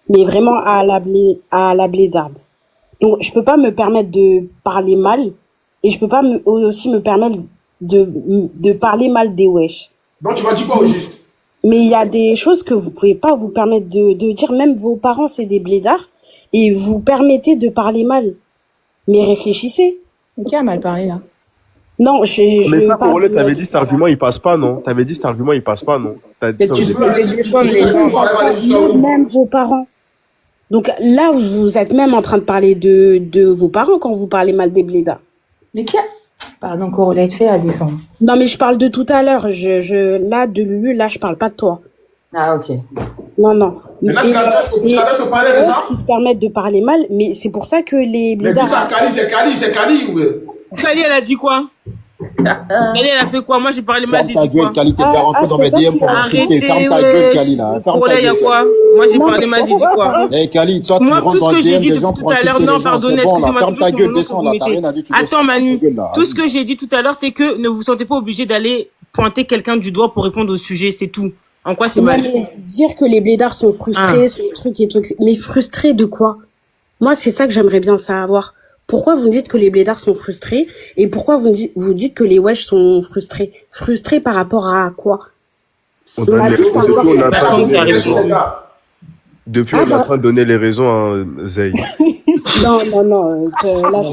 mais vraiment à la blédarde. Donc, je peux pas me permettre de parler mal, et je peux pas aussi me permettre de parler mal des wesh. Donc, tu vas dire quoi au juste? Mais il y a des choses que vous pouvez pas vous permettre de dire, même vos parents, c'est des blédards, et vous permettez de parler mal. Mais réfléchissez. Mais qui a mal parlé, là? Non, mais pas pour t'avais dit cet argument il passe pas, non? T'avais dit cet argument il passe pas, non? T'as dit ça même vos parents. Donc là, vous êtes même en train de parler de vos parents quand vous parlez mal des blédards. Mais qui a... Pardon, Corolette, fais la descendre. Non, mais je parle de tout à l'heure. Là, de Lulu, là, je parle pas de toi. Ah, ok. Non. Mais là, tu l'adresses au panel, c'est ça? Qui se permettent de parler mal, mais c'est pour ça que les blédards... Mais dis ça, c'est Kali ou... Kali, elle a dit quoi? Elle a fait quoi? Moi, j'ai parlé mal, Ferme j'ai ta dit quoi? gueule, Kali, t'es déjà rentré dans mes DM pour m'insulter. Ferme ta gueule, Kali, là. Ferme Pour ta là, il y a gueule. quoi? Moi, j'ai parlé mal, j'ai dit quoi? Eh, Kali, toi, tu Moi, rentres tout dans ce le que j'ai DM dit des depuis gens tout pour à l'heure, insulter les non, gens. pardonnez, C'est bon, là. excusez-moi, Ferme ta toujours gueule, mon nom que descends, vous là. T'as mettez. rien à dire, tu Attends, descends. Manu, Ta gueule, là. tout ce que j'ai dit tout à l'heure, c'est que ne vous sentez pas obligé d'aller pointer quelqu'un du doigt pour répondre au sujet, c'est tout. En quoi c'est Non, mal? mais dire que les blédards sont frustrés, ce truc et tout, mais frustrés de quoi? Moi, c'est ça que j'aimerais bien savoir. Pourquoi vous dites que les blédards sont frustrés et pourquoi vous dites que les wesh sont frustrés? Frustrés par rapport à quoi? Depuis, on est en train de donner les raisons. Depuis, on est en train de donner les raisons à Zay. Non, là,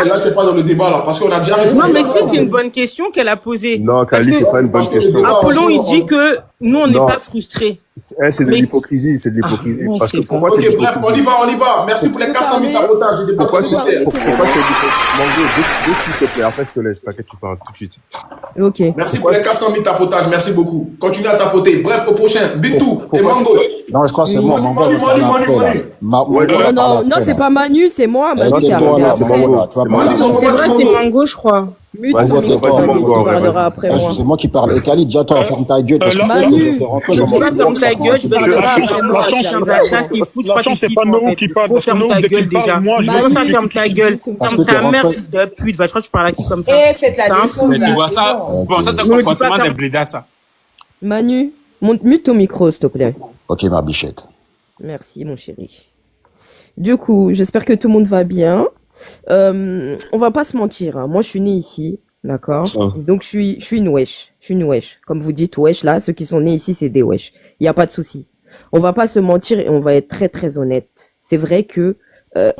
Là, tu n'es pas dans le débat, là, parce qu'on a déjà répondu. Non, mais si c'est une bonne question qu'elle a posée. Non, Kali, c'est pas une bonne question. Apollon, il dit que nous, on n'est pas frustrés. C'est de l'hypocrisie, c'est de l'hypocrisie. Parce que pourquoi c'est de Ok, bref, l'hypocrisie? on y va. Merci pour les 400 000 tapotages. J'ai des Pourquoi c'est commentaires. Mango, s'il te plaît, après je te laisse, t'inquiète, tu parles tout de suite. Ok. Merci pour les 400 000 tapotages, merci beaucoup. Continuez à tapoter. Bref, au prochain. Bitou et Mango. Non, je crois que c'est moi. Mango, il va parler après, là. Non, c'est pas Manu, c'est moi. Manu qui arrive là, après. Mango, tu vas parler après. C'est vrai, c'est Mango, je crois. Vas-y, Tu parleras après moi. c'est moi qui parle. Et Kali, déjà, toi, ferme ta gueule. Parce que Manu, Tu vas fermer ta gueule, je vais La chance, c'est pas Noro qui parle. Faut fermer ta gueule déjà. Comment ça, ferme ta gueule? Ferme ta mère, fils de pute. Je crois que tu parles à qui comme ça? Eh, faites la descente. Mais tu vois ça, bon, ça, c'est le comportement des blédards, ça. Manu, mute ton micro, s'il te plaît. Ok, ma bichette. Merci, mon chéri. Du coup, j'espère que tout le monde va bien. On va pas se mentir, hein. Moi, je suis née ici, d'accord? Donc, je suis une wesh. Je suis une wesh. Comme vous dites, wesh, là, ceux qui sont nés ici, c'est des wesh. Il n'y a pas de souci. On va pas se mentir et on va être très, très honnête. C'est vrai que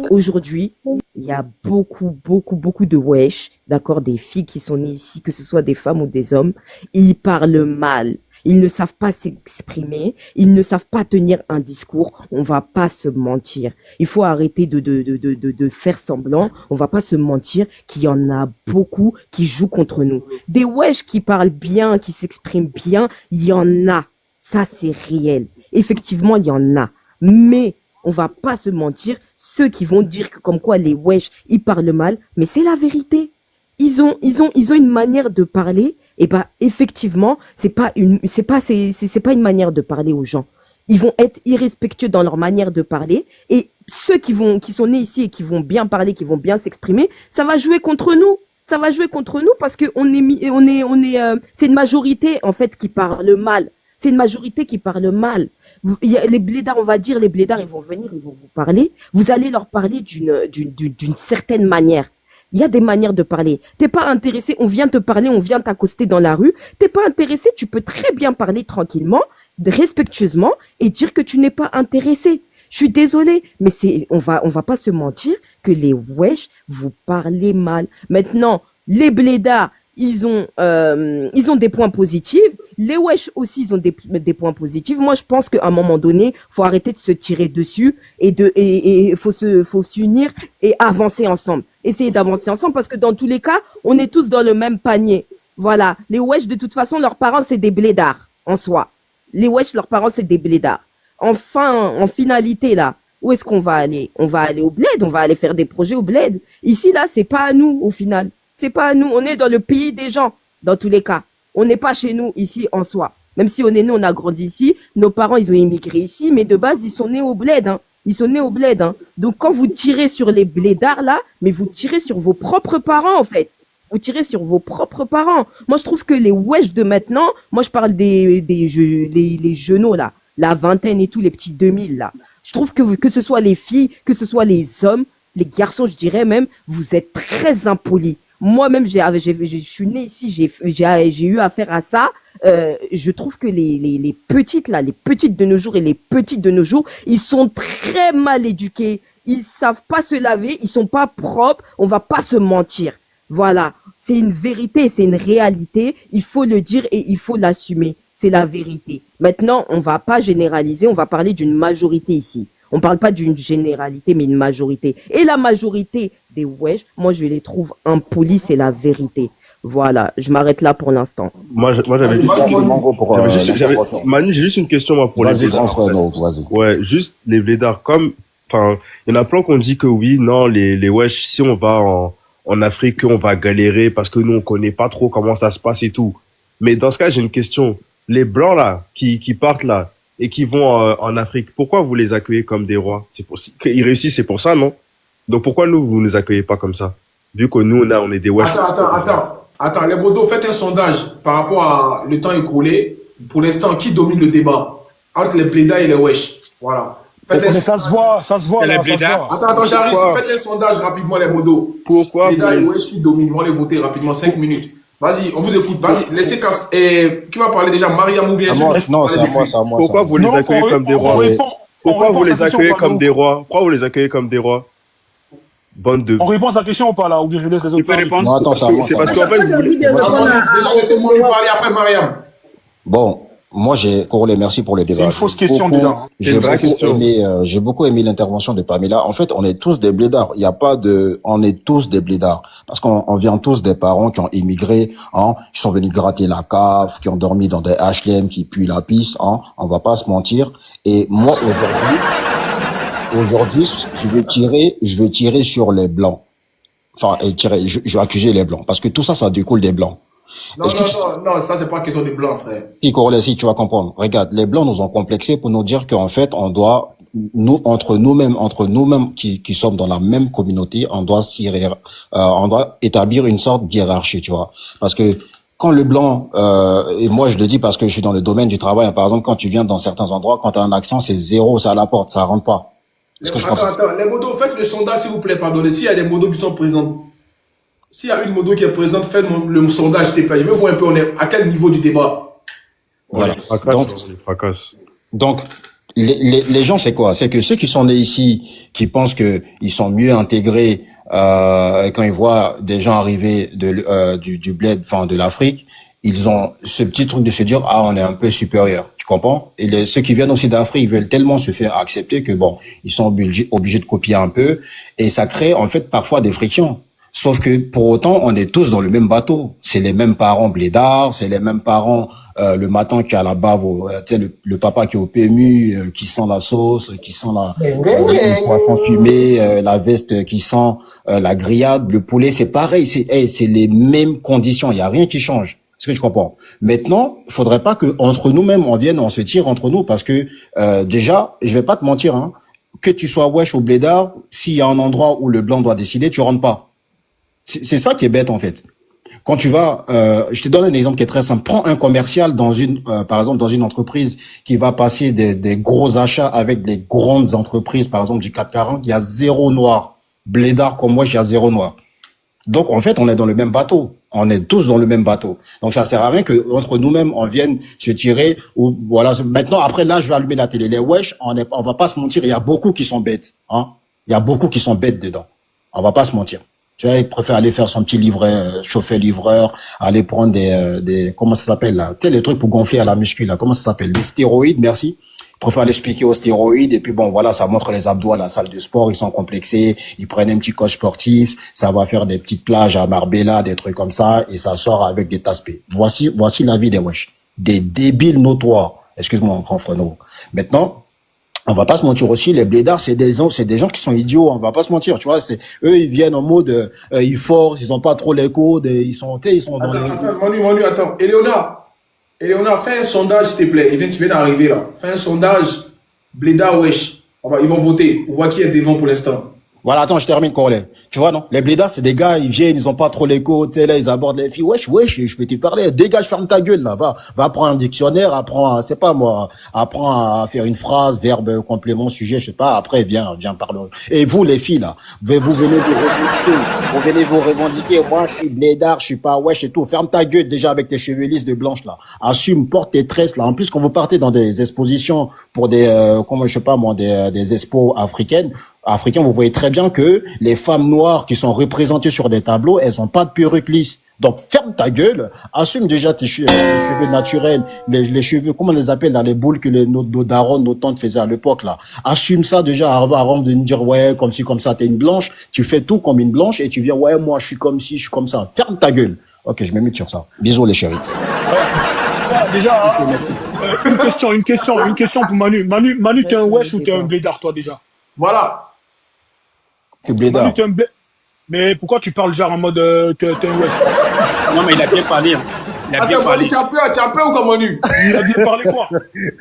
aujourd'hui, il y a beaucoup de wesh, d'accord? Des filles qui sont nées ici, que ce soit des femmes ou des hommes. Ils parlent mal. Ils ne savent pas s'exprimer, ils ne savent pas tenir un discours. On va pas se mentir. Il faut arrêter de faire semblant. On va pas se mentir qu'il y en a beaucoup qui jouent contre nous. Des wesh qui parlent bien, qui s'expriment bien, il y en a. Ça, c'est réel. Effectivement, il y en a. Mais on va pas se mentir. Ceux qui vont dire que comme quoi les wesh, ils parlent mal, mais c'est la vérité. Ils ont une manière de parler. Et bah effectivement, c'est pas une manière de parler aux gens. Ils vont être irrespectueux dans leur manière de parler et ceux qui sont nés ici et qui vont bien parler, qui vont bien s'exprimer, ça va jouer contre nous. Ça va jouer contre nous parce que c'est une majorité en fait qui parle mal. C'est une majorité qui parle mal. Les blédards, on va dire, les blédards, ils vont venir, ils vont vous parler. Vous allez leur parler d'une certaine manière. Il y a des manières de parler. T'es pas intéressé, on vient te parler, on vient t'accoster dans la rue. T'es pas intéressé, tu peux très bien parler tranquillement, respectueusement et dire que tu n'es pas intéressé. Je suis désolée, mais on va pas se mentir que les wesh, vous parlez mal. Maintenant, les blédards, ils ont des points positifs. Les wesh aussi, ils ont des points positifs. Moi, je pense qu'à un moment donné, faut arrêter de se tirer dessus et faut s'unir et avancer ensemble. Essayer d'avancer ensemble parce que dans tous les cas, on est tous dans le même panier. Voilà. Les wesh, de toute façon, leurs parents, c'est des blédards en soi. Les wesh, leurs parents, c'est des blédards. Enfin, en finalité, là, où est-ce qu'on va aller? On va aller au bled, on va aller faire des projets au bled. Ici, là, c'est pas à nous, au final. C'est pas à nous. On est dans le pays des gens, dans tous les cas. On n'est pas chez nous, ici, en soi. Même si on est né, on a grandi ici. Nos parents, ils ont immigré ici, mais de base, ils sont nés au bled, hein. Ils sont nés au bled, hein. Donc, quand vous tirez sur les blédards, là, mais vous tirez sur vos propres parents, en fait. Vous tirez sur vos propres parents. Moi, je trouve que les wesh de maintenant, moi, je parle les jeunes, là, la vingtaine et tout, les petits 2000, là. Je trouve que ce soit les filles, que ce soit les hommes, les garçons, je dirais même, vous êtes très impolis. Moi-même, je suis née ici, j'ai eu affaire à ça. Je trouve que les petites, là, les petites de nos jours et les petites de nos jours, ils sont très mal éduqués. Ils savent pas se laver, ils sont pas propres. On va pas se mentir. Voilà. C'est une vérité, c'est une réalité. Il faut le dire et il faut l'assumer. C'est la vérité. Maintenant, on va pas généraliser, on va parler d'une majorité ici. On parle pas d'une généralité, mais une majorité. Et la majorité des wesh, moi, je les trouve impolis, c'est la vérité. Voilà, je m'arrête là pour l'instant. Moi, j'avais Manu, j'ai juste une question, moi, pour les blédards. Vas-y. Ouais, juste les blédards, enfin, il y en a plein qui ont dit que oui, non, les wesh, si on va en Afrique qu'on va galérer parce que nous, on connaît pas trop comment ça se passe et tout. Mais dans ce cas, j'ai une question. Les Blancs, là, qui partent là et qui vont en Afrique, pourquoi vous les accueillez comme des rois? C'est pour qu'ils réussissent, c'est pour ça, non? Donc pourquoi vous nous accueillez pas comme ça? Vu que nous, là, on est des wesh. Attends, les Bodos, faites un sondage par rapport à le temps écoulé. Pour l'instant, qui domine le débat entre les Blédas et les wesh? Voilà. Mais ça se voit, les là, ça se voit. Attends, j'arrive. Faites un sondage rapidement, les Bodos. Pourquoi Blédas et wesh qui dominent, vont les voter rapidement, 5 minutes. Vas-y, on vous écoute. Vas-y, laissez casse. Qui va parler déjà? Mariam ou bien sûr? Non, c'est à moi. Pourquoi vous les accueillez comme des rois? Pourquoi vous les accueillez comme des rois? Pourquoi vous les accueillez comme des rois? Bande de... On répond à sa question ou pas là? Ou bien je laisse les autres parler? Non, attends, c'est parce qu'en fait, vous voulez... Déjà, laissez-moi lui parler après, Mariam. Bon, moi, Corolé, merci pour le débat. C'est une fausse question déjà. J'ai beaucoup aimé l'intervention de Pamela. En fait, on est tous des blédards. Il y a pas de, on est tous des blédards. Parce qu'on vient tous des parents qui ont immigré, qui sont venus gratter la cave, qui ont dormi dans des HLM, qui puent la pisse, On va pas se mentir. Et moi, aujourd'hui, je veux tirer sur les blancs. Enfin, je vais accuser les blancs. Parce que tout ça, ça découle des blancs. Non, ça c'est pas question des blancs, frère. Si, Corolé, si tu vas comprendre. Regarde, les blancs nous ont complexés pour nous dire qu'en fait, on doit, entre nous-mêmes qui sommes dans la même communauté, on doit établir une sorte d'hiérarchie, tu vois. Parce que quand le blanc, et moi je le dis parce que je suis dans le domaine du travail, par exemple, quand tu viens dans certains endroits, quand tu as un accent, c'est 0, c'est à la porte, ça rentre pas. Attends, les modos, faites le sondage s'il vous plaît, pardonnez. S'il y a des modos qui sont présents, s'il y a une modo qui est présente, faites le sondage s'il te plaît. Je veux voir un peu, on est à quel niveau du débat. Voilà. Donc, les gens, c'est quoi? C'est que ceux qui sont nés ici, qui pensent que ils sont mieux intégrés, quand ils voient des gens arriver du bled, enfin de l'Afrique, ils ont ce petit truc de se dire on est un peu supérieur, tu comprends? Et ceux qui viennent aussi d'Afrique, ils veulent tellement se faire accepter que bon, ils sont obligés de copier un peu, et ça crée en fait parfois des frictions. Sauf que pour autant, on est tous dans le même bateau. C'est les mêmes parents blédards, c'est les mêmes parents le matin qui a la bave, le papa qui est au PMU, qui sent la sauce, qui sent le poisson fumé, la veste qui sent la grillade, le poulet, c'est pareil, c'est les mêmes conditions, il y a rien qui change. Est-ce que tu comprends? Maintenant, il faudrait pas que entre nous-mêmes on se tire entre nous, parce que déjà, je vais pas te mentir, que tu sois wesh ou blédard, s'il y a un endroit où le blanc doit décider, tu rentres pas. C'est ça qui est bête en fait. Quand tu vas, je te donne un exemple qui est très simple. Prends un commercial par exemple dans une entreprise qui va passer des gros achats avec des grandes entreprises, par exemple du CAC 40, il y a 0 noir. Blédard comme moi, il y a 0 noir. Donc en fait, on est dans le même bateau. On est tous dans le même bateau. Donc ça sert à rien que entre nous-mêmes on vienne se tirer. Ou voilà. Maintenant après là, je vais allumer la télé. Les wesh, on va pas se mentir. Il y a beaucoup qui sont bêtes. Il y a beaucoup qui sont bêtes dedans. On va pas se mentir. Tu vois, il préfère aller faire son petit livret, chauffer livreur, aller prendre des comment ça s'appelle là, tu sais, les trucs pour gonfler à la muscu là, comment ça s'appelle? Les stéroïdes, merci. Il préfère aller se piquer aux stéroïdes, et puis bon, voilà, ça montre les abdos à la salle de sport, ils sont complexés, ils prennent un petit coach sportif, ça va faire des petites plages à Marbella, des trucs comme ça, et ça sort avec des taspés. Voici la vie des wesh. Des débiles notoires. Excuse-moi, mon grand Freneau. Maintenant, on va pas se mentir aussi, les blédards, c'est des gens qui sont idiots, on va pas se mentir, tu vois, eux, ils viennent en mode, ils forcent, ils ont pas trop les codes, ils sont dans les... Manu, attends. Eleonore, fais un sondage, s'il te plaît. Tu viens d'arriver, là. Fais un sondage, blédard, wesh. Ils vont voter. On voit qui est devant pour l'instant. Voilà, attends, je termine, Corolé. Tu vois, non? Les blédards, c'est des gars, ils viennent, ils ont pas trop les codes, tu sais, là, ils abordent les filles. Wesh, je peux te parler. Dégage, ferme ta gueule, là. Va prendre un dictionnaire, apprends à faire une phrase, verbe, complément, sujet, je sais pas. Après, viens parler. Et vous, les filles, là, vous venez vous revendiquer. Moi, je suis blédard, je suis pas wesh et tout. Ferme ta gueule, déjà, avec tes cheveux lisses de blanches, là. Assume, porte tes tresses, là. En plus, quand vous partez dans des expositions pour des expos africaines, vous voyez très bien que les femmes noires qui sont représentées sur des tableaux, elles ont pas de perruque lisse. Donc, ferme ta gueule, assume déjà tes cheveux naturels, les cheveux, comment on les appelle, là, les boules que nos darons, nos tantes faisaient à l'époque, là. Assume ça déjà avant de nous dire, ouais, comme ci, comme ça, t'es une blanche, tu fais tout comme une blanche et tu viens, ouais, moi, je suis comme ci, je suis comme ça. Ferme ta gueule. Ok, je me mets sur ça. Bisous, les chéris. Déjà, une question pour Manu. Manu, t'es un wesh ou t'es un blédard, toi, déjà? Voilà. Tu es blédard. Mais pourquoi tu parles genre en mode t'es un wesh? Non, mais il a bien parlé. Hein. Il a bien Attends, parlé. tu as peur ou comment nu? Il a bien parlé quoi?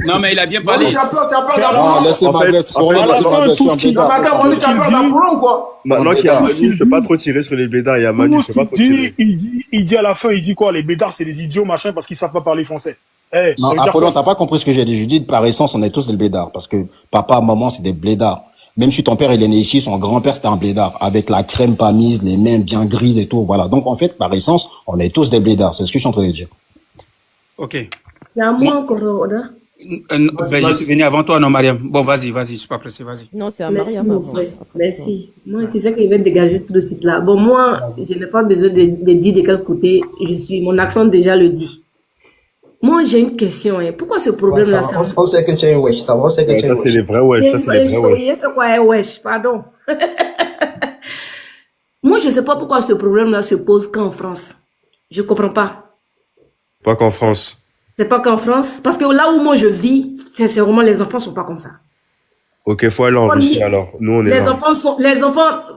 Non, mais il a bien parlé. Tu as peur Non, d'Apollon? laissez ma veste. en fait, Laissez ma veste, je suis un Non, mais blédard. attends, Manu, tu as peur d'Apollon ou quoi? Maintenant qu'il y a Manu, je peux pas trop tirer sur les blédards. Il y a Manu, Tout je ce peux pas qu'il trop dit, tirer. il dit à la fin, il dit quoi? Les blédards, c'est des idiots, machin, parce qu'ils savent pas parler français. Eh, Non, ça veut dire Apollon, quoi? t'as pas compris ce que j'ai dit. Je dis, par essence, on est tous des blédards. Parce que papa, maman, c'est des blédards. Même si ton père, il est né ici, son grand-père, c'était un blédard. Avec la crème pas mise, les mains bien grises et tout. Voilà. Donc, en fait, par essence, on est tous des blédards. C'est ce que je suis en train de dire. Ok. Il y a moi encore, Oda. Ben, je suis venu avant toi, non, Mariam. Bon, vas-y, je suis pas pressé, vas-y. Non, c'est à Merci, Mariam mon avant. frère. Merci. Moi, tu sais qu'il va te dégager tout de suite là. Bon, moi, je n'ai pas besoin de dire de quel côté je suis. Mon accent déjà le dit. Moi, j'ai une question. Hein. Pourquoi ce problème-là, ça On sait que tu es un wesh. Ça va, on sait que tu es un Ça, c'est wesh. les vrais wesh. Ça, c'est les vrais wesh. Il fait quoi, wesh? Pardon. Moi, je ne sais pas pourquoi ce problème-là se pose qu'en France. Je ne comprends pas. Pas qu'en France. C'est pas qu'en France. Parce que là où moi je vis, sincèrement, les enfants sont pas comme ça. Ok, faut aller en Russie alors. Nous, on est Les là. enfants,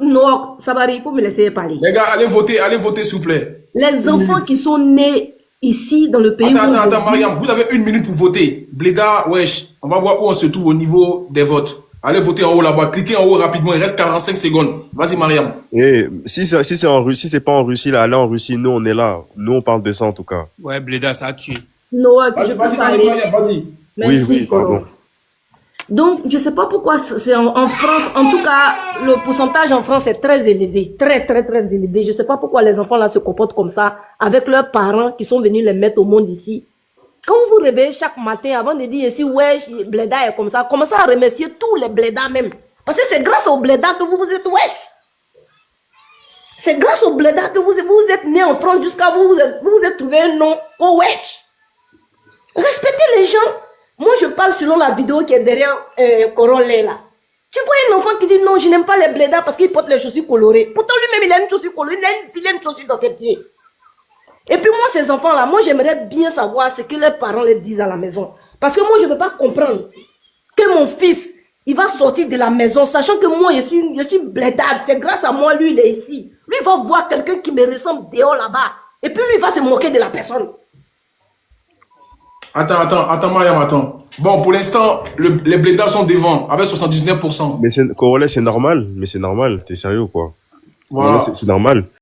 non, ça va, il faut me laisser parler. Les gars, allez voter, s'il vous plaît. Les enfants qui sont nés ici dans le pays. Attends, Mariam, vous avez 1 minute pour voter. Blédard, wesh, on va voir où on se trouve au niveau des votes. Allez voter en haut là-bas, cliquez en haut rapidement, il reste 45 secondes. Vas-y, Mariam. Et si c'est en Russie, si c'est pas en Russie, là, allez en Russie, nous, on est là. Nous, on parle de ça en tout cas. Ouais, Bléda, ça a tué. Noah, Vas-y, Mariam, vas-y. Merci, Oui, pardon. Donc, je sais pas pourquoi c'est en France, en tout cas, le pourcentage en France est très élevé. Très, très, très élevé. Je sais pas pourquoi les enfants là se comportent comme ça avec leurs parents qui sont venus les mettre au monde ici. Quand vous vous réveillez chaque matin, avant de dire ici, ouais, Bléda est comme ça, commencez à remercier tous les Blédas même. Parce que c'est grâce aux Blédas que vous vous êtes wesh. C'est grâce aux Blédas que vous êtes né en France jusqu'à vous vous êtes trouvé un nom au wesh. Respectez les gens. Moi, je parle selon la vidéo qui est derrière Corolla là. Tu vois un enfant qui dit non, je n'aime pas les blédards parce qu'il porte les chaussures colorées. Pourtant, lui-même, il a une chaussure colorée, il a une chaussure dans ses pieds. Et puis moi, ces enfants-là, moi, j'aimerais bien savoir ce que leurs parents leur disent à la maison. Parce que moi, je ne peux pas comprendre que mon fils, il va sortir de la maison, sachant que moi, je suis blédard. C'est grâce à moi, lui, il est ici. Lui, il va voir quelqu'un qui me ressemble dehors là-bas. Et puis, lui, il va se moquer de la personne. Attends, Mariam, attends. Bon, pour l'instant, les blédards sont devant, avec 79%. Mais Corolla, c'est normal. Mais c'est normal. T'es sérieux ou quoi? Voilà. C'est normal.